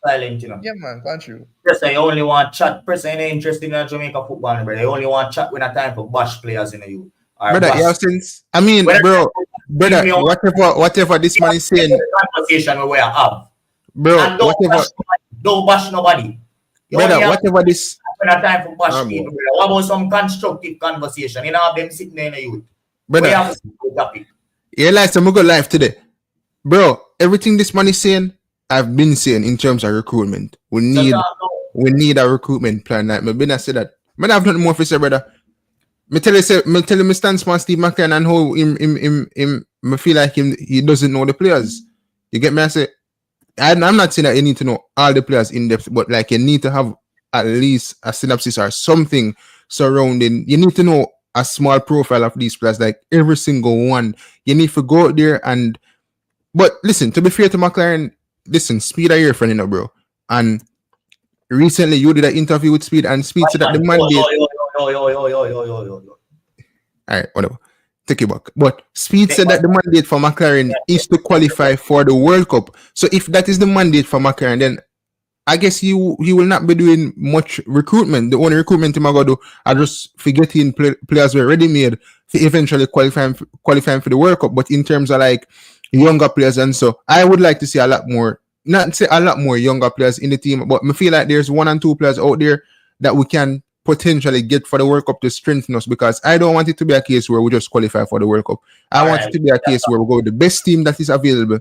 Silent, you know. Yeah, man, can't you? Just say you only want chat. Person ain't interested in Jamaica football, brother. You only want chat when a time for bash players in the youth. Brother, yeah, since I mean, brother, whatever this man is saying, conversation we have, bro, and don't bash nobody. You brother, only have whatever this, when a time for bash people, brother. What about some constructive conversation? You know, have them sitting there in the youth. brother, We have a topic. yeah, like some good life today, bro. Everything this man is saying, I've been saying in terms of recruitment. We need a recruitment plan. Like, I said that. I have nothing more to say, brother. Me tell you my stance on Steve McLaren and how him me feel like he doesn't know the players. You get me? I say I'm not saying that you need to know all the players in depth, but like you need to have at least a synopsis or something surrounding. You need to know a small profile of these players, like every single one. You need to go out there and. But listen, to be fair to McLaren, listen, Speed are your friend, you know, bro. And recently you did an interview with Speed, and Speed said that the mandate. All right, whatever. Take it back. But Speed said that the mandate for McLaren is to qualify for the World Cup. So if that is the mandate for McLaren, then I guess he will not be doing much recruitment. The only recruitment him I got to do are just forgetting players were ready made for eventually qualifying for the World Cup. But in terms of like younger players, and so I would like to see a lot more, not say a lot more younger players in the team, but I feel like there's 1 and 2 players out there that we can potentially get for the World Cup to strengthen us, because I don't want it to be a case where we just qualify for the World Cup. I want it to be a case where we go with the best team that is available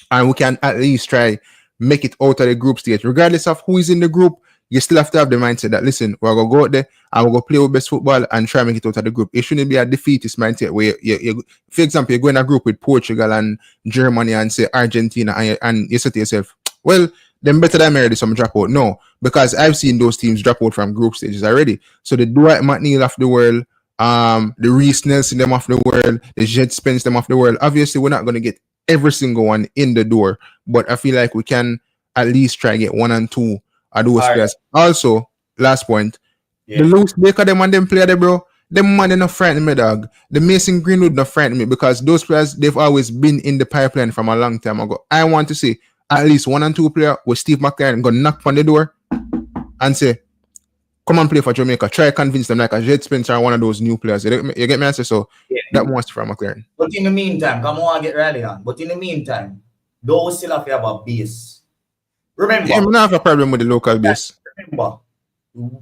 and we can at least try make it out of the group stage. Regardless of who is in the group, you still have to have the mindset that, listen, we're going to go out there and we're going to play our best football and try and make it out of the group. It shouldn't be a defeatist mindset where, you for example, you go in a group with Portugal and Germany and say Argentina and you say to yourself, well, then better than already some drop out. No, because I've seen those teams drop out from group stages already. So the Dwight McNeil of the world, the Reece Nelson them of the world, the Jet Spence them of the world. Obviously, we're not going to get every single one in the door, but I feel like we can at least try and get 1 and 2 of those players. Also, last point, the Lewis Baker them and them player there, bro. Them man, they not frighten me, dog. The Mason Greenwood not frighten me, because those players, they've always been in the pipeline from a long time ago. I want to see at least 1 and 2 player with Steve McLaren go knock on the door and say, come and play for Jamaica. Try to convince them like a Jet Spencer or one of those new players. You get me? Answer? So that wants from McLaren. But in the meantime, come on, get ready on. But in the meantime, those still have to have a base. Remember, I don't have a problem with the local base. Remember,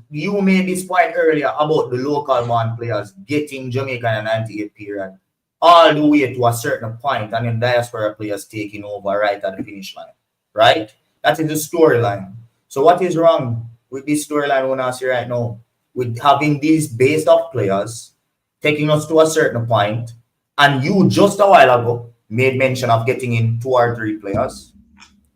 you made this point earlier about the local man players getting Jamaica in the 98 period all the way to a certain point, and then diaspora players taking over right at the finish line. Right? That is the storyline. So what is wrong with this storyline we want to see right now? With having these base of players taking us to a certain point, and you just a while ago made mention of getting in 2 or 3 players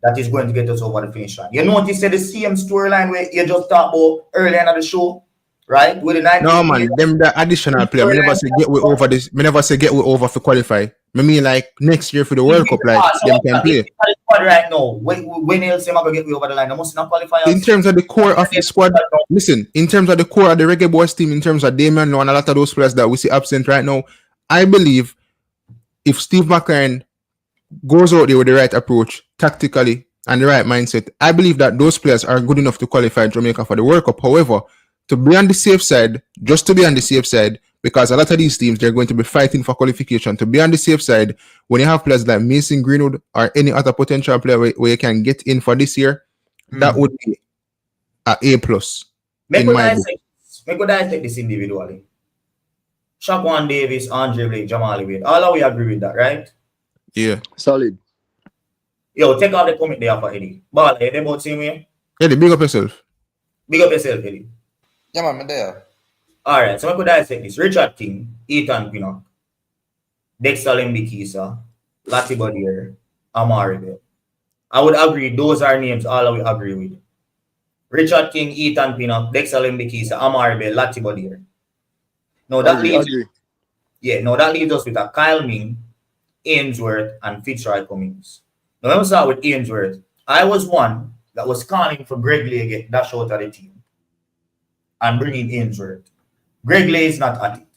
that is going to get us over the finish line. You notice the same storyline where you just talked about earlier in the show, right? With the 19 no man, them the additional player. Me never say get we over this. Me never say get we over for qualify. I mean, like next year for the World Cup, like them can play. The squad right now. When else am I gonna get you over the line? I must not qualify. In terms of the core of the squad, listen, in terms of the core of the Reggae Boys team, in terms of Damian Lowe and a lot of those players that we see absent right now, I believe if Steve McLaren goes out there with the right approach, tactically, and the right mindset, I believe that those players are good enough to qualify Jamaica for the World Cup. However, to be on the safe side, just to be on the safe side, because a lot of these teams, they're going to be fighting for qualification. To be on the safe side, when you have players like Mason Greenwood or any other potential player where you can get in for this year, that would be a A+. Make we dissect this individually. Shaquan Davis, Andre Blake, Jamal Wade. All of we agree with that, right? Yeah. Solid. Yo, take off the comment there for Eddie. Ball, Eddie, about same way? Eddie, big up yourself. Big up yourself, Eddie. Yeah, man, I'm there. All right, so we could dissect this. Richard King, Ethan Pinnock, Dexter Lembikisa, Lati Bodier, Amari. I would agree, those are names all of we agree with. Richard King, Ethan Pinnock, Dexter Lembikisa, Amari, Lati Bodier. Now that leaves us with a Kyle Ming, Ainsworth, and Fitzroy Cummings. Now let me start with Ainsworth. I was one that was calling for Greg Lay to get dash out of the team and bring in Ainsworth. Greg Lay is not at it.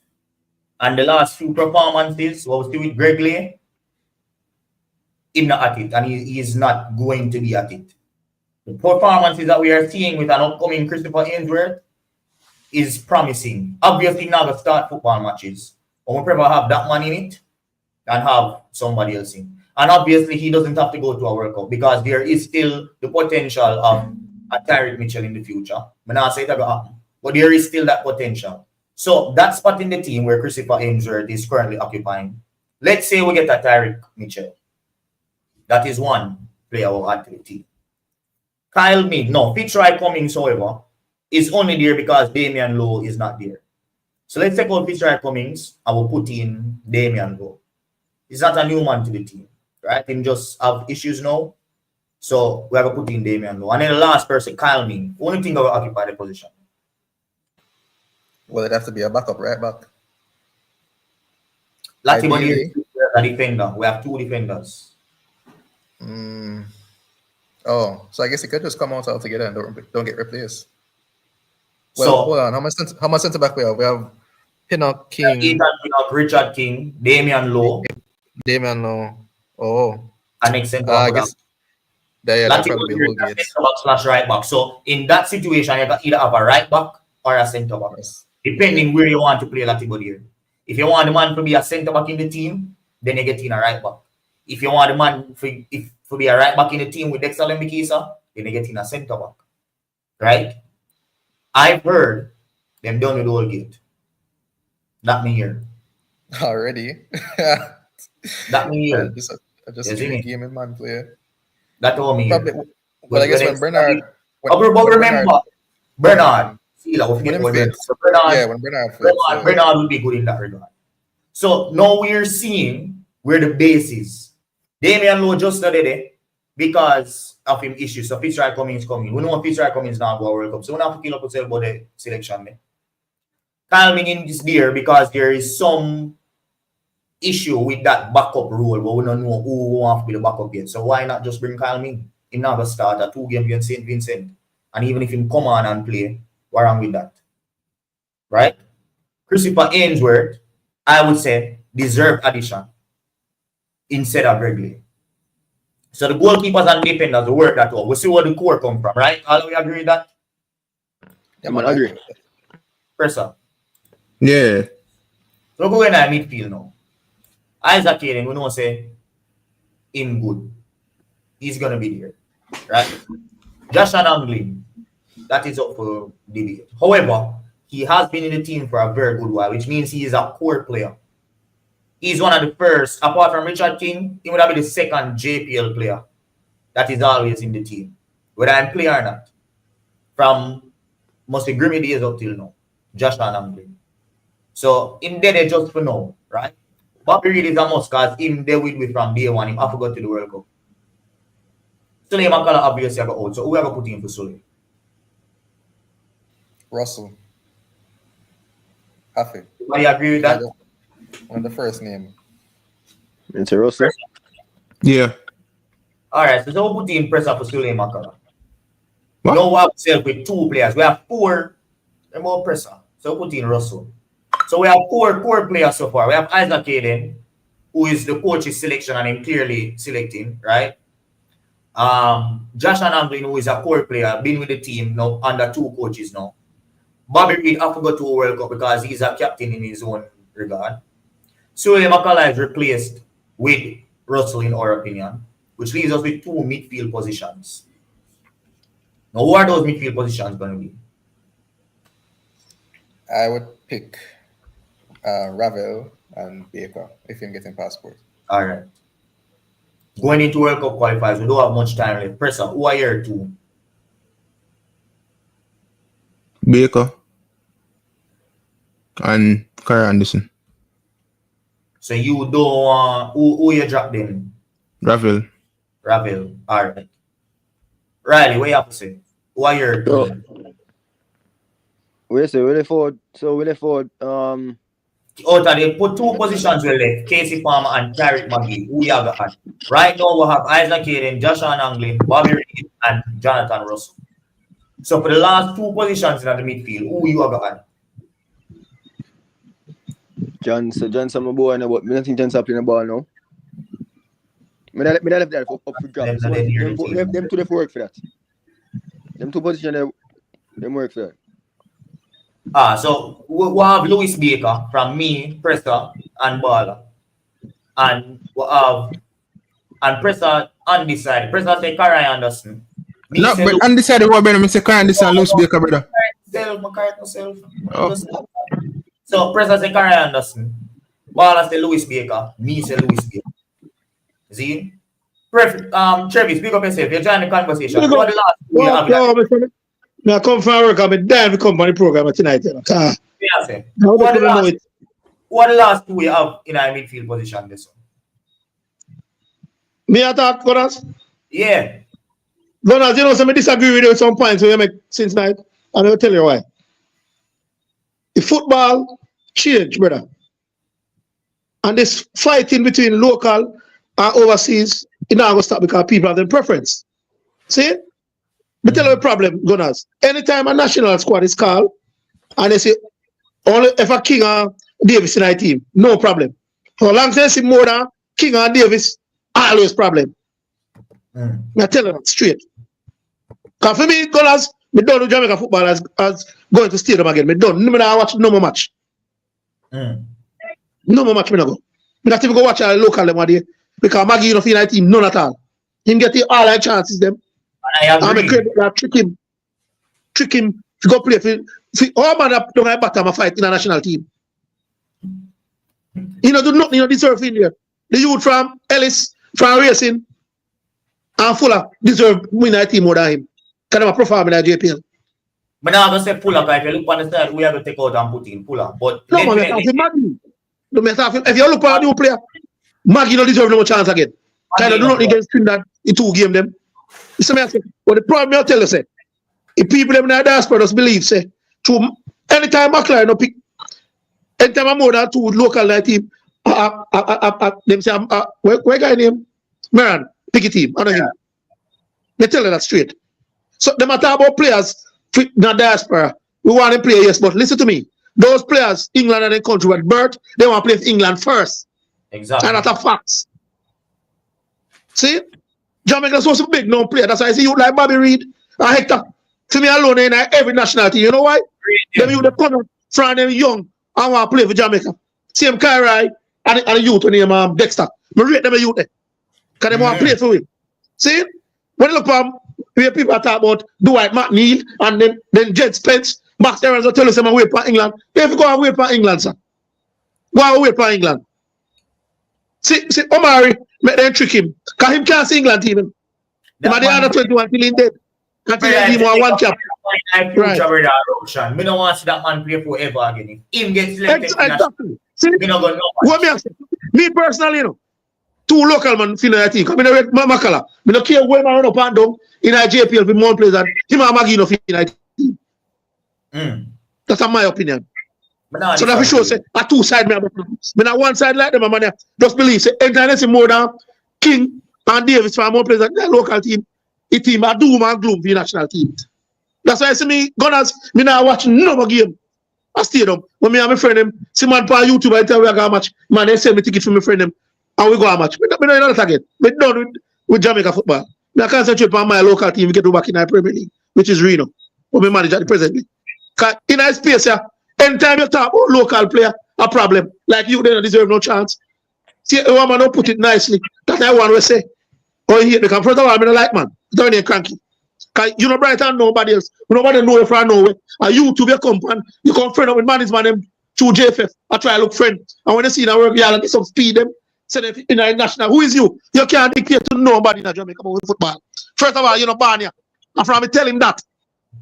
And the last few performances, what was with Greg Lay, he's not at it, and he is not going to be at it. The performances that we are seeing with an upcoming Christopher Ainsworth is promising. Obviously, not going to start football matches, but we prefer have that man in it and have somebody else in. And obviously, he doesn't have to go to a World Cup because there is still the potential of a Tyreek Mitchell in the future. I'm not saying that will happen, but there is still that potential. So that spot in the team where Christopher Ainsworth is currently occupying, let's say we get a Tyreek Mitchell. That is one player we'll add to the team. Kyle Ming, no, Fitzroy Cummings, however, is only there because Damian Lowe is not there. So let's take out Fitzroy Cummings and we'll put in Damian Lowe. He's not a new man to the team, right? He just have issues now. So we have to put in Damian Lowe. And then the last person, Kyle Ming, only thing that will occupy the position. Well, it'd have to be a backup right back. Latimer is a defender. We have two defenders. Oh, so I guess he could just come out altogether and don't get replaced. Well, So hold on. How much centre back we have? We have Pinnock, King, Ethan Pinnock, Richard King, Damian Lowe, Damian Lowe. Oh, and next centre I back. guess that probably be Holgate. Centre back slash right back. So in that situation, you can either have a right back or a centre back, Yes. depending where you want to play Latimer here. If you want the man to be a centre back in the team, then you get in a right back. If you want the man to be a right back in the team with Dexter Lembikisa, then you get in a centre back. Right? I've heard them done with Holgate. That me here. Already. That me here. I just see the game in man player. That all me Probably, here. but I guess when Bernard. But remember, Bernard. See, like, when Bernard Bernard will be good in that regard. So now we're seeing where the base is. Damian Lowe just not there because of him issues. So Fitzroy Cummings coming. We know Fitzroy Cummings now go World Cup. So we don't have to kill up ourselves about the selection there. Kyle Ming is there because there is some issue with that backup role, but we don't know who will have to be the backup yet. So why not just bring Kyle Ming? He never start a 2 game against St Vincent. And even if he come on and play, what's wrong with that? Right? Christopher Ainsworth, I would say, deserve addition instead of Reggae. So the goalkeepers and defenders will work that out. We'll see where the core come from, right? All we agree with that? Yeah, man, I agree. Pressure. Yeah. So go in our midfield now. Isaac Caden, we know say in good. He's gonna be there. Right? Josh Anangling, that is up for debate. However, he has been in the team for a very good while, which means he is a core player. He's one of the first, apart from Richard King, he would have been the second JPL player that is always in the team, whether I'm playing or not. From mostly Grimmy days up till now, Josh Anangling. So, him there just for now, right? Bobby Reed is a must because him there with from day one, him I forgot to the World Cup. Sully McCullough obviously got out, so who ever put him for Sully? Russell. Happy. Everybody agree with that? One of the first name. It's a Russell. Yeah. All right, so we put in pressure for Sule Makala. What? Now we have ourselves with 2 players. We have 4 more pressure. So we put in Russell. So we have 4 players so far. We have Isaac Hayden, who is the coach's selection and him clearly selecting, right? Josh Ananglin, who is a core player, been with the team now under 2 coaches now. Bobby Reid have to go to a World Cup because he's a captain in his own regard. Sule Makala is replaced with Russell, in our opinion, which leaves us with 2 midfield positions. Now, who are those midfield positions going to be? I would pick Ravel and Baker if you're getting passport. All right. Going into World Cup qualifiers, we don't have much time left. Pressure, who are your 2? Baker and Kyrie Anderson. So you don't want who you drop them? Ravel. All right. Riley, what you have to say? Who are your 2? We left forward. Out of they put 2 positions we left, Casey Palmer and Tarek McGee. Who you have got? Right now we have Isaac Hayden, Joshua Anglin, Bobby Reid, and Jonathan Russell. So for the last 2 positions in the midfield, who you have got? Johnson my boy now, but I don't think Johnson playing the ball now. Me left that up for grab. So them 2 work for that. Them 2 positions them work for that. So we have Louis Baker from me, Pressa, and Bala. And we have Pressa undecided. Pressa say Kyrie Anderson. Me No, say but undecided what better. I say Kyrie Anderson and Luce Baker, brother. myself. Oh. So Pressa say Kyrie Anderson. Bala say Louis Baker. Me say Louis Baker. See? Perfect. Travis, pick up yourself. You're joining the conversation. What the last we have? I come from work. I'm dying to come on the program tonight. What the last 2 we have in our midfield position this one? Me attack, Gunners? Yeah. Gunners, you know, so I disagree with you at some points so you make since night. And I'll tell you why. The football changed, brother. And this fighting between local and overseas, it not going to stop because people have their preference. See? But tell you the problem, Gunners. Anytime a national squad is called, and they say, only if a King or Davis in our team, no problem. For long as they see more than King or Davis, always problem. I tell you that straight. Because for me, Gunners, I don't do Jamaica football as going to stadium again. I don't. I watch no more match. No more match, I go. I not even go watch a local them one day. Because Maggie, you know, in our team, none at all. Him get all our chances, them. I'm a great trick him to go play for all man up don't have bottom a fight in a national team. You know, do nothing, you know, deserve in there. The youth from Ellis, from Racing, and Fuller deserve win that team more than him. Because I'm a perform in the JPL. But now I'm going to say Fuller, because if you look on the side, we have to take out and put in Fuller. But no, man, if you look at a new player, Maggie don't deserve no more chance again. Kind of do nothing against Trinidad in 2 games them. But the problem I'll tell you, say, if people in the diaspora just believe, say, to anytime McLaren no pick, anytime I'm more than 2 local team, them say, where guy name? Maran, pick a team, I know him. They tell you that straight. So they matter about players in the diaspora. We want to play, yes, but listen to me. Those players, England and the country with birth, they want to play for England first. Exactly. And that's a fact. See? Jamaica is supposed to be big known player. That's why I see you like Bobby Reid and Hector. To me alone in every national team. You know why? Them you the come from them young and want to play for Jamaica. Same Kyrie and the youth named Dexter. I rate them a youth there. Because they want to play for him. See? When you look at where people talk about Dwight McNeil and then Jed Spence, Max Evans will tell you some wait for England. If you go and wait for England, sir. Go and wait for England. See, Omari, make them trick him. Because him can't see England team. Him at the under 21 till he dead. Until he give him 1 cap. Right. I don't want to see that man play forever again. If him gets selected, exactly. See, we not gonna know. What me personally, you know, 2 local man feel that team. Because I don't Makala. I don't care where I run up and down in a JPL with more players than him and Maggie no feel that team. That's my opinion. So that for sure say a two side me have a problem. Me na one side like them, my man. Just believe say anytime they see more than King and Davis for more players than the local team, the team are doom and gloom for the national team. That's why I see me Gunners, me now watch no more game. I stay them. When me and my friend them, see man on YouTube, I tell we go a match. Man, they send me ticket for my friend them, and we go a match. Me don't know that again. Me done with Jamaica football. Me I concentrate on my local team. We get to back in the Premier League, which is Reno, who me manage at the presently. Cause in a space here, anytime you talk about local player, a problem. Like you, they don't deserve no chance. See, a woman don't put it nicely. That I want to say. Oh, he because first of all, I don't like man. Don't need cranky. Cause you know Brighton, nobody else. Nobody know you from nowhere. And you to be a company, you come friend up with management them through JFF. I try to look friend. And when they see that work, you get some speed them. Say them in a national. Who is you? You can't dictate to nobody in Jamaica about football. First of all, you know Barney. And from me tell him that.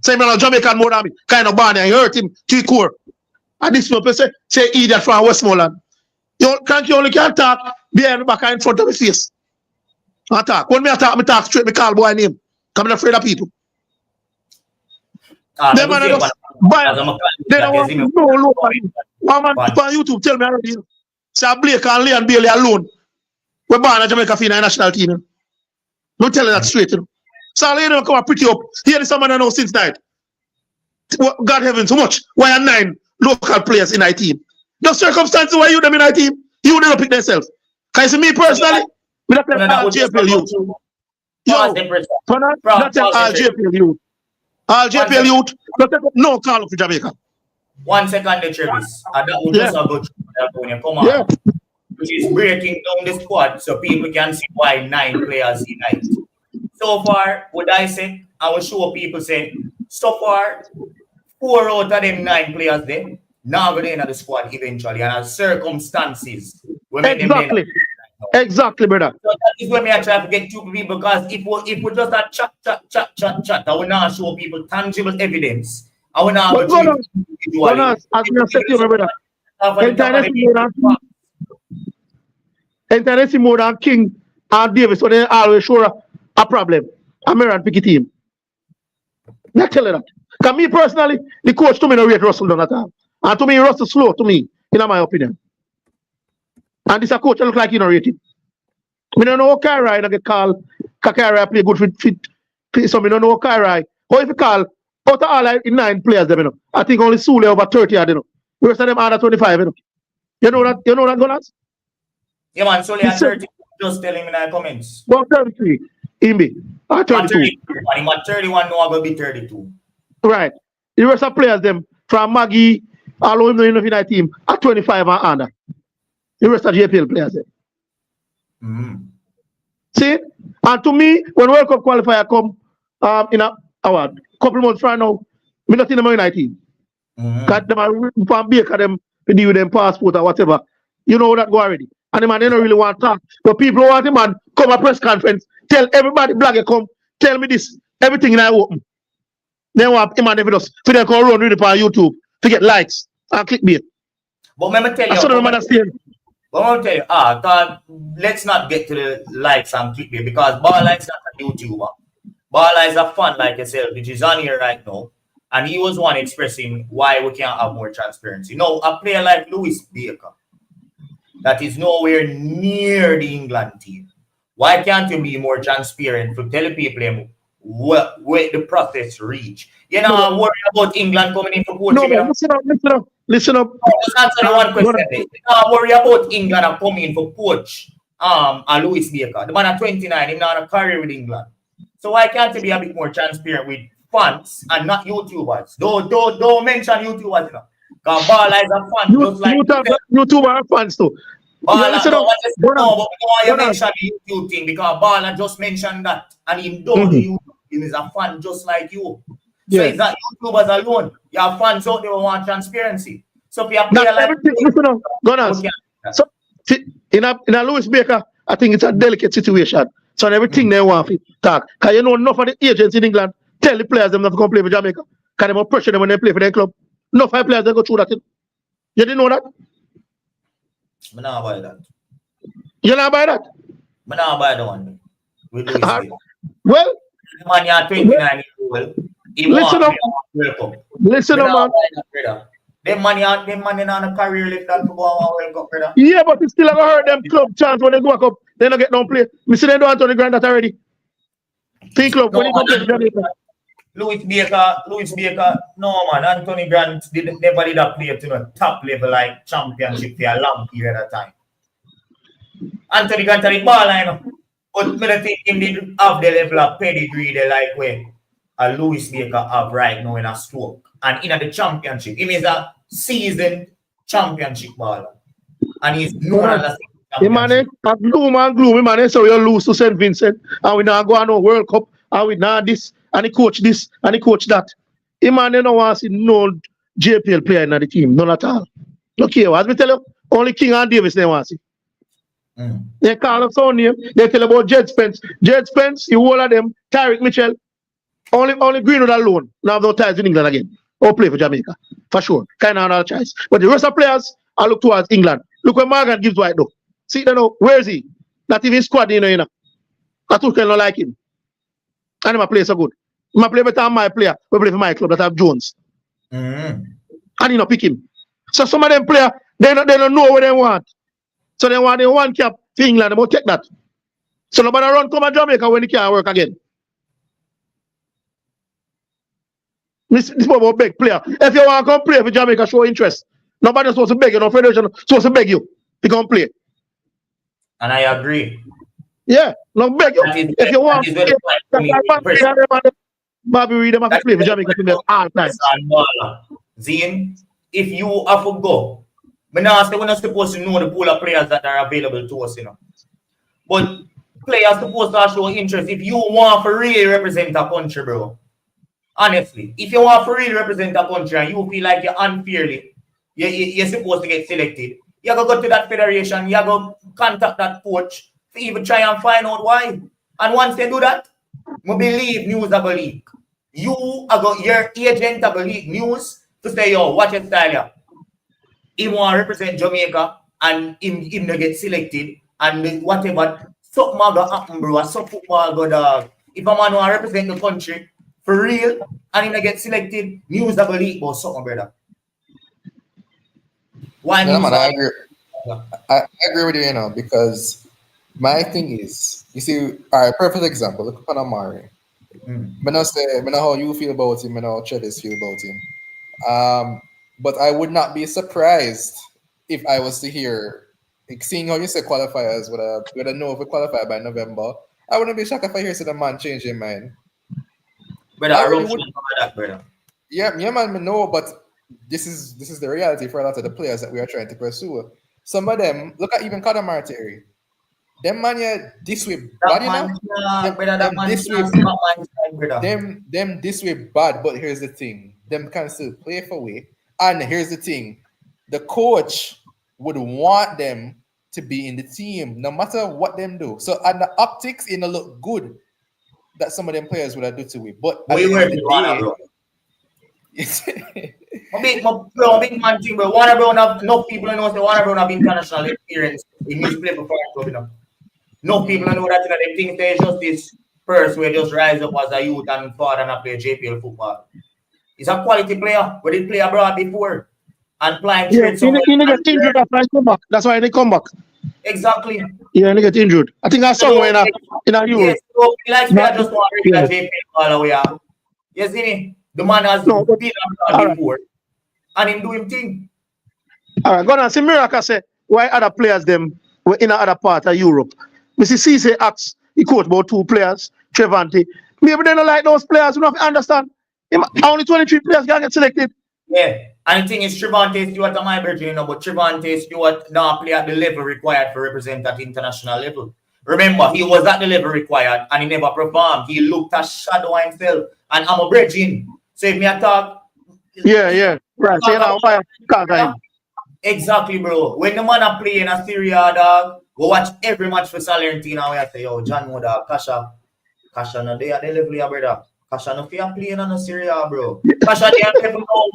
Say man Jamaican more than me. Kind of Barney. You hurt him to the core. And this people say idiot from Westmoreland. You can't only can't talk behind the back and in front of my face. I talk. When me talk straight, me call boy name. I'm not afraid of people. Them man just buy. They don't want to know local. One man on YouTube tell me already. Say Blake and Leon Bailey alone. We're born in Jamaica for the national team. Don't tell you that straight. So you know come up pretty up. Here is someone I know since night. God heaven, so much. Why are 9 local players in our team? The circumstances why you them in our team, you never pick themselves. Can you see me personally? We don't tell all JPL youth. Yo, not tell all JPL youth. All JPL youth, don't take up no call up for Jamaica. 1 second, Travis. And that would just a good come on. Yeah. Which is breaking down the squad so people can see why 9 players unite. So far, what I say, I will show people say, so far, 4 out of them 9 players there now going to enter the squad eventually, and as circumstances. Exactly. Exactly, brother. So that is when I try to get to people, because if we just a chat, I will not show people tangible evidence. I will not as we have said to you, my brother, International more than King and Davis, so they always show a problem. American picky team. Not tell you that. Because me personally, the coach to me no rate Russell done at all. And to me, Russell slow to me, in my opinion. And this a coach look like you don't rate him. We don't know Kairai don't get called. Kairai play good fit. So we don't know Kairai. How if you call out of all 9 players them, you know? I think only Sule over 30 you know. The rest of them under 25, you know. You know that Gunners? Yeah man, Sule at 30, just tell him in the comments. About 33, Imbi. At 32. And him at 31 now going to be 32. Right. The rest of players them from Maggie, all of them in that team at 25 and under. The rest of JPL players there. See? And to me, when World Cup qualifier come in a couple months from now, me not in the United team. Because them are from Baker them to deal with them passport or whatever. You know that go already. And the man they don't really want to talk. But people want the man come a press conference, tell everybody blogger come, tell me this, everything in I open. They want him and evidence for them come run with it on YouTube to get likes and clickbait. But let me tell you. That's what I'm understand. But I'll tell you, God, let's not get to the likes and clickbait, because Bala is not a YouTuber. Bala is a fan like yourself, which is on here right now. And he was one expressing why we can't have more transparency. Now, a player like Lewis Baker, that is nowhere near the England team. Why can't you be more transparent to tell people where the process reach? You know, worry about England coming in for coaching. No, listen up. Just answer one question. You know, worry about England coming in for coach Lewis Baker. The man at 29, he's not a career with England. So why can't you be a bit more transparent with fans and not YouTubers? Don't mention YouTubers, you know. Because Bala is a fan. YouTuber are fans too. Bala, but we don't want to mention the YouTube thing, because Bala just mentioned that. And he don't do YouTube. He is a fan just like you. So it's not YouTubers alone. You have fans out there who want transparency. So if you have player like so in a Lewis Baker, I think it's a delicate situation. So everything they want to talk. Because you know enough of the agents in England tell the players them not to come play for Jamaica. Because they will pressure them when they play for their club. Enough of players they go through that. You didn't know that? I'm not buy that. You're not buy that? I'm not buy the one. Well, the man you're 29 years old. Listen up, man. The Them money on a career left and to go on World Cup, brother. Yeah, but you still have heard them club chance when they go up. They don't get no play. Me see them do Anthony Grant that already. Think club when he come play for Jamaica. Louis Baker, no man, Anthony Grant never did a play to the top level like championship for a long period of time. Anthony Grant had the ball line, but I think him did have the level of pedigree they like where a Louis Baker have right now in a stroke. And in the championship, he is a seasoned championship baller. And he's known as a championship. Man, so you lose to St Vincent and we now go on a World Cup and we now this and he coach this and he coach that. Man, they don't want to see no JPL player in the team, none at all. Look here, as we tell you, only King and Davis they want to see. They call up some name, they tell about Jed Spence. Jed Spence, you all of them, Tyreek Mitchell, only Greenwood alone. Now have no ties in England again. Or play for Jamaica, for sure. Kind of another choice. But the rest of players, I look towards England. Look where Morgan gives White though. See, you know, where is he? Not even squad, you know. I don't like him. And he play so good. He play better than my player. We play for my club that have Jones. And he not pick him. So some of them players, they don't know what they want. So they want the one cap for England, they will take that. So nobody run come to Jamaica when he can't work again. This is about beg player. If you want to come play for Jamaica, show interest. Nobody's supposed to beg you, no federation supposed to beg you to come play. And I agree. Yeah, no beg you. If you want to play, Bobby Reed, them have to play for Jamaica to them all time. Zine, if you have to go, we're not supposed to know the pool of players that are available to us, you know. But players supposed to show interest if you want to really represent a country, bro. Honestly, if you want to really represent a country and you feel like you're unfairly, you're supposed to get selected, you have to go to that federation, you have to contact that coach to even try and find out why. And once they do that, we believe news are going to leak. Your agent are going to leak news to say, yo, watch your style here. He want to represent Jamaica and him to get selected and whatever. Something going to happen, bro. Some football go dog. If a man want to represent the country, for real, and him get selected, news that will leak about something, brother. Why yeah, man, I agree with you, you know, because my thing is, you see, all right, perfect example, look upon Amari. I know how you feel about him, I know how Chevis feel about him. But I would not be surprised if I was to hear, like, seeing how you say qualifiers, would I know if we qualify by November, I wouldn't be shocked if I hear the man change his mind. But I really would that, brother. Yeah, man, I know, but this is the reality for a lot of the players that we are trying to pursue. Some of them, look at even Conor Martiri. Them man, yeah, this way bad, them this way bad, but here's the thing. Them can still play for we. And here's the thing. The coach would want them to be in the team, no matter what them do. So, and the optics in the look good that some of them players would have do to it. But we were the Warner, bro. A big man thing, bro. Warner Brown have no people know say Warner Brown have international experience in this play before, you know. No people know that, you know, they think there's just this person who just rise up as a youth and father and play JPL football. He's a quality player, but he played abroad before and playing. Yeah, he get injured after he come back. That's why they come back. Exactly. Yeah, he get injured. I think I saw him in a Euro. Yes, so he likes to just want to regular JPL all the way. You see, the man has been abroad before, and him do him thing. All right, go on. See, Miracle say, why other players them were in another part of Europe? Mr. Cisse asks, he coached about 2 players, Trevante. Maybe they don't like those players. You don't understand. Only 23 players can get selected. Yeah, and the thing is, Trevante Stewart and my virgin, you know, but Trevante Stewart now play at the level required to represent at international level. Remember, he was at the level required and he never performed. He looked at shadow himself. And I'm a virgin. So if me talk... Yeah. Right. So, you know, exactly, bro. When the man are playing a Syria, dog, go watch every match for Salernitana where I say, yo, John Moda, Kasha no they at the level here, brother. Kasha no fear playing on a Syria, bro. Kasha they are never know.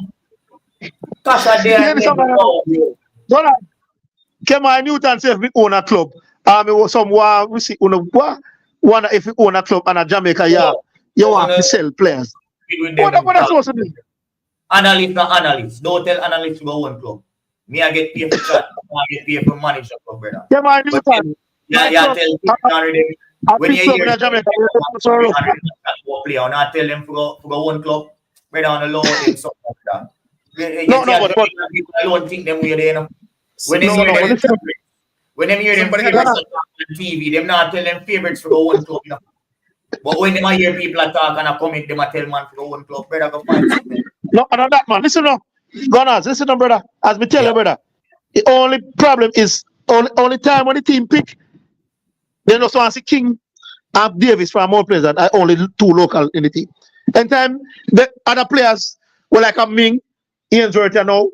Kasha they are never know, bro. Kema Newton say if we own a club, someone we see one if we own a club and a Jamaica, yeah, you want to sell players. What that's supposed to be? Analyst. Don't tell analysts to go one club. Me, I get paid for chat. I get paid for manage the club, brother. Yeah, man, But yeah, tell people already. When you hear Jamaica, play, and I tell them for go one club, brother, on the low and something like that. but People alone think them way there. When they hear them favorites on TV, them not tell them favorites for go one club. You know? But when they hear people talk and I comment, them I tell man for go one club, brother, go find something. No, I know that, man. Listen now. Gunners, listen now, brother. As me tell you, brother, the only problem is only time when the team pick, they just want to see King and Davis from more players than only 2 local in the team. And time the other players were like a Ming, Ainsworth, you know.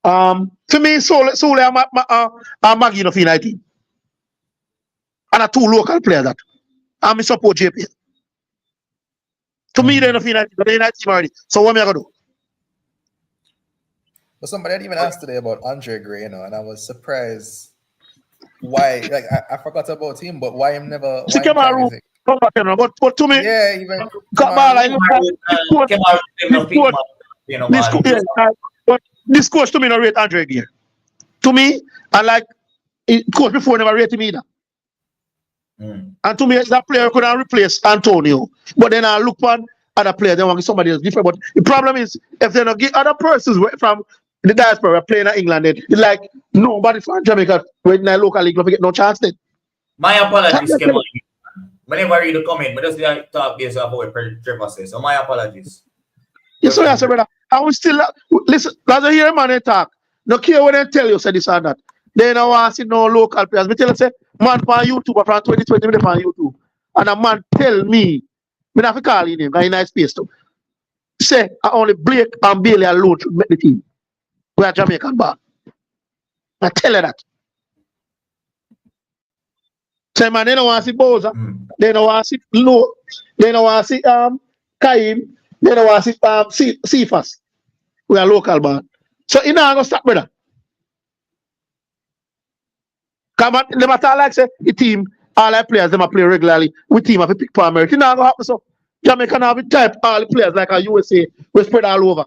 To me, Sole and Maggie in the team. And a 2 local players that. And me support JP. To me, they're in the team already. So what am I going to do? But somebody had even asked today about Andre Gray, you know, and I was surprised why. Like I forgot about him, but why him never? See, Kamaru, come back, you know. But to me, yeah, even this coach to me not rate Andre Gray. To me, I like coach before never rate him either. And to me, that player could not replace Antonio. But then I look on other players, they want somebody else different. But the problem is, if they don't get other persons from the diaspora playing in England, then it's like nobody from Jamaica right now local league don't get no chance then. My apologies, Kemal. Whenever I read the comment, I just talk based off what Trevor says. So my apologies. Yes, so yes, brother. I will still listen. As I hear a man talk, no care when they tell you say this and that. They don't want to see no local players. Me tell you say, man from YouTube from 2020 me on YouTube, and a man tell me have to call him because he's nice space too. Say I only Blake and Bailey alone should make the team. We are Jamaican bar. I tell you that. Say man, they don't want to see Bowser. They don't want to see Low. They don't want to see Kaim. They don't want to see Cephas. We are local man. So you not gonna stop, brother. Come on, no matter like say the team, all our players them play regularly. We team have to pick for America. It's not gonna happen. So Jamaica have to type all the players like a USA. We spread all over.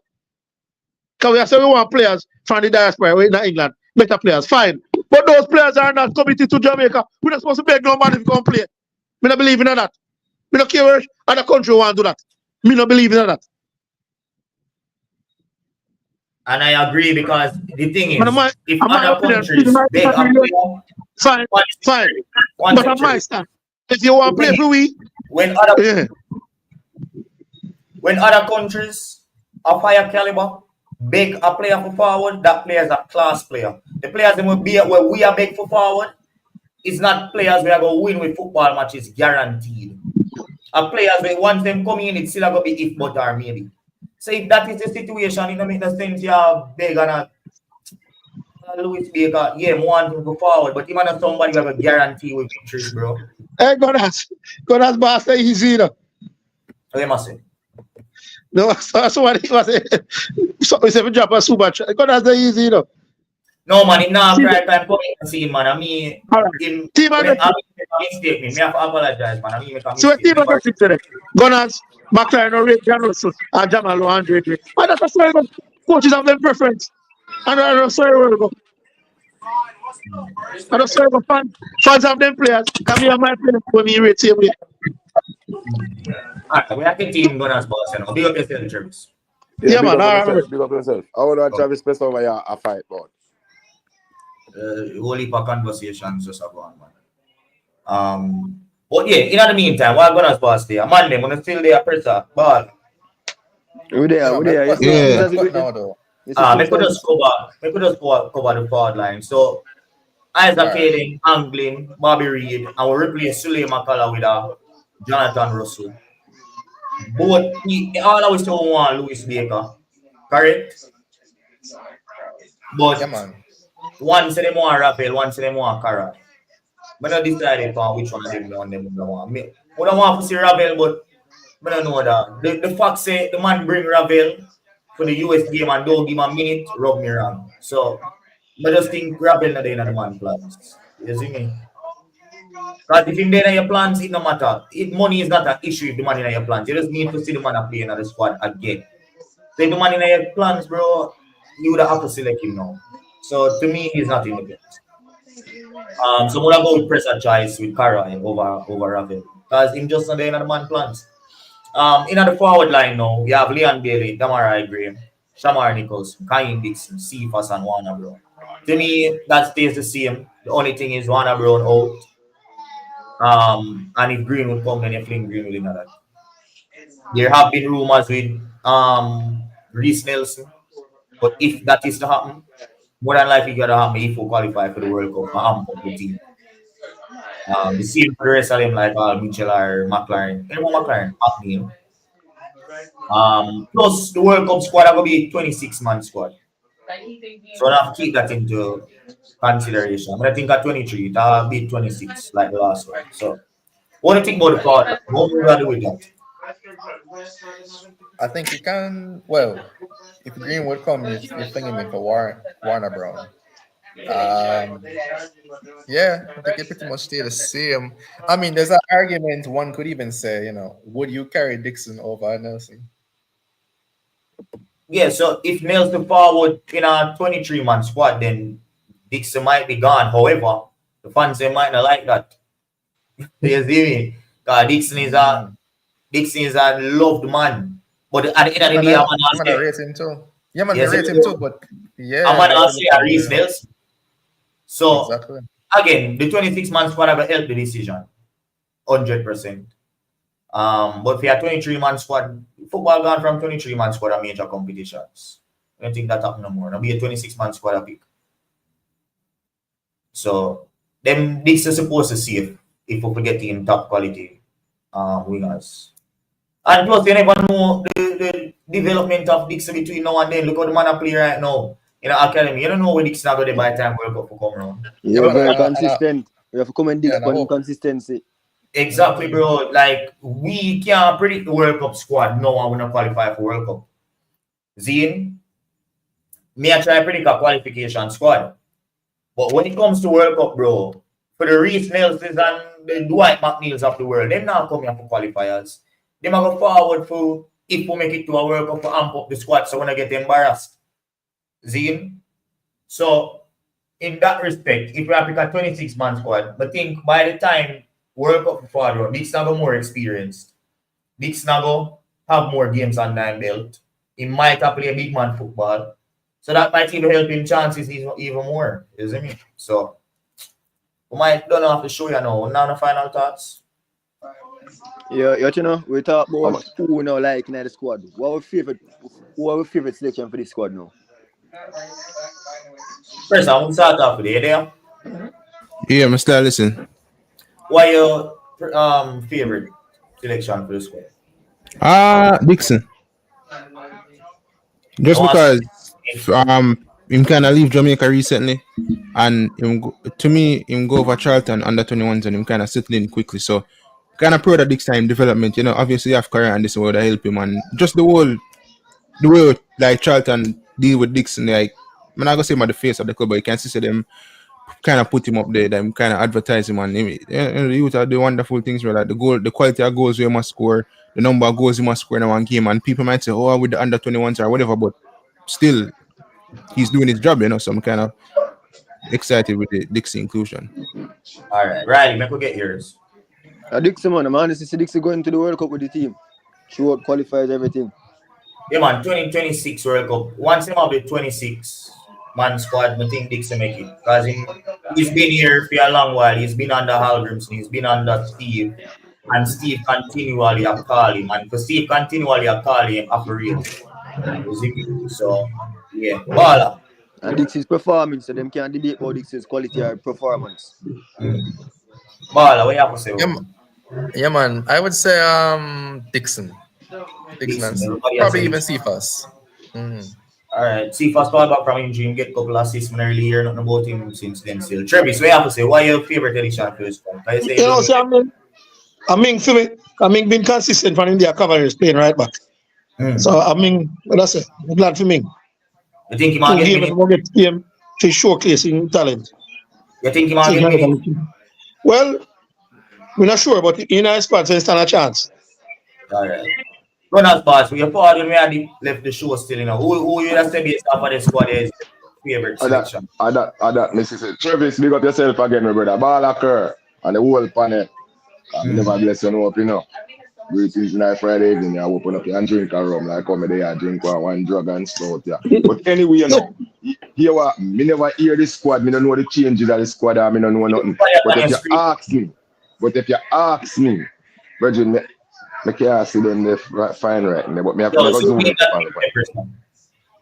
Because we say we want players from the diaspora in England, better players, fine. But those players are not committed to Jamaica. We're not supposed to beg no man if you come play. Me not believe in that. Me not care where other country want to do that. Me not believe in that. And I agree because the thing is, if other countries beg a player, fine. But on my stand, if you want to play for we, when other countries of higher caliber beg a player for forward, that player is a class player. The players that will be where we are beg for forward is not players we are going to win with football matches guaranteed. A players that once them come in, it's still going to be if but or maybe. So if that is the situation, it don't make no sense you beg on Louis Baker, yeah, want to go forward, but even if somebody have a guarantee with victories, bro. Hey, God's boss say easy, you know. What must say? No, that's what he was saying. So he said, drop a super chat. God's say easy, you know. No, man, him not right time for me to see him, man. I mean, him, team I make a mistake, me have to apologize, man. I mean, make a so mistake. team are today. Gunners, McLaren, or Red John Russell, and Jamal Andre. And that's a story about coaches have their preference. And I'm sorry where we go. I'm sorry about fans have them players. Come here, my player when me rate same way. Alright, we have a team Gunners boss, you know. Big up yourself, Travis. Yeah, man. All right. Big up yourself. I want to Travis best over here a fight, but whole heap of conversations just about, man. But yeah, in the meantime, while Gunners boss there, Monday, when it's still there, presser, ball. We're there. Yeah. We could just cover the forward line. So Isaac Hayden, Anglin, Bobby Reed, and we replace Sule McCullough with Jonathan Russell. Both all of us still want Louis Baker, correct? But one say they want Raphael, one say they want Carrot. But I decided on which one of them want. We don't want to see Ravel, but I don't know that. The fact say the man bring Ravel for the US game and don't give him a minute, rub me wrong. So I just think Ravel not in the man plans. You see me? Because if him there in your plans, it no matter. Money is not an issue if the man in your plans. You just need to see the man playing in the squad again. So if the man in your plans, bro, you would have to select him now. So to me, he's not in the plans. So I'm gonna go with Pressure Choice with Cara over Ravel. Because him just not there in the man plans. In the forward line now, we have Leon Bailey, Damarai Graham, Shamar Nichols, Kyle Dixon, Cephas, and Warner Brown. To me, that stays the same. The only thing is Warner Brown out. And if Greenwood come, then you fling Greenwood in that. There have been rumors with Reece Nelson, but if that is to happen, more than likely gonna happen if we qualify for the World Cup for the team. The same for the rest of them like Mitchell or McLaren. Anyone McLaren, McNeil. Plus the World Cup squad are gonna be a 26-man squad. So I have to keep that into consideration. But I think at 23, that'll be 26 like the last one. So what do you think about the part? What would you do with that? I think you can. Well, if Greenwood comes, you're thinking in for Warner Brown. Yeah, I think it pretty much stay the same. I mean, there's an argument one could even say, would you carry Dixon over Nelson? Yeah, so if Nelson forward in a 23-man squad, then Dixon might be gone. However, the fans they might not like that. You see me? Because Dixon is a loved man. But at the end of the day, I'm gonna rate him too. Yeah, man, rate him too, but yeah. I'm gonna say a Reece Nelson. So exactly. Again, the 26-man squad will help the decision. 100%. But if you have 23-man squad, football gone from 23-man squad to major competitions. I don't think that happen no more. It'll be a 26-man squad a pick. So them this is supposed to save if we get in top quality wingers. And plus you never know the development of Dixon between now and then. Look how the man play right now in the academy. You don't know where Dixon are going by the time World Cup will come around. You're very consistent. We have to commend this on consistency. Exactly, bro. Like, we can't predict the World Cup squad. No one will not qualify for World Cup. Zine, me I try to predict a qualification squad. But when it comes to World Cup, bro, for the Reece Nelsons and the Dwight McNeils of the world, they're not coming here for qualifiers. They might go forward for if we make it to a World Cup to amp up the squad so when I get embarrassed. Zine. So, in that respect, if we have a 26-man squad, but think by the time World Cup forward, Dixon go more experienced. Dixon go have more games on nine belt. He might have play big man football. So that might even help him chances even more. You see me? So we might don't have to show you now. Now the final thoughts. Yeah, we talk about who we now like in the squad. What our favorite selection for this squad now? First, I want to start off with you there. Yeah, I'm still listening. What your favorite selection for the squad? Dixon. Just because him kind of leave Jamaica recently, and to me him go over Charlton under 21s and him kind of settle in quickly. So kind of proud of Dixon development. Obviously you have career and this would help him, and just the way like Charlton deal with Dixon. Like I'm not gonna say him at the face of the club, but you can see them kind of put him up there, them kind of advertise him, and the youth are the wonderful things where like the quality of goals you must score, the number of goals you must score in one game, and people might say, oh, with the under 21s or whatever, but still he's doing his job, so I'm kind of excited with the Dixon inclusion. All right, Riley, make we get yours. Dixon, man, I'm honestly see Dixon going to the World Cup with the team. Throughout qualifiers, everything. Yeah, man, 2026 World Cup. Once him have the 26-man squad, I think Dixon make it. Because he's been here for a long while. He's been under Halgrimson, he's been under Steve. And Steve continually have called him. And for Steve continually have called him operate. So, yeah, Bala. And Dixon's performance, so them can't debate about Dixon's quality or performance. Bala, what you have to say? Yeah, man. I would say Dixon. Dixon. Probably even Cephas. All right, Cephas called back from injury, get a couple of assists in early year, nothing about him since then still. Travis, what you have to say? What your favorite edition for this one? I mean, been consistent from India Cavaliers playing right back. So that's it. I'm glad for me. You think he might get him to showcasing talent? You think he might get minutes? Well, we're not sure, but in our spot, so stand a chance. All right. Runners boss, we forward when we had left the show still, you know. Who you just say based off of the squad is favorite selection? I that, Missy said, Travis, big up yourself again, my brother. Ball occur and the whole panel. Never bless you up, you know. Greetings night Friday evening, you open up and drink a rum like come there, drink one drug and stout, yeah. But anyway, you know, here what me never hear this squad, me don't know the changes of the squad, and me don't know nothing. But if you ask me, Virgin, me can't see them there fine right now, but me have to go zoom in.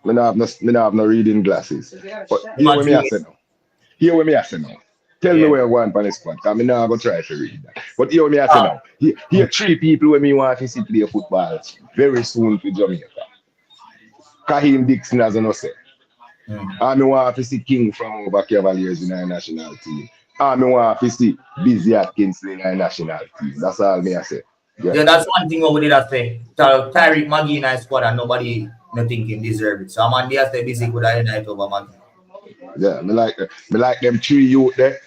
Me not have no reading glasses. But hear what me I say now. Tell me where I want on the squad, because I'm not going to try to read that. But hear what me I say now. Here 3 people when me want to see play football very soon to Jamaica. Kahim Dixon as I say. And me want to see King from over Cavaliers in our national team. And me want to see Busy Atkins in our national team. That's all me I say. Yeah, that's one thing over there that say Tyreek Maggie in our squad and nobody not thinking deserve it. So I'm on there stay busy with that night over Maggie. Yeah, me like them 3 youth there.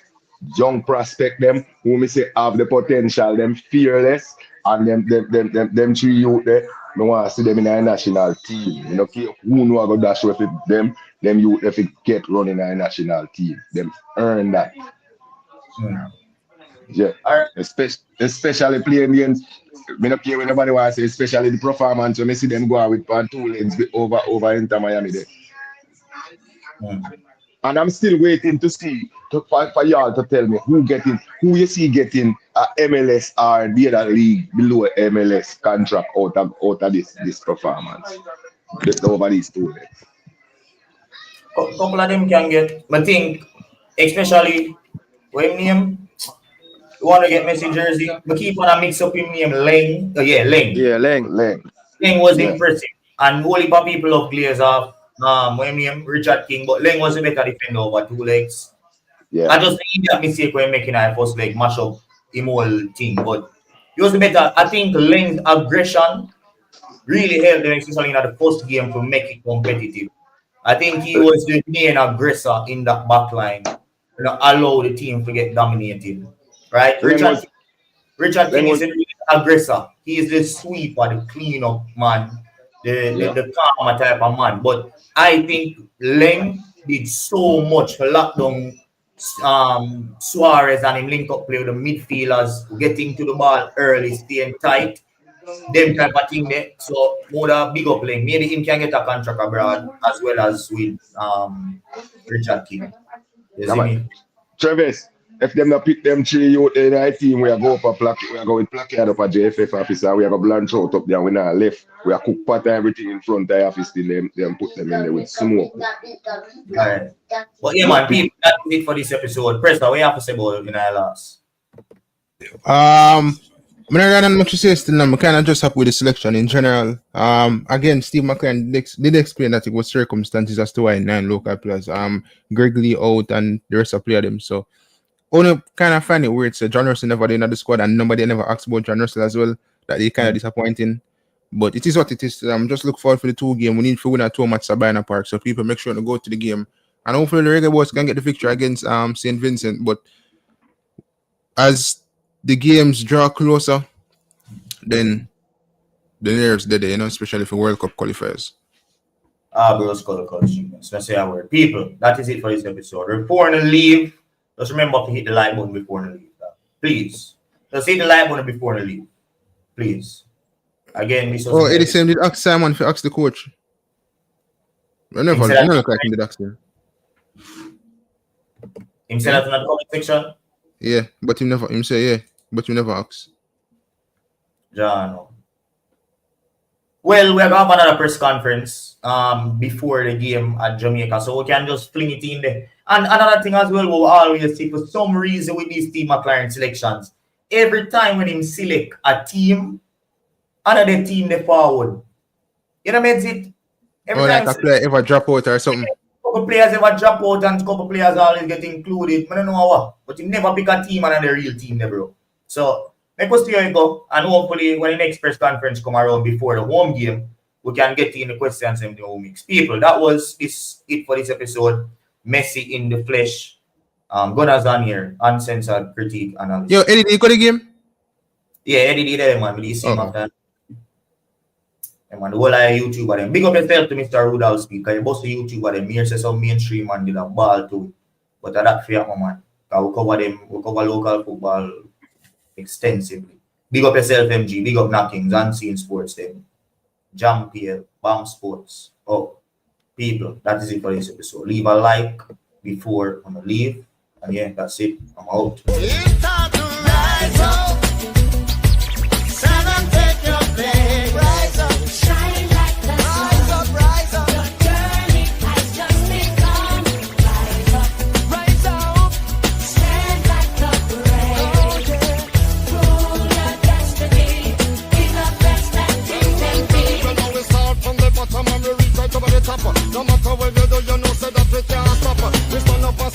Young prospect them who me say have the potential, them fearless, and them 3 youth there. Me want to see them in a national team. You know, who know about dash with them youth if it get running a national team. Them earn that. Yeah. Especially playing against me not care when nobody wants to say, especially the performance when I see them go out with 2 lanes over Inter Miami there. And I'm still waiting to see for y'all to tell me who you see getting a MLS or the other league below MLS contract out of this performance. Over these 2 legs. Couple of them can get, but think especially when name you want to get Messi jersey, but keep on a mix up in name Lang. Lang. Yeah, Lang. Lang was impressive, and only for people of players of when name Richard King, but Lang was a better defender over 2 legs. Yeah. I just think that mistake when making our first leg mash up him whole team, but he was better. I think Lang's aggression really helped them, especially in the first game, to make it competitive. I think he was the main aggressor in that back line, you know, allow the team to get dominated. Right? Richard King is the aggressor. He is the sweeper, the clean-up man, the calmer type of man. But I think Lang did so much to lock down Suarez and him link up play with the midfielders, getting to the ball early, staying tight. Them type of thing there. So more the big up Lang. Maybe him can get a contract abroad as well as with Richard King. You see me? Travis, if them not pick them 3 youth in our team, we are go up a we are going placard up a JFF officer, we are going to blanch out up there, we not left. We are cook pot and everything in front of the office, then put them in there with smoke. Alright. But yeah, man, people, that's it for this episode. Presta, what you have to say about it in our last? I'm not much to say still. I'm kind of just happy with the selection in general. Again, Steve McLaren did explain that it was circumstances as to why 9 local players. Greg Lee out and the rest of player them. So only kind of find it weird. So John Russell never did in the squad, and nobody never asked about John Russell as well. That they kind of disappointing. But it is what it is. Just look forward for the 2 game. We need to win a 2 match Sabina Park. So people make sure to go to the game. And hopefully the Reggae Boyz can get the victory against St Vincent. But as the games draw closer, then the nerves dead, you know, especially for World Cup qualifiers. Bro, Skull Coach. Let's say a word. People, that is it for this episode. Before you leave, just remember to hit the like button before you leave. Please. Just hit the like button before you leave. Please. Again, this was. Eddie Sam did ask Simon to ask the coach. I never look like him did ask him. Him said that in the comment section? Yeah, but him never asked. John. Well, we're going to have another press conference before the game at Jamaica, so we can just fling it in there. And another thing as well, we'll always see for some reason with these Steve McLaren selections, every time when him select a team, another team they forward. You know what I mean? Every time like a player ever drop out or something. Couple players ever drop out and couple players always get included. I don't know what, but you never pick a team and the real team there, bro. So make us see how you go, and hopefully when the next press conference come around before the home game, we can get in the questions and the home mix. People, that was it for this episode. Messi in the flesh. Gunners on here, uncensored critique analysis. Yo, Eddie, you got the game? Yeah, Eddie did that, man. But you see him after. And man, the whole of YouTuber them. Big up yourself to Mr. Rudolph speak. Because you both the YouTuber them. Here say some mainstream man did a ball too. But that fear, man. Because we cover them, we cover local football extensively. Big up yourself, MG. Big up Knockings, Unseen Sports them. Jam PL, Bam Sports. Oh, people, that is it for this episode. Leave a like before I'm gonna leave. And yeah, that's it. I'm out.